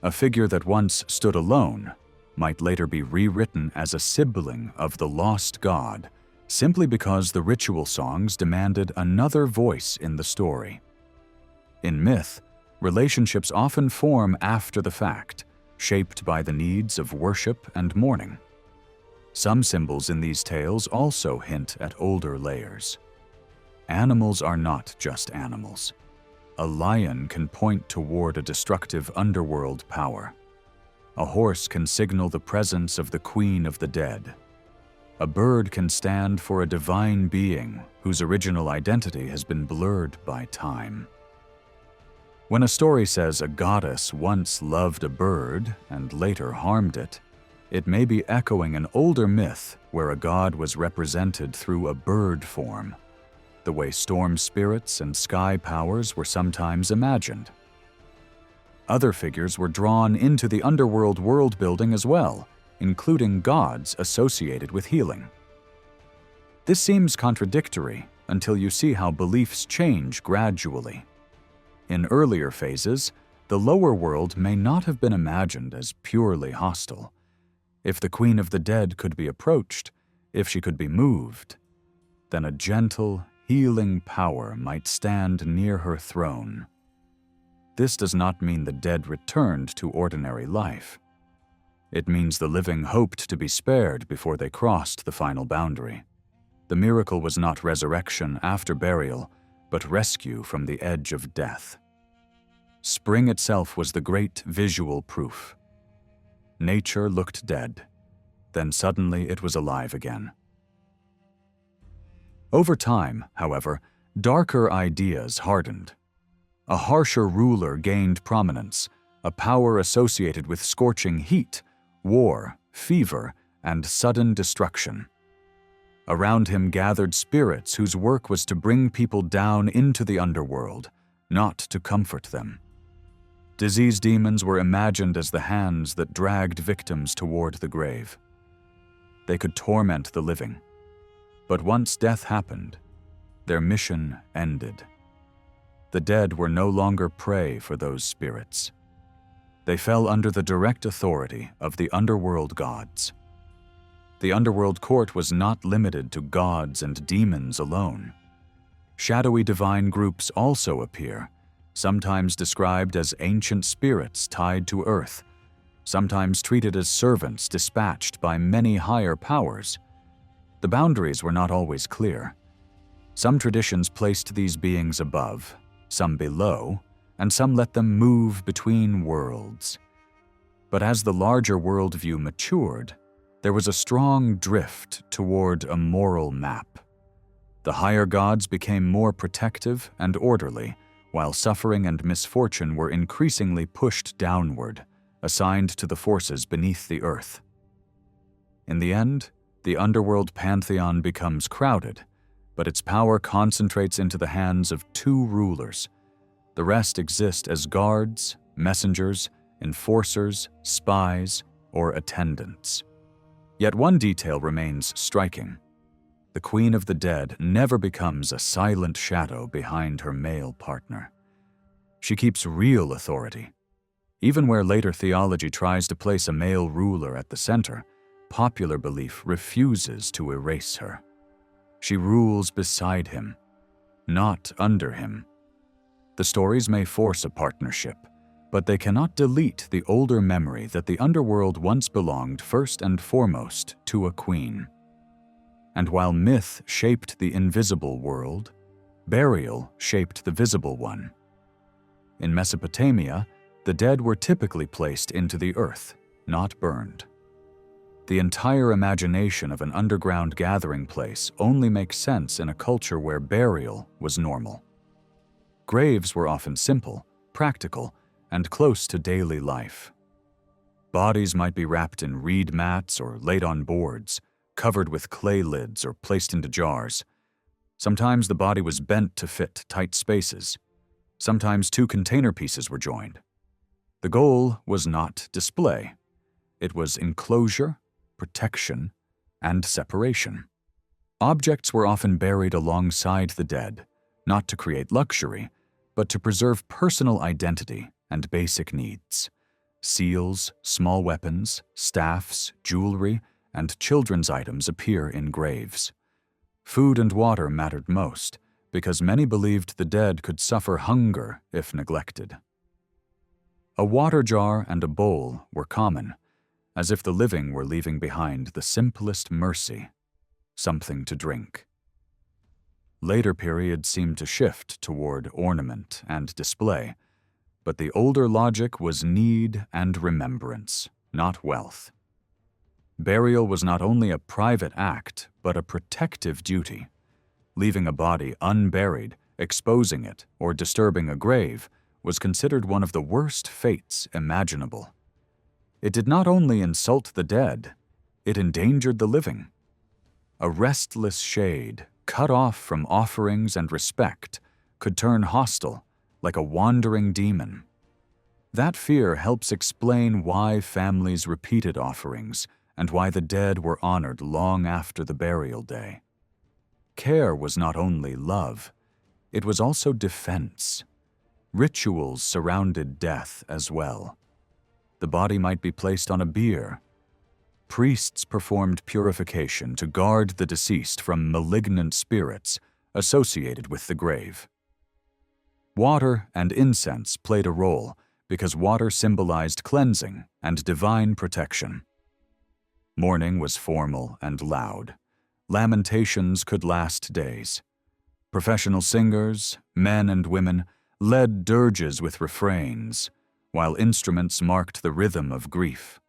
S1: A figure that once stood alone might later be rewritten as a sibling of the lost god, simply because the ritual songs demanded another voice in the story. In myth, relationships often form after the fact, shaped by the needs of worship and mourning. Some symbols in these tales also hint at older layers. Animals are not just animals. A lion can point toward a destructive underworld power. A horse can signal the presence of the queen of the dead. A bird can stand for a divine being whose original identity has been blurred by time. When a story says a goddess once loved a bird and later harmed it, it may be echoing an older myth where a god was represented through a bird form, the way storm spirits and sky powers were sometimes imagined. Other figures were drawn into the underworld world-building as well, including gods associated with healing. This seems contradictory until you see how beliefs change gradually. In earlier phases, the lower world may not have been imagined as purely hostile. If the queen of the dead could be approached, if she could be moved, then a gentle, healing power might stand near her throne. This does not mean the dead returned to ordinary life. It means the living hoped to be spared before they crossed the final boundary. The miracle was not resurrection after burial, but rescue from the edge of death. Spring itself was the great visual proof. Nature looked dead, then suddenly it was alive again. Over time, however, darker ideas hardened. A harsher ruler gained prominence, a power associated with scorching heat, war, fever, and sudden destruction. Around him gathered spirits whose work was to bring people down into the underworld, not to comfort them. Disease demons were imagined as the hands that dragged victims toward the grave. They could torment the living. But once death happened, their mission ended. The dead were no longer prey for those spirits. They fell under the direct authority of the underworld gods. The underworld court was not limited to gods and demons alone. Shadowy divine groups also appear, sometimes described as ancient spirits tied to earth, sometimes treated as servants dispatched by many higher powers. The boundaries were not always clear. Some traditions placed these beings above, some below, and some let them move between worlds. But as the larger worldview matured, there was a strong drift toward a moral map. The higher gods became more protective and orderly, while suffering and misfortune were increasingly pushed downward, assigned to the forces beneath the earth. In the end, the underworld pantheon becomes crowded, but its power concentrates into the hands of two rulers. The rest exist as guards, messengers, enforcers, spies, or attendants. Yet one detail remains striking. The Queen of the Dead never becomes a silent shadow behind her male partner. She keeps real authority. Even where later theology tries to place a male ruler at the center, popular belief refuses to erase her. She rules beside him, not under him. The stories may force a partnership, but they cannot delete the older memory that the underworld once belonged first and foremost to a queen. And while myth shaped the invisible world, burial shaped the visible one. In Mesopotamia, The dead were typically placed into the earth, not burned. The entire imagination of an underground gathering place only makes sense in a culture where burial was normal. Graves were often simple, practical, and close to daily life. Bodies might be wrapped in reed mats or laid on boards, covered with clay lids or placed into jars. Sometimes the body was bent to fit tight spaces. Sometimes two container pieces were joined. The goal was not display. It was enclosure, protection, and separation. Objects were often buried alongside the dead, not to create luxury, but to preserve personal identity and basic needs. Seals, small weapons, staffs, jewelry, and children's items appear in graves. Food and water mattered most, because many believed the dead could suffer hunger if neglected. A water jar and a bowl were common, as if the living were leaving behind the simplest mercy, something to drink. Later periods seemed to shift toward ornament and display, but the older logic was need and remembrance, not wealth. Burial was not only a private act, but a protective duty. Leaving a body unburied, exposing it, or disturbing a grave was considered one of the worst fates imaginable. It did not only insult the dead, it endangered the living. A restless shade, cut off from offerings and respect, could turn hostile, like a wandering demon. That fear helps explain why families repeated offerings and why the dead were honored long after the burial day. Care was not only love, it was also defense. Rituals surrounded death as well. The body might be placed on a bier. Priests performed purification to guard the deceased from malignant spirits associated with the grave. Water and incense played a role because water symbolized cleansing and divine protection. Mourning was formal and loud. Lamentations could last days. Professional singers, men and women, led dirges with refrains, while instruments marked the rhythm of grief.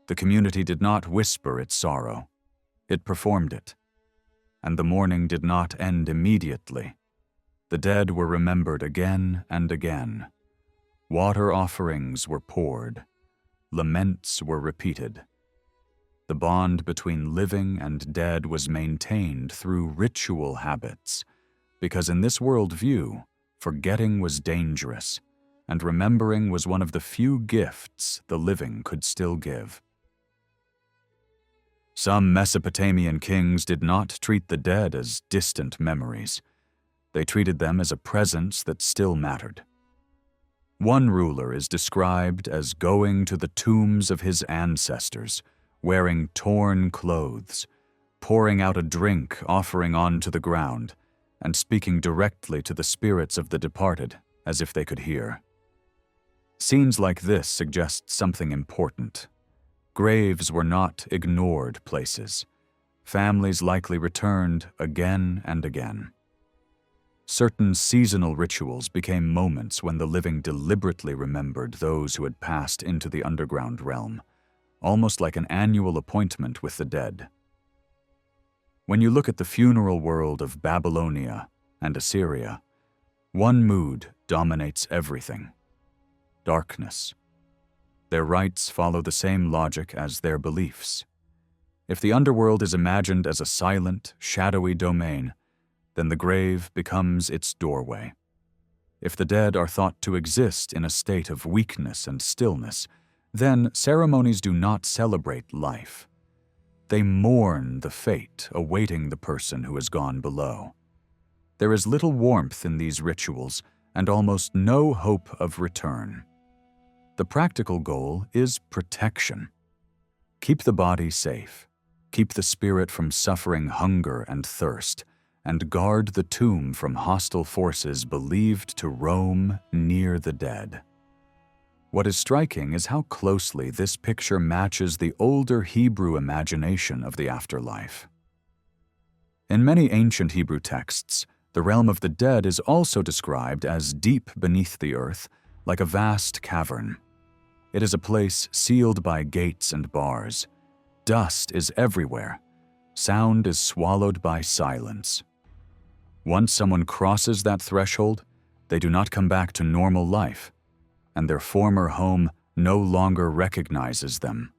S1: The community did not whisper its sorrow. It performed it. And the mourning did not end immediately. The dead were remembered again and again. Water offerings were poured. Laments were repeated. The bond between living and dead was maintained through ritual habits, because in this worldview, forgetting was dangerous, and remembering was one of the few gifts the living could still give. Some Mesopotamian kings did not treat the dead as distant memories. They treated them as a presence that still mattered. One ruler is described as going to the tombs of his ancestors, wearing torn clothes, pouring out a drink offering onto the ground, and speaking directly to the spirits of the departed as if they could hear. Scenes like this suggest something important. Graves were not ignored places. Families likely returned again and again. Certain seasonal rituals became moments when the living deliberately remembered those who had passed into the underground realm, almost like an annual appointment with the dead. When you look at the funeral world of Babylonia and Assyria, one mood dominates everything: darkness. Their rites follow the same logic as their beliefs. If the underworld is imagined as a silent, shadowy domain, then the grave becomes its doorway. If the dead are thought to exist in a state of weakness and stillness, then ceremonies do not celebrate life. They mourn the fate awaiting the person who has gone below. There is little warmth in these rituals and almost no hope of return. The practical goal is protection. Keep the body safe, keep the spirit from suffering hunger and thirst, and guard the tomb from hostile forces believed to roam near the dead. What is striking is how closely this picture matches the older Hebrew imagination of the afterlife. In many ancient Hebrew texts, the realm of the dead is also described as deep beneath the earth, like a vast cavern. It is a place sealed by gates and bars. Dust is everywhere. Sound is swallowed by silence. Once someone crosses that threshold, they do not come back to normal life, and their former home no longer recognizes them.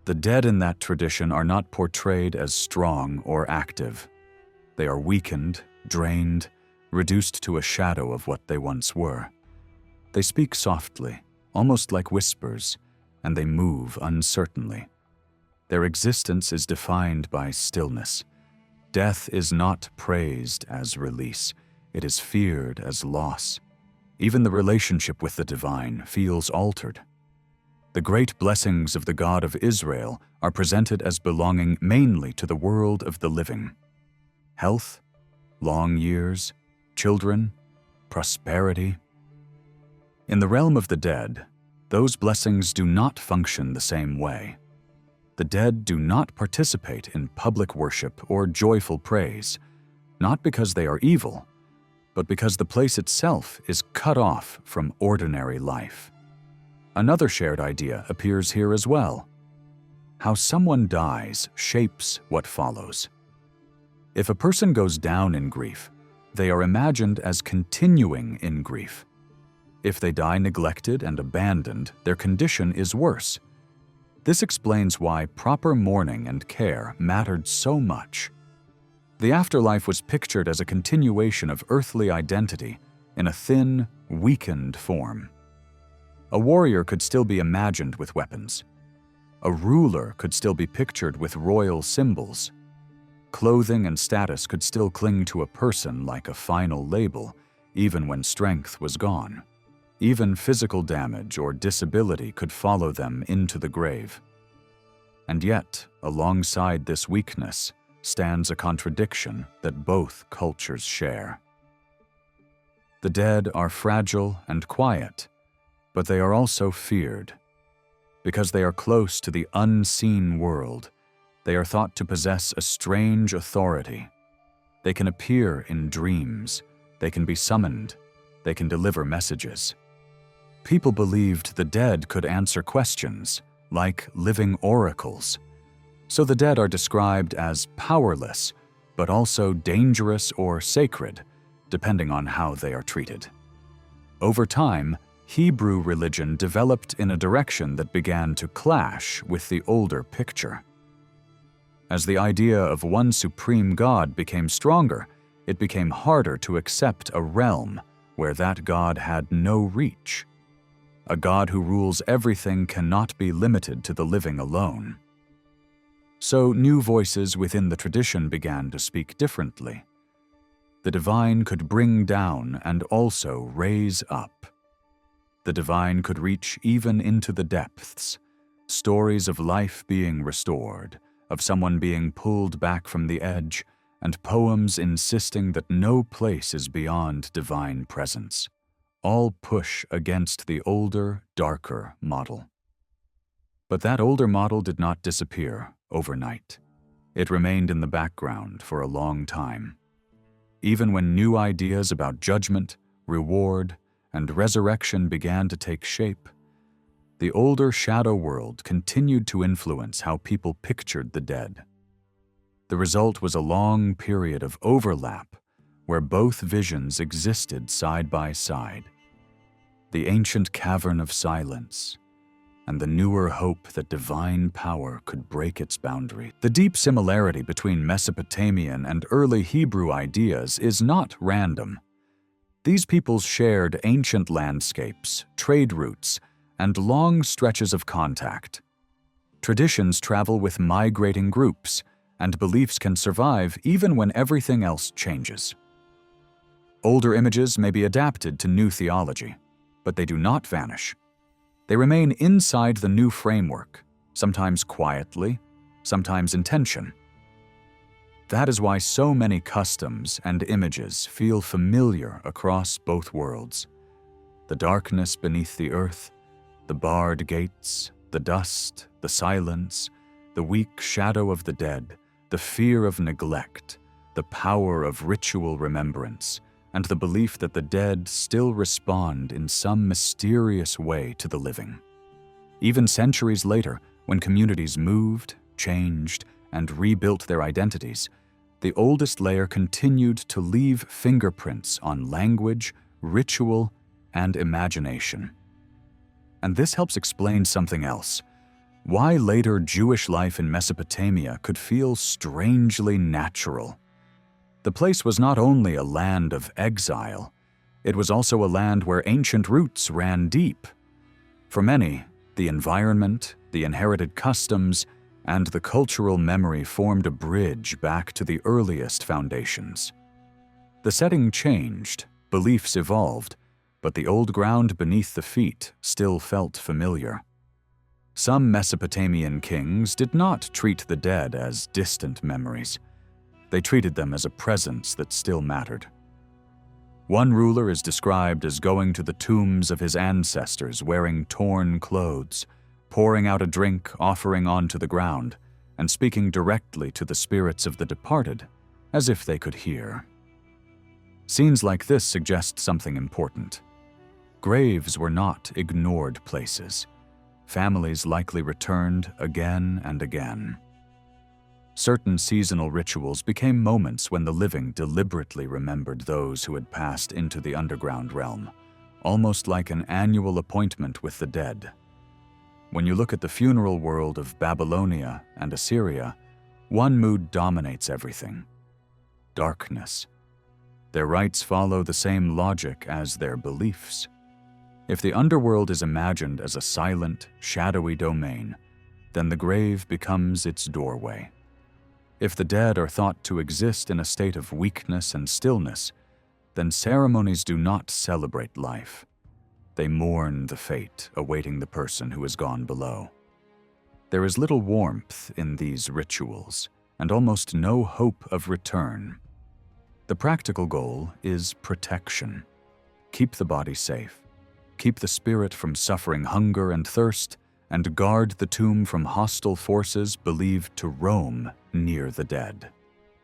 S1: The dead in that tradition are not portrayed as strong or active. They are weakened, drained, reduced to a shadow of what they once were. They speak softly, almost like whispers, and they move uncertainly. Their existence is defined by stillness. Death is not praised as release. It is feared as loss. Even the relationship with the divine feels altered. The great blessings of the God of Israel are presented as belonging mainly to the world of the living. Health, long years, children, prosperity. In the realm of the dead, those blessings do not function the same way. The dead do not participate in public worship or joyful praise, not because they are evil, but because the place itself is cut off from ordinary life. Another shared idea appears here as well. How someone dies shapes what follows. If a person goes down in grief, they are imagined as continuing in grief. If they die neglected and abandoned, their condition is worse. This explains why proper mourning and care mattered so much. The afterlife was pictured as a continuation of earthly identity in a thin, weakened form. A warrior could still be imagined with weapons. A ruler could still be pictured with royal symbols. Clothing and status could still cling to a person like a final label, even when strength was gone. Even physical damage or disability could follow them into the grave. And yet, alongside this weakness, stands a contradiction that both cultures share. The dead are fragile and quiet, but they are also feared. Because they are close to the unseen world, they are thought to possess a strange authority. They can appear in dreams, they can be summoned, they can deliver messages. People believed the dead could answer questions, like living oracles. So the dead are described as powerless, but also dangerous or sacred, depending on how they are treated. Over time, Hebrew religion developed in a direction that began to clash with the older picture. As the idea of one supreme God became stronger, it became harder to accept a realm where that God had no reach. A God who rules everything cannot be limited to the living alone. So new voices within the tradition began to speak differently. The divine could bring down and also raise up. The divine could reach even into the depths. Stories of life being restored, of someone being pulled back from the edge, and poems insisting that no place is beyond divine presence. All push against the older, darker model. But that older model did not disappear overnight. It remained in the background for a long time. Even when new ideas about judgment, reward, and resurrection began to take shape, the older shadow world continued to influence how people pictured the dead. The result was a long period of overlap where both visions existed side by side. The ancient cavern of silence, and the newer hope that divine power could break its boundary. The deep similarity between Mesopotamian and early Hebrew ideas is not random. These peoples shared ancient landscapes, trade routes, and long stretches of contact. Traditions travel with migrating groups, and beliefs can survive even when everything else changes. Older images may be adapted to new theology, but they do not vanish. They remain inside the new framework, sometimes quietly, sometimes in tension. That is why so many customs and images feel familiar across both worlds. The darkness beneath the earth, the barred gates, the dust, the silence, the weak shadow of the dead, the fear of neglect, the power of ritual remembrance, and the belief that the dead still respond in some mysterious way to the living. Even centuries later, when communities moved, changed, and rebuilt their identities, the oldest layer continued to leave fingerprints on language, ritual, and imagination. And this helps explain something else: why later Jewish life in Mesopotamia could feel strangely natural. The place was not only a land of exile, it was also a land where ancient roots ran deep. For many, the environment, the inherited customs, and the cultural memory formed a bridge back to the earliest foundations. The setting changed, beliefs evolved, but the old ground beneath the feet still felt familiar. Some Mesopotamian kings did not treat the dead as distant memories. They treated them as a presence that still mattered. One ruler is described as going to the tombs of his ancestors wearing torn clothes, pouring out a drink offering onto the ground, and speaking directly to the spirits of the departed, as if they could hear. Scenes like this suggest something important. Graves were not ignored places. Families likely returned again and again. Certain seasonal rituals became moments when the living deliberately remembered those who had passed into the underground realm, almost like an annual appointment with the dead. When you look at the funeral world of Babylonia and Assyria, one mood dominates everything: darkness. Their rites follow the same logic as their beliefs. If the underworld is imagined as a silent, shadowy domain, then the grave becomes its doorway. If the dead are thought to exist in a state of weakness and stillness, then ceremonies do not celebrate life. They mourn the fate awaiting the person who has gone below. There is little warmth in these rituals, and almost no hope of return. The practical goal is protection. Keep the body safe, keep the spirit from suffering hunger and thirst, and guard the tomb from hostile forces believed to roam near the dead.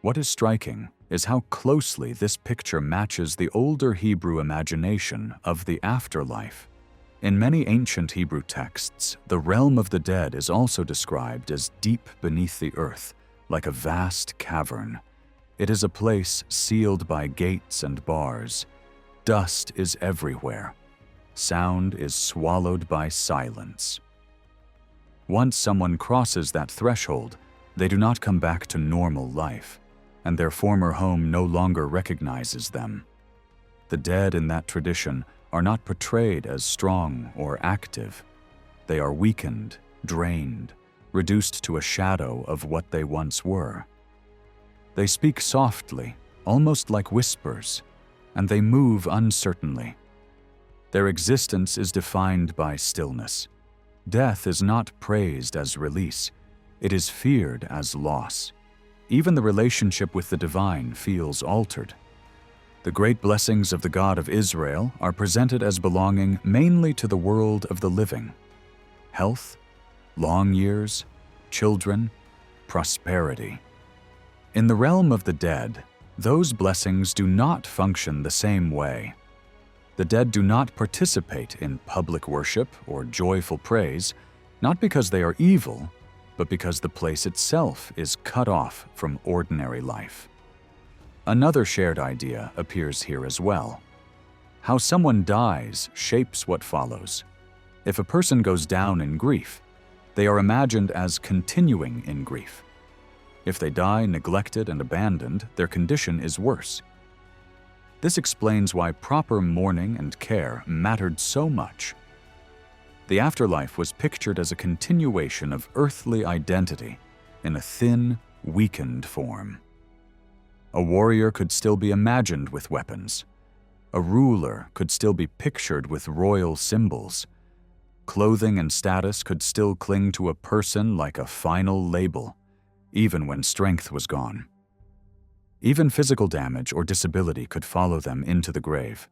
S1: What is striking is how closely this picture matches the older Hebrew imagination of the afterlife. In many ancient Hebrew texts, the realm of the dead is also described as deep beneath the earth, like a vast cavern. It is a place sealed by gates and bars. Dust is everywhere. Sound is swallowed by silence. Once someone crosses that threshold, they do not come back to normal life, and their former home no longer recognizes them. The dead in that tradition are not portrayed as strong or active. They are weakened, drained, reduced to a shadow of what they once were. They speak softly, almost like whispers, and they move uncertainly. Their existence is defined by stillness. Death is not praised as release. It is feared as loss. Even the relationship with the divine feels altered. The great blessings of the God of Israel are presented as belonging mainly to the world of the living: health, long years, children, prosperity. In the realm of the dead, those blessings do not function the same way. The dead do not participate in public worship or joyful praise, not because they are evil, but because the place itself is cut off from ordinary life. Another shared idea appears here as well. How someone dies shapes what follows. If a person goes down in grief, they are imagined as continuing in grief. If they die neglected and abandoned, their condition is worse. This explains why proper mourning and care mattered so much. The afterlife was pictured as a continuation of earthly identity in a thin, weakened form. A warrior could still be imagined with weapons. A ruler could still be pictured with royal symbols. Clothing and status could still cling to a person like a final label, even when strength was gone. Even physical damage or disability could follow them into the grave.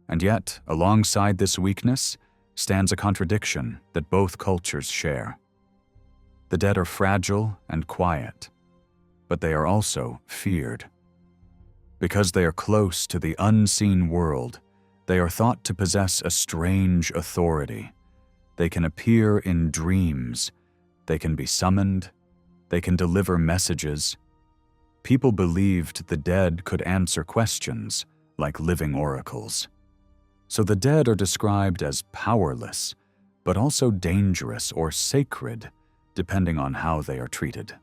S1: And yet, alongside this weakness, stands a contradiction that both cultures share. The dead are fragile and quiet, but they are also feared. Because they are close to the unseen world, they are thought to possess a strange authority. They can appear in dreams. They can be summoned. They can deliver messages. People believed the dead could answer questions like living oracles. So the dead are described as powerless, but also dangerous or sacred, depending on how they are treated.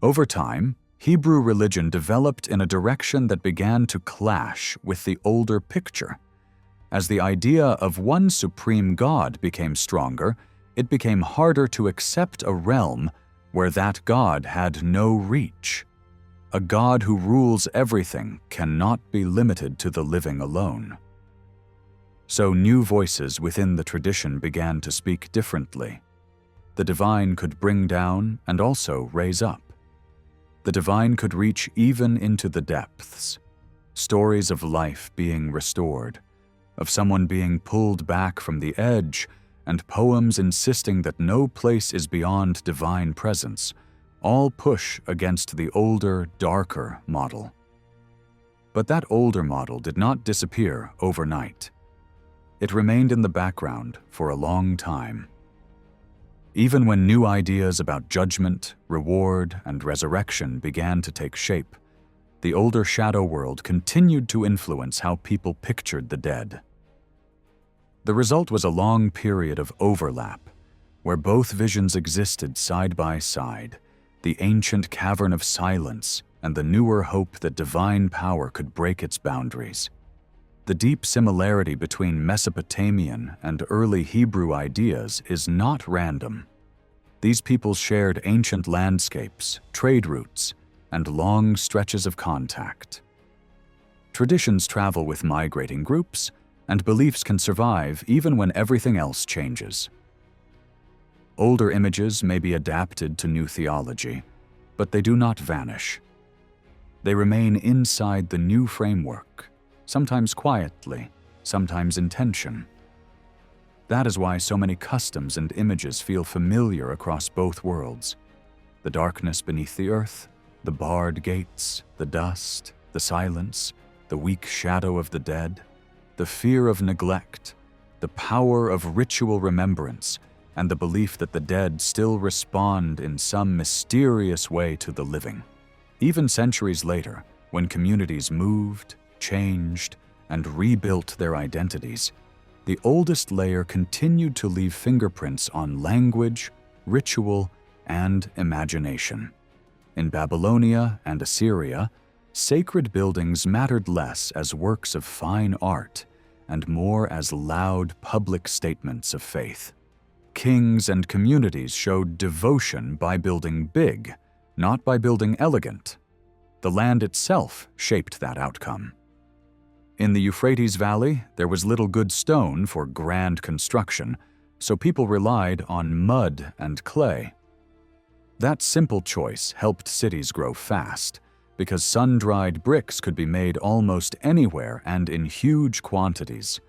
S1: Over time, Hebrew religion developed in a direction that began to clash with the older picture. As the idea of one supreme God became stronger, it became harder to accept a realm where that God had no reach. A God who rules everything cannot be limited to the living alone. So new voices within the tradition began to speak differently. The divine could bring down and also raise up. The divine could reach even into the depths. Stories of life being restored, of someone being pulled back from the edge, and poems insisting that no place is beyond divine presence, all push against the older, darker model. But that older model did not disappear overnight. It remained in the background for a long time. Even when new ideas about judgment, reward, and resurrection began to take shape, the older shadow world continued to influence how people pictured the dead. The result was a long period of overlap, where both visions existed side by side, the ancient cavern of silence and the newer hope that divine power could break its boundaries. The deep similarity between Mesopotamian and early Hebrew ideas is not random. These peoples shared ancient landscapes, trade routes, and long stretches of contact. Traditions travel with migrating groups, and beliefs can survive even when everything else changes. Older images may be adapted to new theology, but they do not vanish. They remain inside the new framework, sometimes quietly, sometimes in tension. That is why so many customs and images feel familiar across both worlds. The darkness beneath the earth, the barred gates, the dust, the silence, the weak shadow of the dead, the fear of neglect, the power of ritual remembrance, and the belief that the dead still respond in some mysterious way to the living. Even centuries later, when communities moved, changed, and rebuilt their identities, the oldest layer continued to leave fingerprints on language, ritual, and imagination. In Babylonia and Assyria, sacred buildings mattered less as works of fine art and more as loud public statements of faith. Kings and communities showed devotion by building big, not by building elegant. The land itself shaped that outcome. In the Euphrates Valley, there was little good stone for grand construction, so people relied on mud and clay. That simple choice helped cities grow fast, because sun-dried bricks could be made almost anywhere and in huge quantities.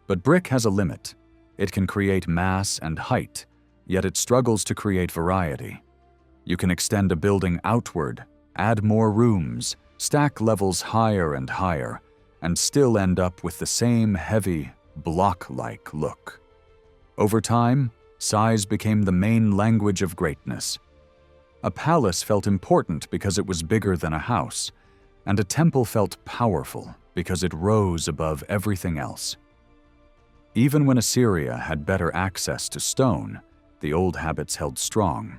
S1: But brick has a limit. It can create mass and height, yet it struggles to create variety. You can extend a building outward, add more rooms, stack levels higher and higher, and still end up with the same heavy, block-like look. Over time, size became the main language of greatness. A palace felt important because it was bigger than a house, and a temple felt powerful because it rose above everything else. Even when Assyria had better access to stone, the old habits held strong.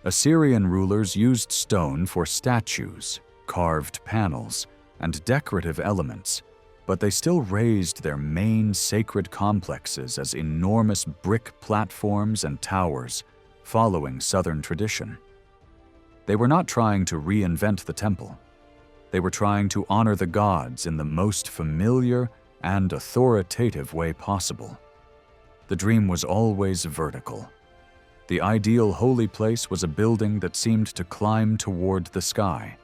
S1: Assyrian rulers used stone for statues, carved panels, and decorative elements, but they still raised their main sacred complexes as enormous brick platforms and towers, following Southern tradition. They were not trying to reinvent the temple. They were trying to honor the gods in the most familiar and authoritative way possible. The dream was always vertical. The ideal holy place was a building that seemed to climb toward the sky.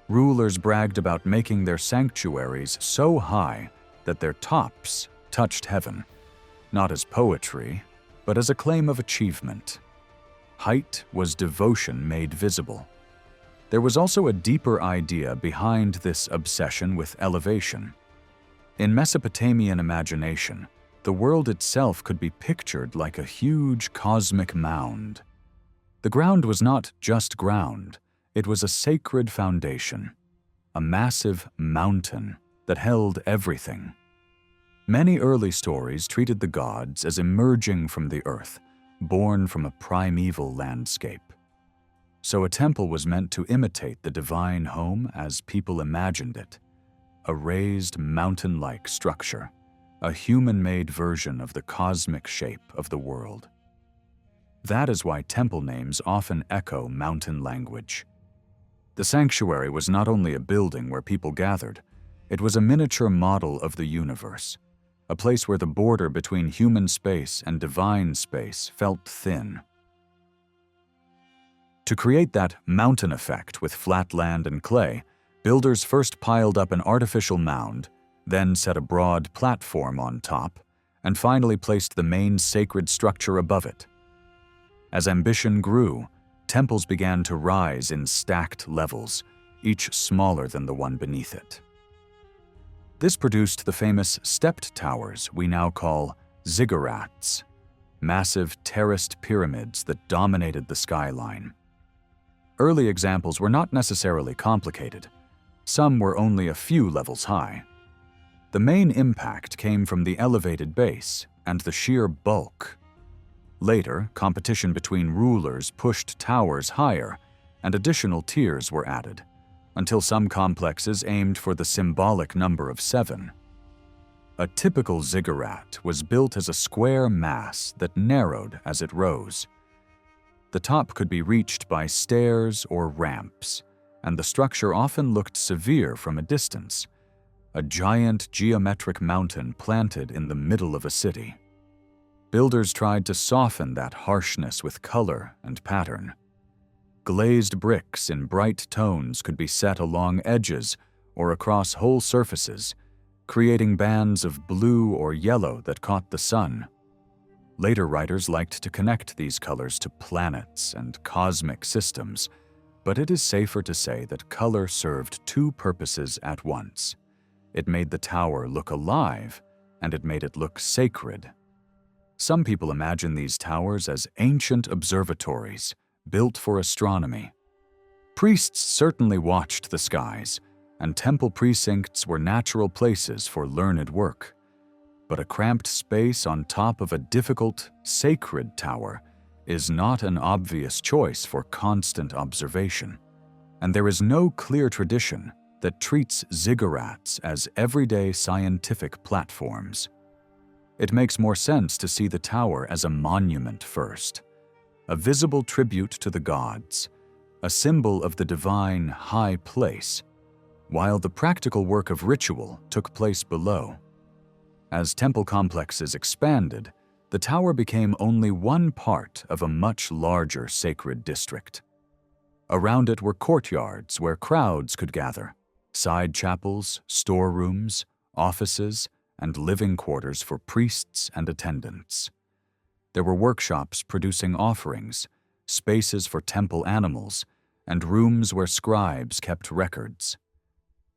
S1: Rulers bragged about making their sanctuaries so high that their tops touched heaven, not as poetry, but as a claim of achievement. Height was devotion made visible. There was also a deeper idea behind this obsession with elevation. In Mesopotamian imagination, the world itself could be pictured like a huge cosmic mound. The ground was not just ground, it was a sacred foundation, a massive mountain that held everything. Many early stories treated the gods as emerging from the earth, born from a primeval landscape. So a temple was meant to imitate the divine home as people imagined it, a raised mountain-like structure, a human-made version of the cosmic shape of the world. That is why temple names often echo mountain language. The sanctuary was not only a building where people gathered, it was a miniature model of the universe, a place where the border between human space and divine space felt thin. To create that mountain effect with flat land and clay, builders first piled up an artificial mound, then set a broad platform on top, and finally placed the main sacred structure above it. As ambition grew, temples began to rise in stacked levels, each smaller than the one beneath it. This produced the famous stepped towers we now call ziggurats, massive terraced pyramids that dominated the skyline. Early examples were not necessarily complicated. Some were only a few levels high. The main impact came from the elevated base and the sheer bulk. Later, competition between rulers pushed towers higher, and additional tiers were added, until some complexes aimed for the symbolic number of 7. A typical ziggurat was built as a square mass that narrowed as it rose. The top could be reached by stairs or ramps, and the structure often looked severe from a distance, a giant geometric mountain planted in the middle of a city. Builders tried to soften that harshness with color and pattern. Glazed bricks in bright tones could be set along edges or across whole surfaces, creating bands of blue or yellow that caught the sun. Later writers liked to connect these colors to planets and cosmic systems, but it is safer to say that color served two purposes at once. It made the tower look alive, and it made it look sacred. Some people imagine these towers as ancient observatories, built for astronomy. Priests certainly watched the skies, and temple precincts were natural places for learned work. But a cramped space on top of a difficult, sacred tower is not an obvious choice for constant observation. And there is no clear tradition that treats ziggurats as everyday scientific platforms. It makes more sense to see the tower as a monument first, a visible tribute to the gods, a symbol of the divine high place, while the practical work of ritual took place below. As temple complexes expanded, the tower became only one part of a much larger sacred district. Around it were courtyards where crowds could gather, side chapels, storerooms, offices, and living quarters for priests and attendants. There were workshops producing offerings, spaces for temple animals, and rooms where scribes kept records.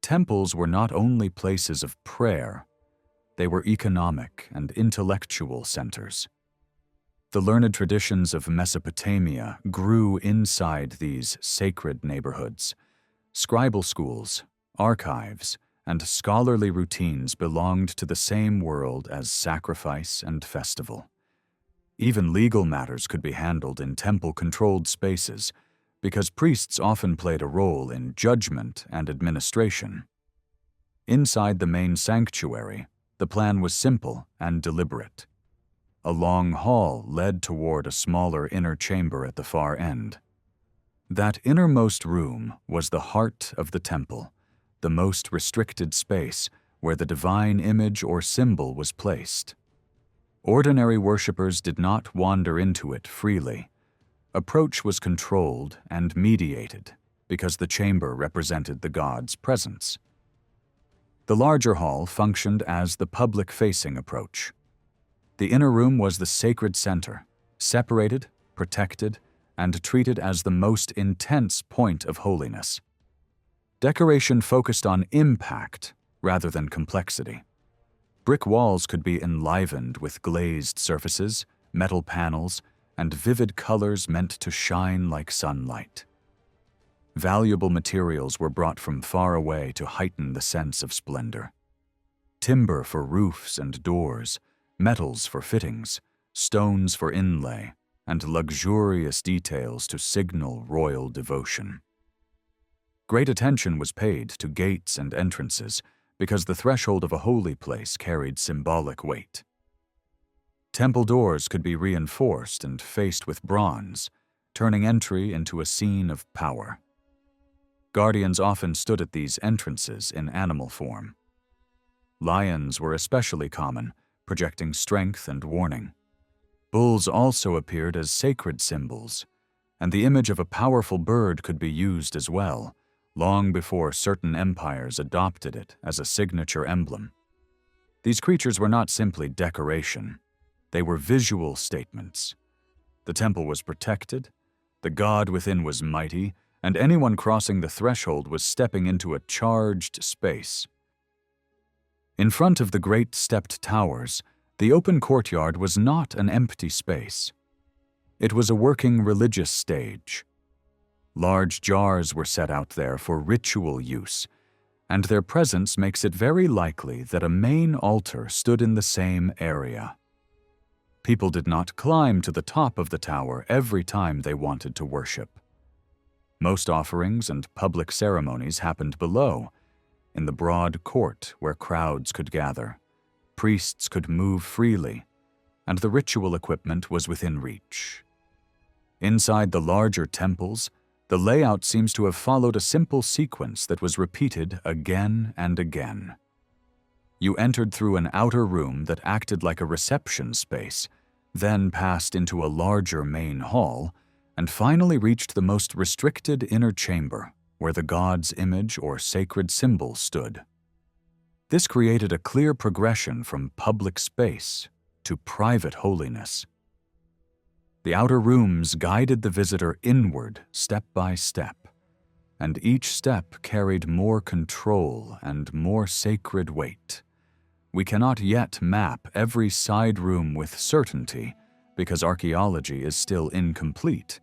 S1: Temples were not only places of prayer, they were economic and intellectual centers. The learned traditions of Mesopotamia grew inside these sacred neighborhoods. Scribal schools, archives, and scholarly routines belonged to the same world as sacrifice and festival. Even legal matters could be handled in temple-controlled spaces, because priests often played a role in judgment and administration. Inside the main sanctuary, the plan was simple and deliberate. A long hall led toward a smaller inner chamber at the far end. That innermost room was the heart of the temple, the most restricted space where the divine image or symbol was placed. Ordinary worshippers did not wander into it freely. Approach was controlled and mediated because the chamber represented the god's presence. The larger hall functioned as the public-facing approach. The inner room was the sacred center, separated, protected, and treated as the most intense point of holiness. Decoration focused on impact rather than complexity. Brick walls could be enlivened with glazed surfaces, metal panels, and vivid colors meant to shine like sunlight. Valuable materials were brought from far away to heighten the sense of splendor. Timber for roofs and doors, metals for fittings, stones for inlay, and luxurious details to signal royal devotion. Great attention was paid to gates and entrances because the threshold of a holy place carried symbolic weight. Temple doors could be reinforced and faced with bronze, turning entry into a scene of power. Guardians often stood at these entrances in animal form. Lions were especially common, projecting strength and warning. Bulls also appeared as sacred symbols, and the image of a powerful bird could be used as well, long before certain empires adopted it as a signature emblem. These creatures were not simply decoration. They were visual statements. The temple was protected, the god within was mighty, and anyone crossing the threshold was stepping into a charged space. In front of the great stepped towers, the open courtyard was not an empty space. It was a working religious stage. Large jars were set out there for ritual use, and their presence makes it very likely that a main altar stood in the same area. People did not climb to the top of the tower every time they wanted to worship. Most offerings and public ceremonies happened below, in the broad court where crowds could gather. Priests could move freely, and the ritual equipment was within reach. Inside the larger temples, the layout seems to have followed a simple sequence that was repeated again and again. You entered through an outer room that acted like a reception space, then passed into a larger main hall, and finally reached the most restricted inner chamber, where the god's image or sacred symbol stood. This created a clear progression from public space to private holiness. The outer rooms guided the visitor inward step by step, and each step carried more control and more sacred weight. We cannot yet map every side room with certainty because archaeology is still incomplete,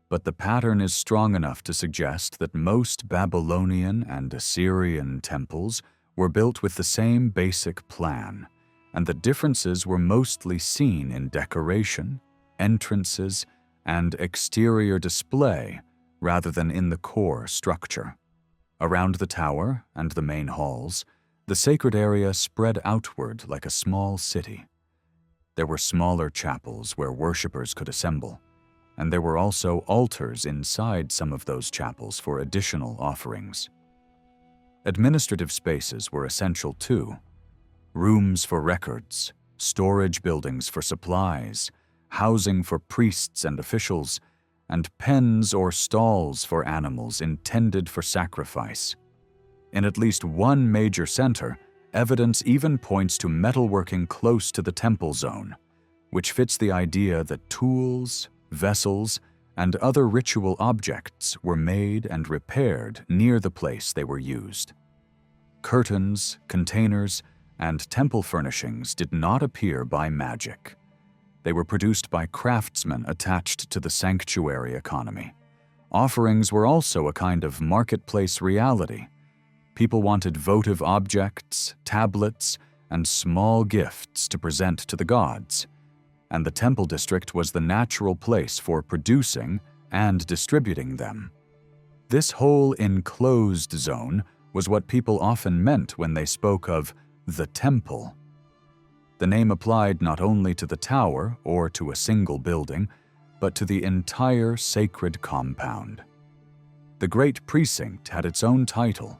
S1: but the pattern is strong enough to suggest that most Babylonian and Assyrian temples were built with the same basic plan, and the differences were mostly seen in decoration, entrances, and exterior display rather than in the core structure. Around the tower and the main halls, the sacred area spread outward like a small city. There were smaller chapels where worshippers could assemble, and there were also altars inside some of those chapels for additional offerings. Administrative spaces were essential too. Rooms for records, storage buildings for supplies, housing for priests and officials, and pens or stalls for animals intended for sacrifice. In at least one major center, evidence even points to metalworking close to the temple zone, which fits the idea that tools, vessels, and other ritual objects were made and repaired near the place they were used. Curtains, containers, and temple furnishings did not appear by magic. They were produced by craftsmen attached to the sanctuary economy. Offerings were also a kind of marketplace reality. People wanted votive objects, tablets, and small gifts to present to the gods, and the temple district was the natural place for producing and distributing them. This whole enclosed zone was what people often meant when they spoke of the temple. The name applied not only to the tower or to a single building, but to the entire sacred compound. The Great Precinct had its own title,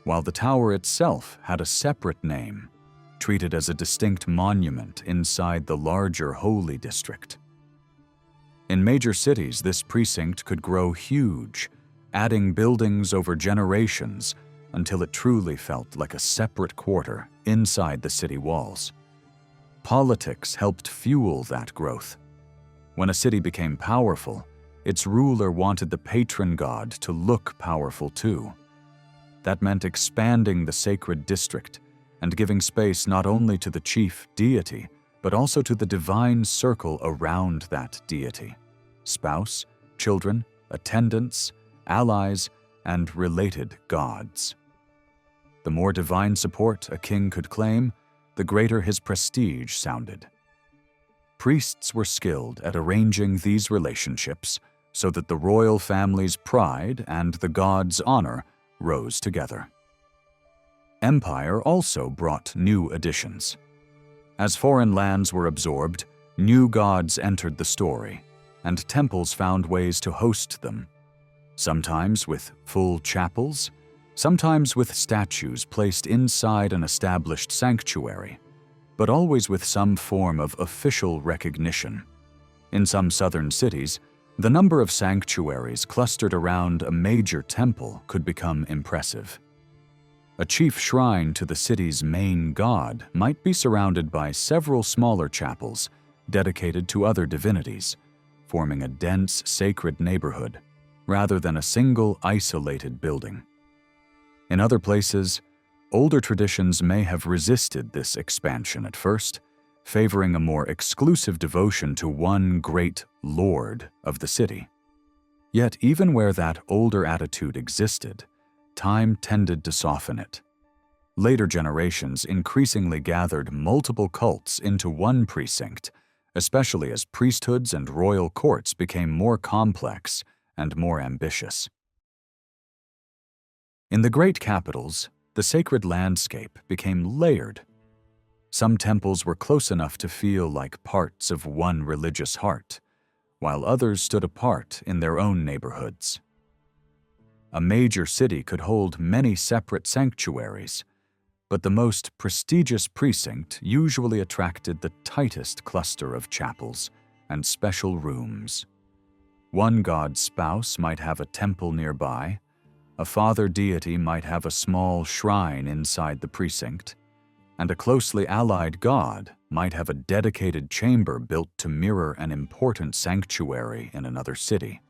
S1: while the tower itself had a separate name, treated as a distinct monument inside the larger holy district. In major cities, this precinct could grow huge, adding buildings over generations until it truly felt like a separate quarter inside the city walls. Politics helped fuel that growth. When a city became powerful, its ruler wanted the patron god to look powerful too. That meant expanding the sacred district and giving space not only to the chief deity, but also to the divine circle around that deity: spouse, children, attendants, allies, and related gods. The more divine support a king could claim, the greater his prestige sounded. Priests were skilled at arranging these relationships so that the royal family's pride and the god's honor rose together. Empire also brought new additions. As foreign lands were absorbed, new gods entered the story, and temples found ways to host them, sometimes with full chapels, sometimes with statues placed inside an established sanctuary, but always with some form of official recognition. In some southern cities, the number of sanctuaries clustered around a major temple could become impressive. A chief shrine to the city's main god might be surrounded by several smaller chapels dedicated to other divinities, forming a dense, sacred neighborhood, rather than a single isolated building. In other places, older traditions may have resisted this expansion at first, favoring a more exclusive devotion to one great lord of the city. Yet even where that older attitude existed, time tended to soften it. Later generations increasingly gathered multiple cults into one precinct, especially as priesthoods and royal courts became more complex and more ambitious. In the great capitals, the sacred landscape became layered. Some temples were close enough to feel like parts of one religious heart, while others stood apart in their own neighborhoods. A major city could hold many separate sanctuaries, but the most prestigious precinct usually attracted the tightest cluster of chapels and special rooms. One god's spouse might have a temple nearby, a father deity might have a small shrine inside the precinct, and a closely allied god might have a dedicated chamber built to mirror an important sanctuary in another city.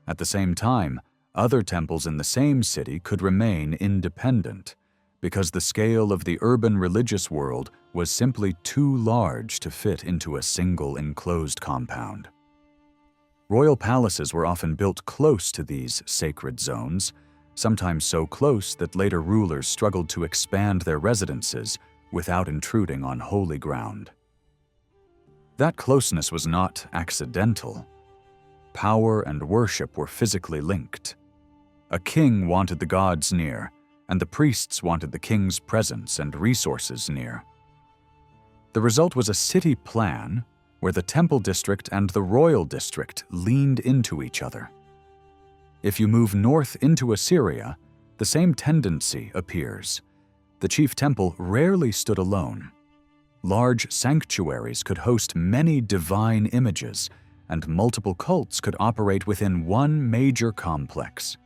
S1: At the same time, other temples in the same city could remain independent, because the scale of the urban religious world was simply too large to fit into a single enclosed compound. Royal palaces were often built close to these sacred zones, sometimes so close that later rulers struggled to expand their residences without intruding on holy ground. That closeness was not accidental. Power and worship were physically linked. A king wanted the gods near, and the priests wanted the king's presence and resources near. The result was a city plan where the temple district and the royal district leaned into each other. If you move north into Assyria, the same tendency appears. The chief temple rarely stood alone. Large sanctuaries could host many divine images, and multiple cults could operate within one major complex.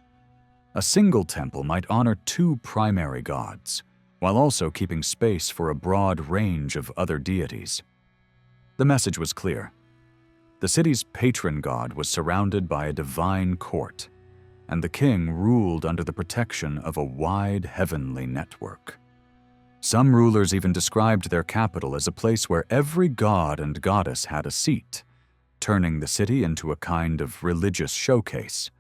S1: A single temple might honor two primary gods, while also keeping space for a broad range of other deities. The message was clear. The city's patron god was surrounded by a divine court, and the king ruled under the protection of a wide heavenly network. Some rulers even described their capital as a place where every god and goddess had a seat, turning the city into a kind of religious showcase.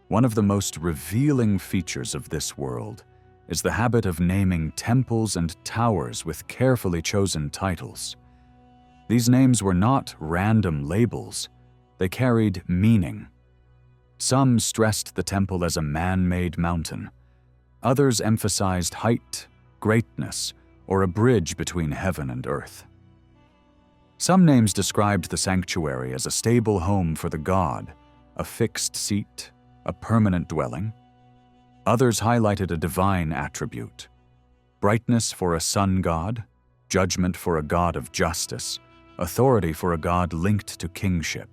S1: One of the most revealing features of this world is the habit of naming temples and towers with carefully chosen titles. These names were not random labels, they carried meaning. Some stressed the temple as a man-made mountain. Others emphasized height, greatness, or a bridge between heaven and earth. Some names described the sanctuary as a stable home for the god, a fixed seat, a permanent dwelling. Others highlighted a divine attribute: brightness for a sun god, judgment for a god of justice, authority for a god linked to kingship.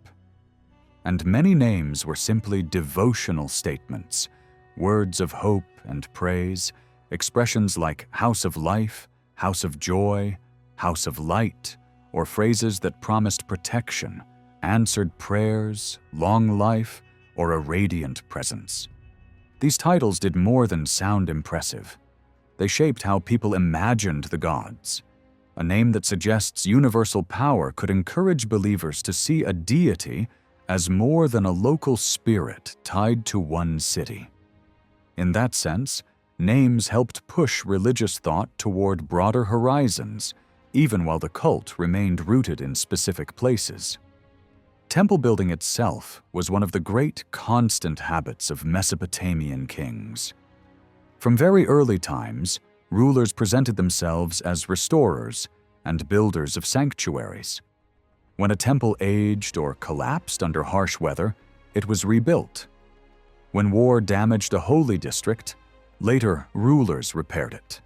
S1: And many names were simply devotional statements, words of hope and praise, expressions like House of Life, House of Joy, House of Light, or phrases that promised protection, answered prayers, long life, or a radiant presence. These titles did more than sound impressive. They shaped how people imagined the gods. A name that suggests universal power could encourage believers to see a deity as more than a local spirit tied to one city. In that sense, names helped push religious thought toward broader horizons, even while the cult remained rooted in specific places. Temple building itself was one of the great constant habits of Mesopotamian kings. From very early times, rulers presented themselves as restorers and builders of sanctuaries. When a temple aged or collapsed under harsh weather, it was rebuilt. When war damaged a holy district, later rulers repaired it.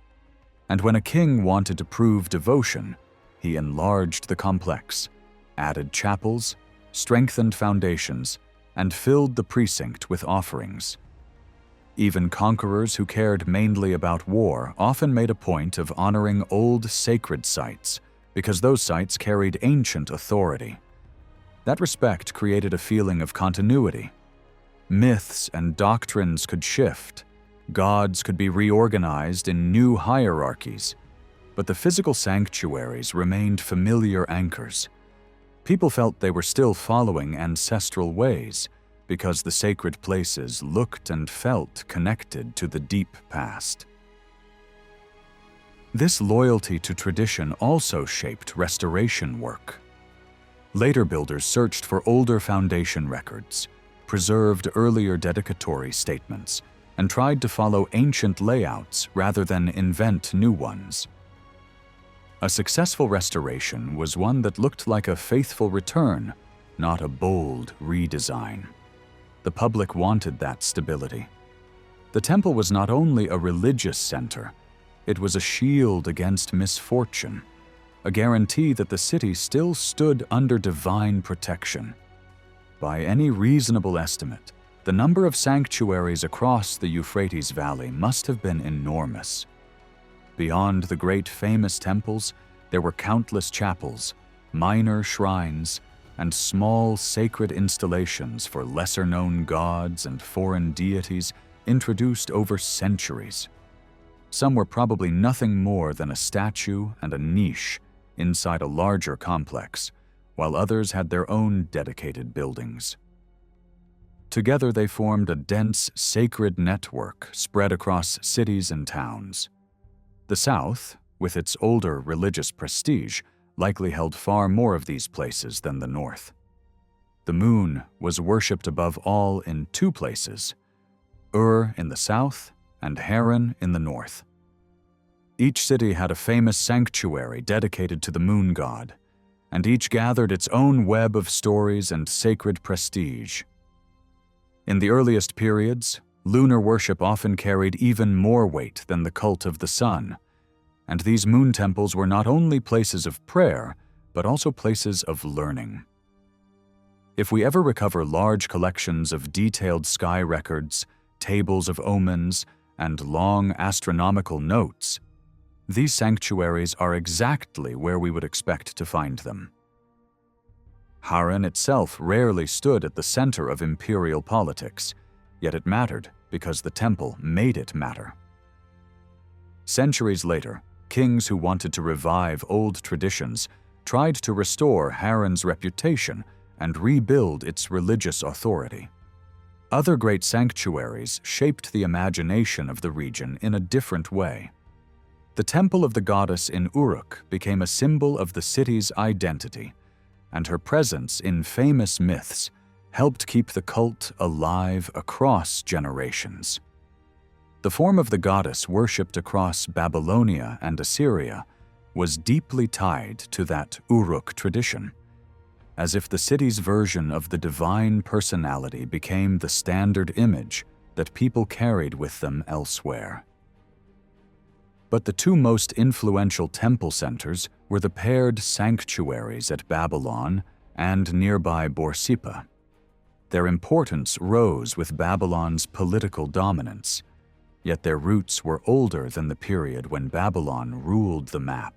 S1: And when a king wanted to prove devotion, he enlarged the complex, added chapels, strengthened foundations, and filled the precinct with offerings. Even conquerors who cared mainly about war often made a point of honoring old sacred sites because those sites carried ancient authority. That respect created a feeling of continuity. Myths and doctrines could shift, gods could be reorganized in new hierarchies, but the physical sanctuaries remained familiar anchors. People felt they were still following ancestral ways because the sacred places looked and felt connected to the deep past. This loyalty to tradition also shaped restoration work. Later builders searched for older foundation records, preserved earlier dedicatory statements, and tried to follow ancient layouts rather than invent new ones. A successful restoration was one that looked like a faithful return, not a bold redesign. The public wanted that stability. The temple was not only a religious center, it was a shield against misfortune, a guarantee that the city still stood under divine protection. By any reasonable estimate, the number of sanctuaries across the Euphrates Valley must have been enormous. Beyond the great famous temples, there were countless chapels, minor shrines, and small sacred installations for lesser-known gods and foreign deities introduced over centuries. Some were probably nothing more than a statue and a niche inside a larger complex, while others had their own dedicated buildings. Together they formed a dense, sacred network spread across cities and towns. The South, with its older religious prestige, likely held far more of these places than the North. The moon was worshipped above all in two places, Ur in the south and Haran in the north. Each city had a famous sanctuary dedicated to the moon god, and each gathered its own web of stories and sacred prestige. In the earliest periods, lunar worship often carried even more weight than the cult of the sun, and these moon temples were not only places of prayer, but also places of learning. If we ever recover large collections of detailed sky records, tables of omens, and long astronomical notes, these sanctuaries are exactly where we would expect to find them. Haran itself rarely stood at the center of imperial politics, yet it mattered because the temple made it matter. Centuries later, kings who wanted to revive old traditions tried to restore Haran's reputation and rebuild its religious authority. Other great sanctuaries shaped the imagination of the region in a different way. The temple of the goddess in Uruk became a symbol of the city's identity, and her presence in famous myths helped keep the cult alive across generations. The form of the goddess worshipped across Babylonia and Assyria was deeply tied to that Uruk tradition, as if the city's version of the divine personality became the standard image that people carried with them elsewhere. But the two most influential temple centers were the paired sanctuaries at Babylon and nearby Borsippa. Their importance rose with Babylon's political dominance, yet their roots were older than the period when Babylon ruled the map.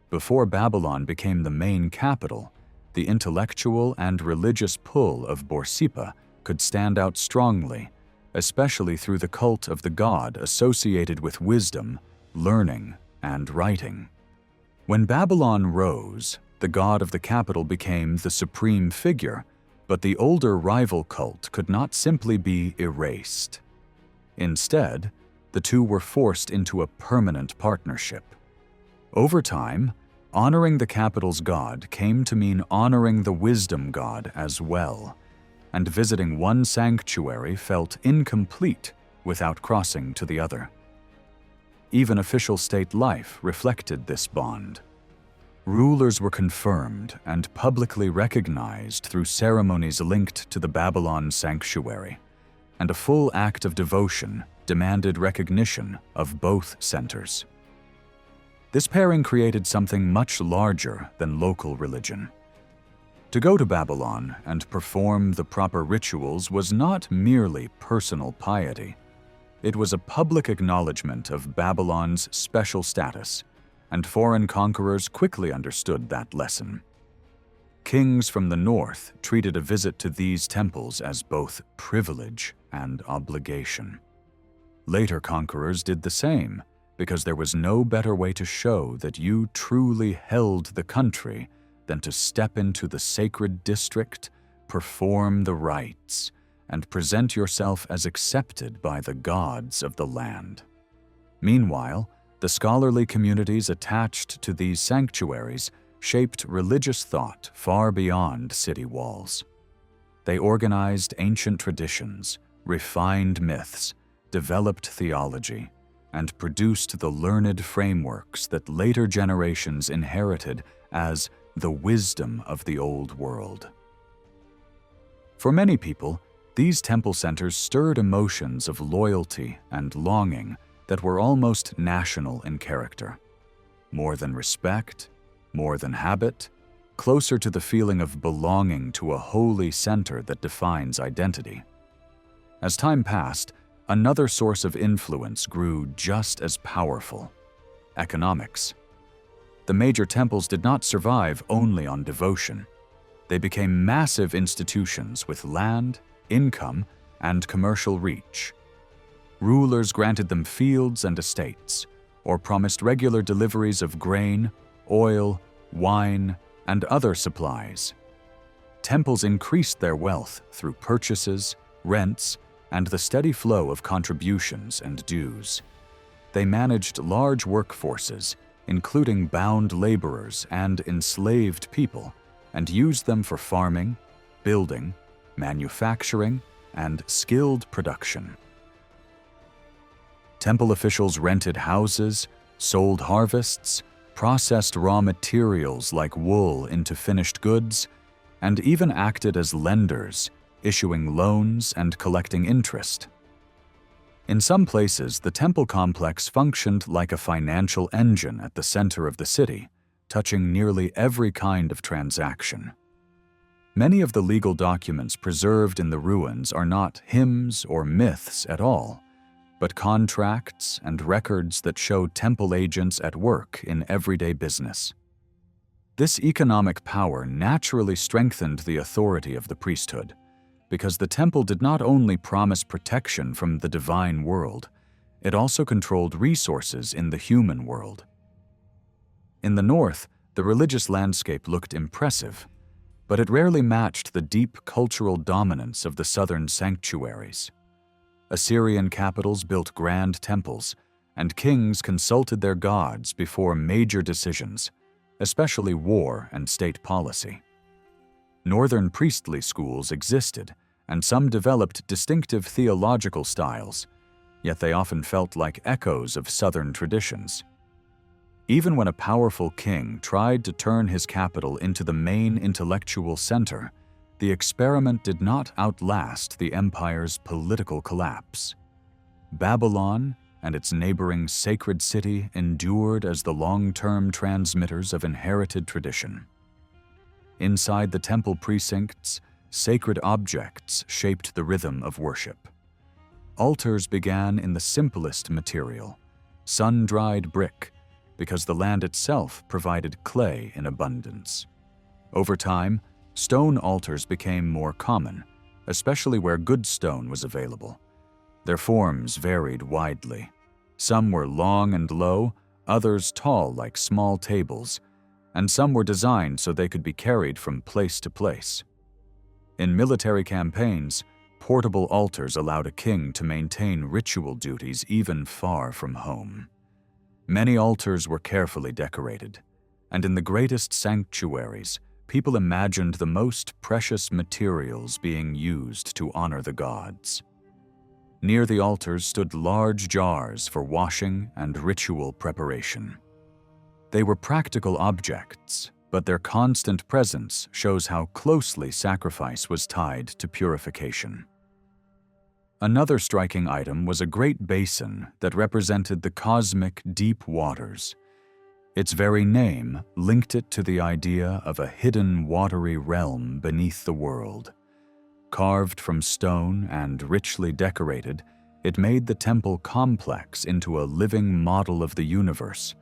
S1: Before Babylon became the main capital, the intellectual and religious pull of Borsippa could stand out strongly, especially through the cult of the god associated with wisdom, learning, and writing. When Babylon rose, the god of the capital became the supreme figure, but the older rival cult could not simply be erased. Instead, the two were forced into a permanent partnership. Over time, honoring the capital's god came to mean honoring the wisdom god as well, and visiting one sanctuary felt incomplete without crossing to the other. Even official state life reflected this bond. Rulers were confirmed and publicly recognized through ceremonies linked to the Babylon sanctuary, and a full act of devotion demanded recognition of both centers. This pairing created something much larger than local religion. To go to Babylon and perform the proper rituals was not merely personal piety. It was a public acknowledgement of Babylon's special status, and foreign conquerors quickly understood that lesson. Kings from the north treated a visit to these temples as both privilege and obligation. Later conquerors did the same, because there was no better way to show that you truly held the country than to step into the sacred district, perform the rites, and present yourself as accepted by the gods of the land. Meanwhile, the scholarly communities attached to these sanctuaries shaped religious thought far beyond city walls. They organized ancient traditions, refined myths, developed theology, and produced the learned frameworks that later generations inherited as the wisdom of the old world. For many people, these temple centers stirred emotions of loyalty and longing that were almost national in character. More than respect, more than habit, closer to the feeling of belonging to a holy center that defines identity. As time passed, another source of influence grew just as powerful: economics. The major temples did not survive only on devotion. They became massive institutions with land, income, and commercial reach. Rulers granted them fields and estates, or promised regular deliveries of grain, oil, wine, and other supplies. Temples increased their wealth through purchases, rents, and the steady flow of contributions and dues. They managed large workforces, including bound laborers and enslaved people, and used them for farming, building, manufacturing, and skilled production. Temple officials rented houses, sold harvests, processed raw materials like wool into finished goods, and even acted as lenders, issuing loans and collecting interest. In some places, the temple complex functioned like a financial engine at the center of the city, touching nearly every kind of transaction. Many of the legal documents preserved in the ruins are not hymns or myths at all, but contracts and records that show temple agents at work in everyday business. This economic power naturally strengthened the authority of the priesthood, because the temple did not only promise protection from the divine world, it also controlled resources in the human world. In the north, the religious landscape looked impressive, but it rarely matched the deep cultural dominance of the southern sanctuaries. Assyrian capitals built grand temples, and kings consulted their gods before major decisions, especially war and state policy. Northern priestly schools existed, and some developed distinctive theological styles, yet they often felt like echoes of southern traditions. Even when a powerful king tried to turn his capital into the main intellectual center, the experiment did not outlast the empire's political collapse. Babylon and its neighboring sacred city endured as the long-term transmitters of inherited tradition. Inside the temple precincts, sacred objects shaped the rhythm of worship. Altars began in the simplest material, sun-dried brick, because the land itself provided clay in abundance. Over time, stone altars became more common, especially where good stone was available. Their forms varied widely. Some were long and low, others tall like small tables, and some were designed so they could be carried from place to place. In military campaigns, portable altars allowed a king to maintain ritual duties even far from home. Many altars were carefully decorated, and in the greatest sanctuaries, people imagined the most precious materials being used to honor the gods. Near the altars stood large jars for washing and ritual preparation. They were practical objects, but their constant presence shows how closely sacrifice was tied to purification. Another striking item was a great basin that represented the cosmic deep waters. Its very name linked it to the idea of a hidden watery realm beneath the world. Carved from stone and richly decorated, it made the temple complex into a living model of the universe.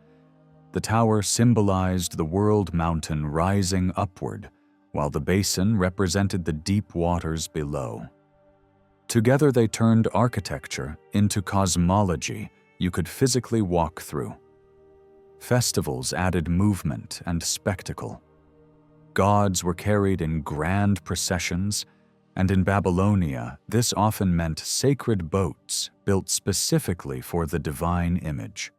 S1: The tower symbolized the world mountain rising upward, while the basin represented the deep waters below. Together they turned architecture into cosmology you could physically walk through. Festivals added movement and spectacle. Gods were carried in grand processions, and in Babylonia, this often meant sacred boats built specifically for the divine image.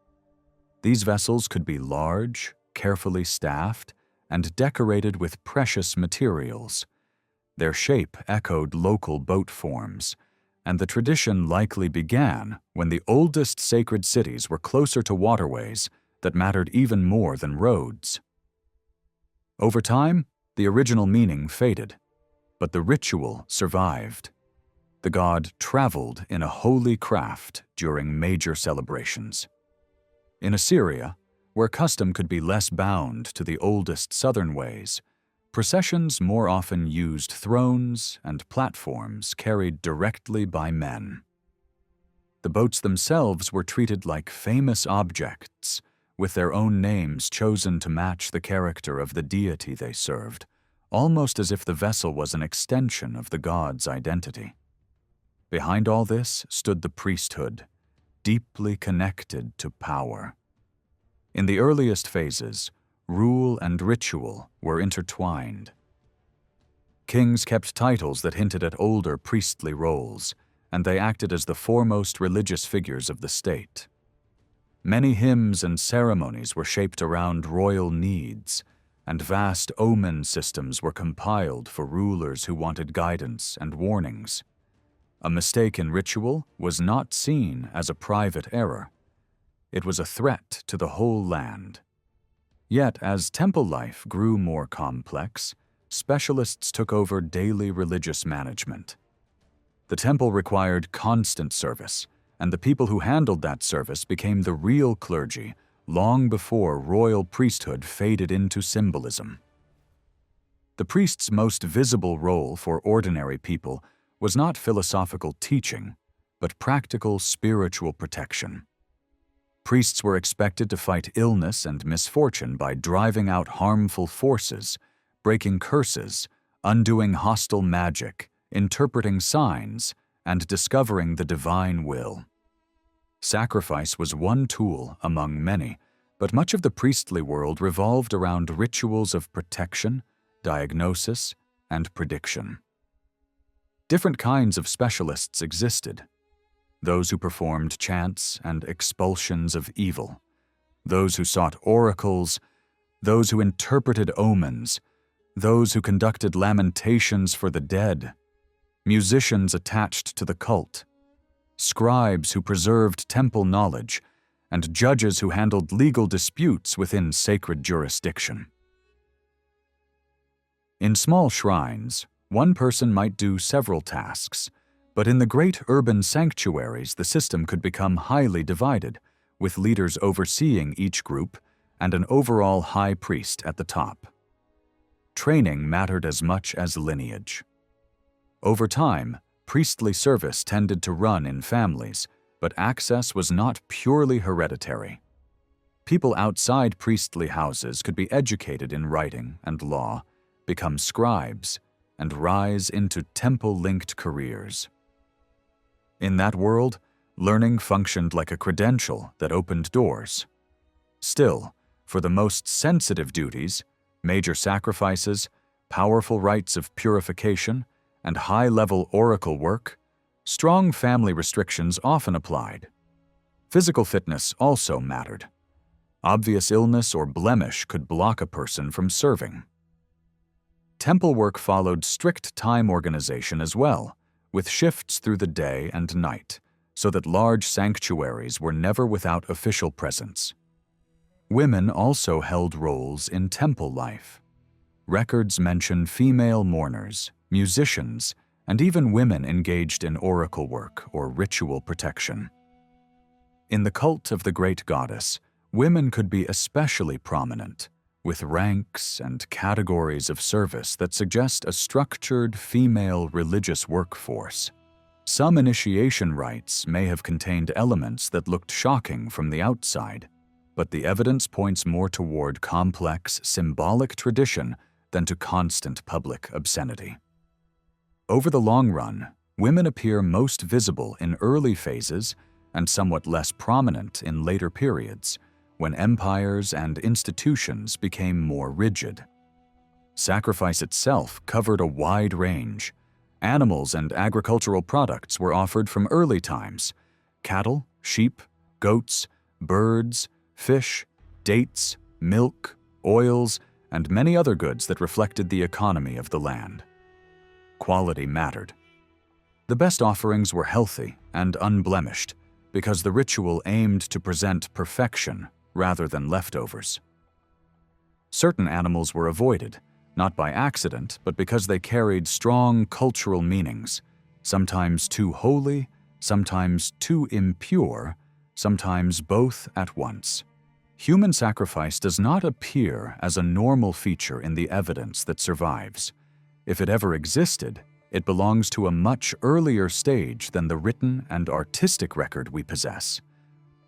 S1: These vessels could be large, carefully staffed, and decorated with precious materials. Their shape echoed local boat forms, and the tradition likely began when the oldest sacred cities were closer to waterways that mattered even more than roads. Over time, the original meaning faded, but the ritual survived. The god traveled in a holy craft during major celebrations. In Assyria, where custom could be less bound to the oldest southern ways, processions more often used thrones and platforms carried directly by men. The boats themselves were treated like famous objects, with their own names chosen to match the character of the deity they served, almost as if the vessel was an extension of the god's identity. Behind all this stood the priesthood, deeply connected to power. In the earliest phases, rule and ritual were intertwined. Kings kept titles that hinted at older priestly roles, and they acted as the foremost religious figures of the state. Many hymns and ceremonies were shaped around royal needs, and vast omen systems were compiled for rulers who wanted guidance and warnings. A mistake in ritual was not seen as a private error. It was a threat to the whole land. Yet, as temple life grew more complex, specialists took over daily religious management. The temple required constant service, and the people who handled that service became the real clergy long before royal priesthood faded into symbolism. The priest's most visible role for ordinary people was not philosophical teaching, but practical spiritual protection. Priests were expected to fight illness and misfortune by driving out harmful forces, breaking curses, undoing hostile magic, interpreting signs, and discovering the divine will. Sacrifice was one tool among many, but much of the priestly world revolved around rituals of protection, diagnosis, and prediction. Different kinds of specialists existed. Those who performed chants and expulsions of evil, those who sought oracles, those who interpreted omens, those who conducted lamentations for the dead, musicians attached to the cult, scribes who preserved temple knowledge, and judges who handled legal disputes within sacred jurisdiction. In small shrines, one person might do several tasks, but in the great urban sanctuaries the system could become highly divided, with leaders overseeing each group and an overall high priest at the top. Training mattered as much as lineage. Over time, priestly service tended to run in families, but access was not purely hereditary. People outside priestly houses could be educated in writing and law, become scribes, and rise into temple-linked careers. In that world, learning functioned like a credential that opened doors. Still, for the most sensitive duties, major sacrifices, powerful rites of purification, and high-level oracle work, strong family restrictions often applied. Physical fitness also mattered. Obvious illness or blemish could block a person from serving. Temple work followed strict time organization as well, with shifts through the day and night, so that large sanctuaries were never without official presence. Women also held roles in temple life. Records mention female mourners, musicians, and even women engaged in oracle work or ritual protection. In the cult of the great goddess, women could be especially prominent, with ranks and categories of service that suggest a structured female religious workforce. Some initiation rites may have contained elements that looked shocking from the outside, but the evidence points more toward complex, symbolic tradition than to constant public obscenity. Over the long run, women appear most visible in early phases and somewhat less prominent in later periods, when empires and institutions became more rigid. Sacrifice itself covered a wide range. Animals and agricultural products were offered from early times: cattle, sheep, goats, birds, fish, dates, milk, oils, and many other goods that reflected the economy of the land. Quality mattered. The best offerings were healthy and unblemished because the ritual aimed to present perfection rather than leftovers. Certain animals were avoided, not by accident, but because they carried strong cultural meanings, sometimes too holy, sometimes too impure, sometimes both at once. Human sacrifice does not appear as a normal feature in the evidence that survives. If it ever existed, it belongs to a much earlier stage than the written and artistic record we possess.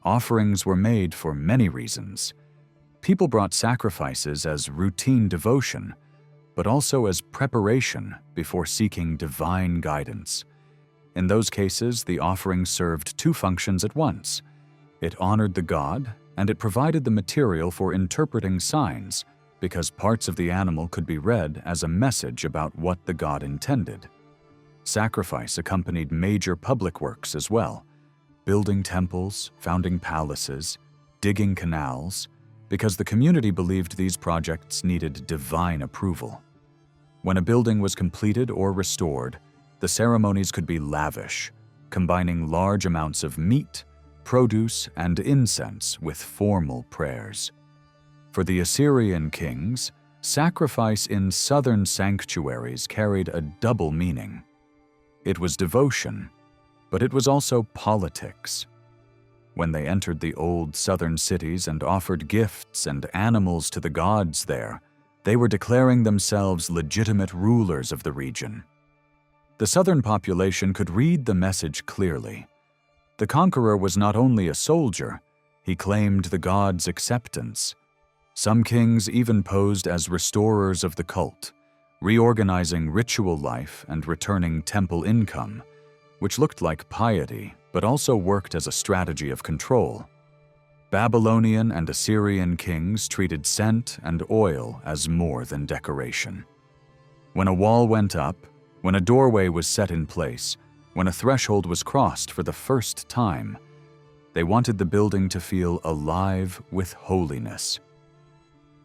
S1: Offerings were made for many reasons. People brought sacrifices as routine devotion, but also as preparation before seeking divine guidance. In those cases, the offering served two functions at once. It honored the god, and it provided the material for interpreting signs, because parts of the animal could be read as a message about what the god intended. Sacrifice accompanied major public works as well, building temples, founding palaces, digging canals, because the community believed these projects needed divine approval. When a building was completed or restored, the ceremonies could be lavish, combining large amounts of meat, produce, and incense with formal prayers. For the Assyrian kings, sacrifice in southern sanctuaries carried a double meaning. It was devotion, but it was also politics. When they entered the old southern cities and offered gifts and animals to the gods there, they were declaring themselves legitimate rulers of the region. The southern population could read the message clearly. The conqueror was not only a soldier, he claimed the gods' acceptance. Some kings even posed as restorers of the cult, reorganizing ritual life and returning temple income, which looked like piety but also worked as a strategy of control. Babylonian and Assyrian kings treated scent and oil as more than decoration. When a wall went up, when a doorway was set in place, when a threshold was crossed for the first time, they wanted the building to feel alive with holiness.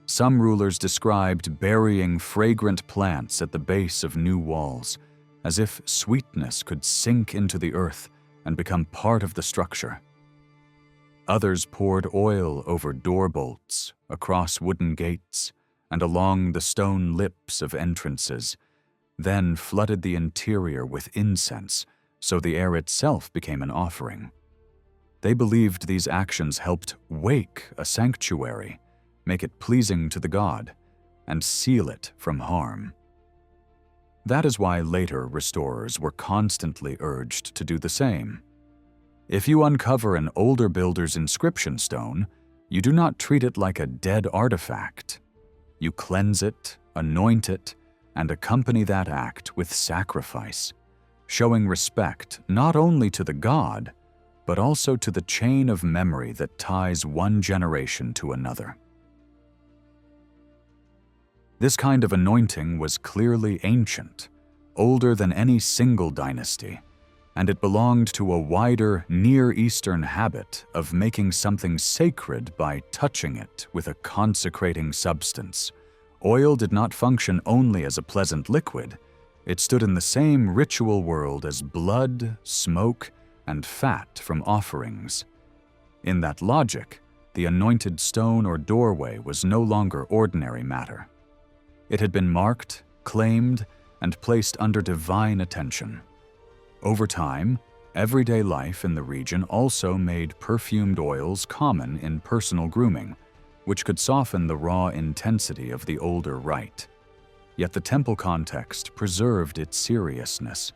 S1: Some rulers described burying fragrant plants at the base of new walls, as if sweetness could sink into the earth and become part of the structure. Others poured oil over door bolts, across wooden gates, and along the stone lips of entrances, then flooded the interior with incense, so the air itself became an offering. They believed these actions helped wake a sanctuary, make it pleasing to the god, and seal it from harm. That is why later restorers were constantly urged to do the same. If you uncover an older builder's inscription stone, you do not treat it like a dead artifact. You cleanse it, anoint it, and accompany that act with sacrifice, showing respect not only to the god, but also to the chain of memory that ties one generation to another. This kind of anointing was clearly ancient, older than any single dynasty, and it belonged to a wider Near Eastern habit of making something sacred by touching it with a consecrating substance. Oil did not function only as a pleasant liquid. It stood in the same ritual world as blood, smoke, and fat from offerings. In that logic, the anointed stone or doorway was no longer ordinary matter. It had been marked, claimed, and placed under divine attention. Over time, everyday life in the region also made perfumed oils common in personal grooming, which could soften the raw intensity of the older rite. Yet the temple context preserved its seriousness.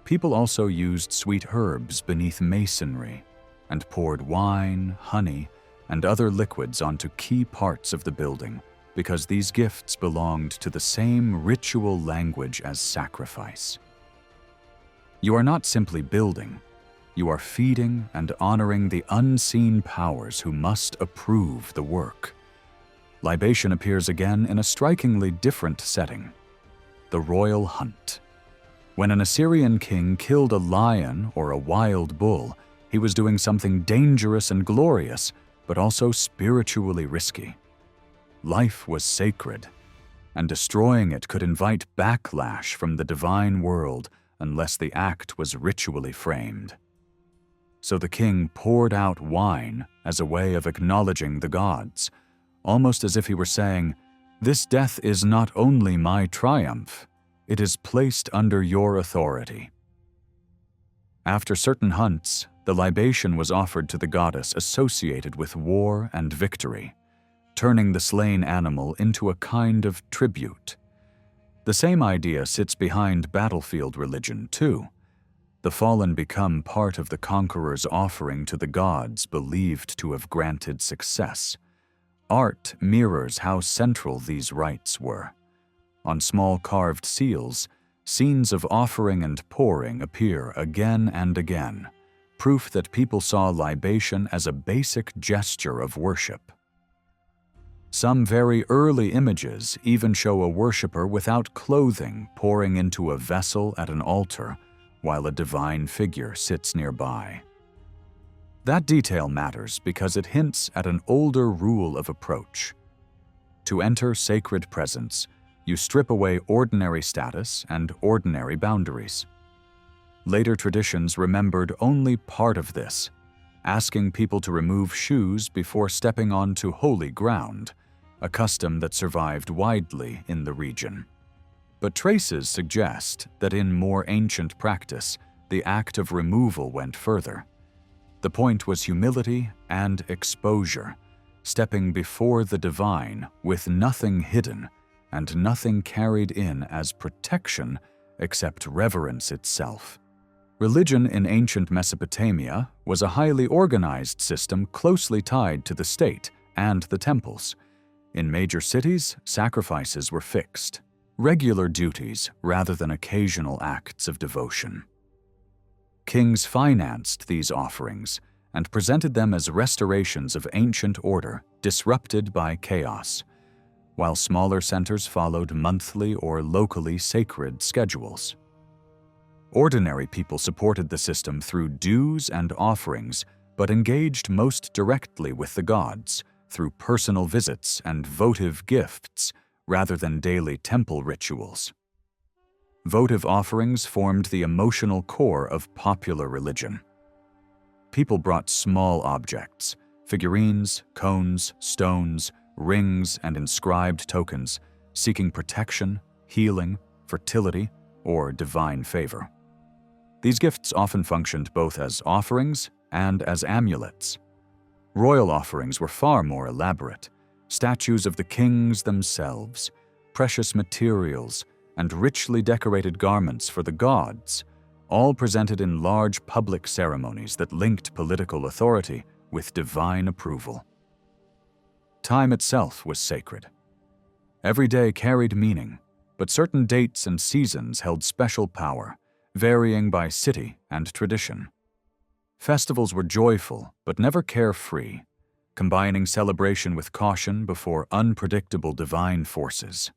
S1: People also used sweet herbs beneath masonry and poured wine, honey, and other liquids onto key parts of the building because these gifts belonged to the same ritual language as sacrifice. You are not simply building, you are feeding and honoring the unseen powers who must approve the work. Libation appears again in a strikingly different setting: the royal hunt. When an Assyrian king killed a lion or a wild bull, he was doing something dangerous and glorious, but also spiritually risky. Life was sacred, and destroying it could invite backlash from the divine world unless the act was ritually framed. So the king poured out wine as a way of acknowledging the gods, almost as if he were saying, "This death is not only my triumph, it is placed under your authority." After certain hunts, the libation was offered to the goddess associated with war and victory, turning the slain animal into a kind of tribute. The same idea sits behind battlefield religion, too. The fallen become part of the conqueror's offering to the gods believed to have granted success. Art mirrors how central these rites were. On small carved seals, scenes of offering and pouring appear again and again, proof that people saw libation as a basic gesture of worship. Some very early images even show a worshipper without clothing pouring into a vessel at an altar while a divine figure sits nearby. That detail matters because it hints at an older rule of approach. To enter sacred presence, you strip away ordinary status and ordinary boundaries. Later traditions remembered only part of this, asking people to remove shoes before stepping onto holy ground, a custom that survived widely in the region. But traces suggest that in more ancient practice, the act of removal went further. The point was humility and exposure, stepping before the divine with nothing hidden and nothing carried in as protection except reverence itself. Religion in ancient Mesopotamia was a highly organized system closely tied to the state and the temples. In major cities, sacrifices were fixed, regular duties rather than occasional acts of devotion. Kings financed these offerings and presented them as restorations of ancient order disrupted by chaos, while smaller centers followed monthly or locally sacred schedules. Ordinary people supported the system through dues and offerings, but engaged most directly with the gods through personal visits and votive gifts rather than daily temple rituals. Votive offerings formed the emotional core of popular religion. People brought small objects, figurines, cones, stones, rings, and inscribed tokens, seeking protection, healing, fertility, or divine favor. These gifts often functioned both as offerings and as amulets. Royal offerings were far more elaborate: statues of the kings themselves, precious materials, and richly decorated garments for the gods, all presented in large public ceremonies that linked political authority with divine approval. Time itself was sacred. Every day carried meaning, but certain dates and seasons held special power, varying by city and tradition. Festivals were joyful, but never carefree, combining celebration with caution before unpredictable divine forces.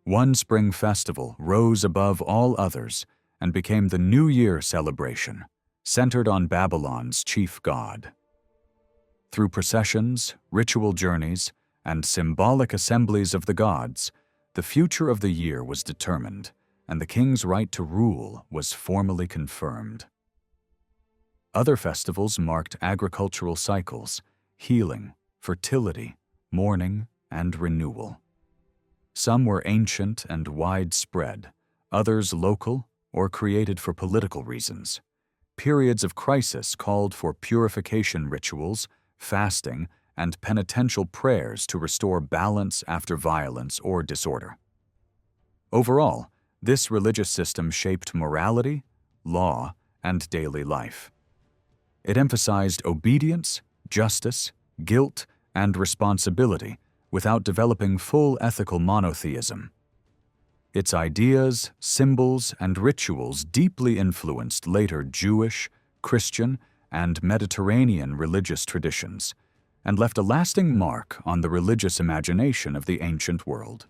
S1: One spring festival rose above all others and became the New Year celebration, centered on Babylon's chief god. Through processions, ritual journeys, and symbolic assemblies of the gods, the future of the year was determined, and the king's right to rule was formally confirmed. Other festivals marked agricultural cycles, healing, fertility, mourning, and renewal. Some were ancient and widespread, others local or created for political reasons. Periods of crisis called for purification rituals, fasting, and penitential prayers to restore balance after violence or disorder. Overall, this religious system shaped morality, law, and daily life. It emphasized obedience, justice, guilt, and responsibility without developing full ethical monotheism. Its ideas, symbols, and rituals deeply influenced later Jewish, Christian, and Mediterranean religious traditions, and left a lasting mark on the religious imagination of the ancient world.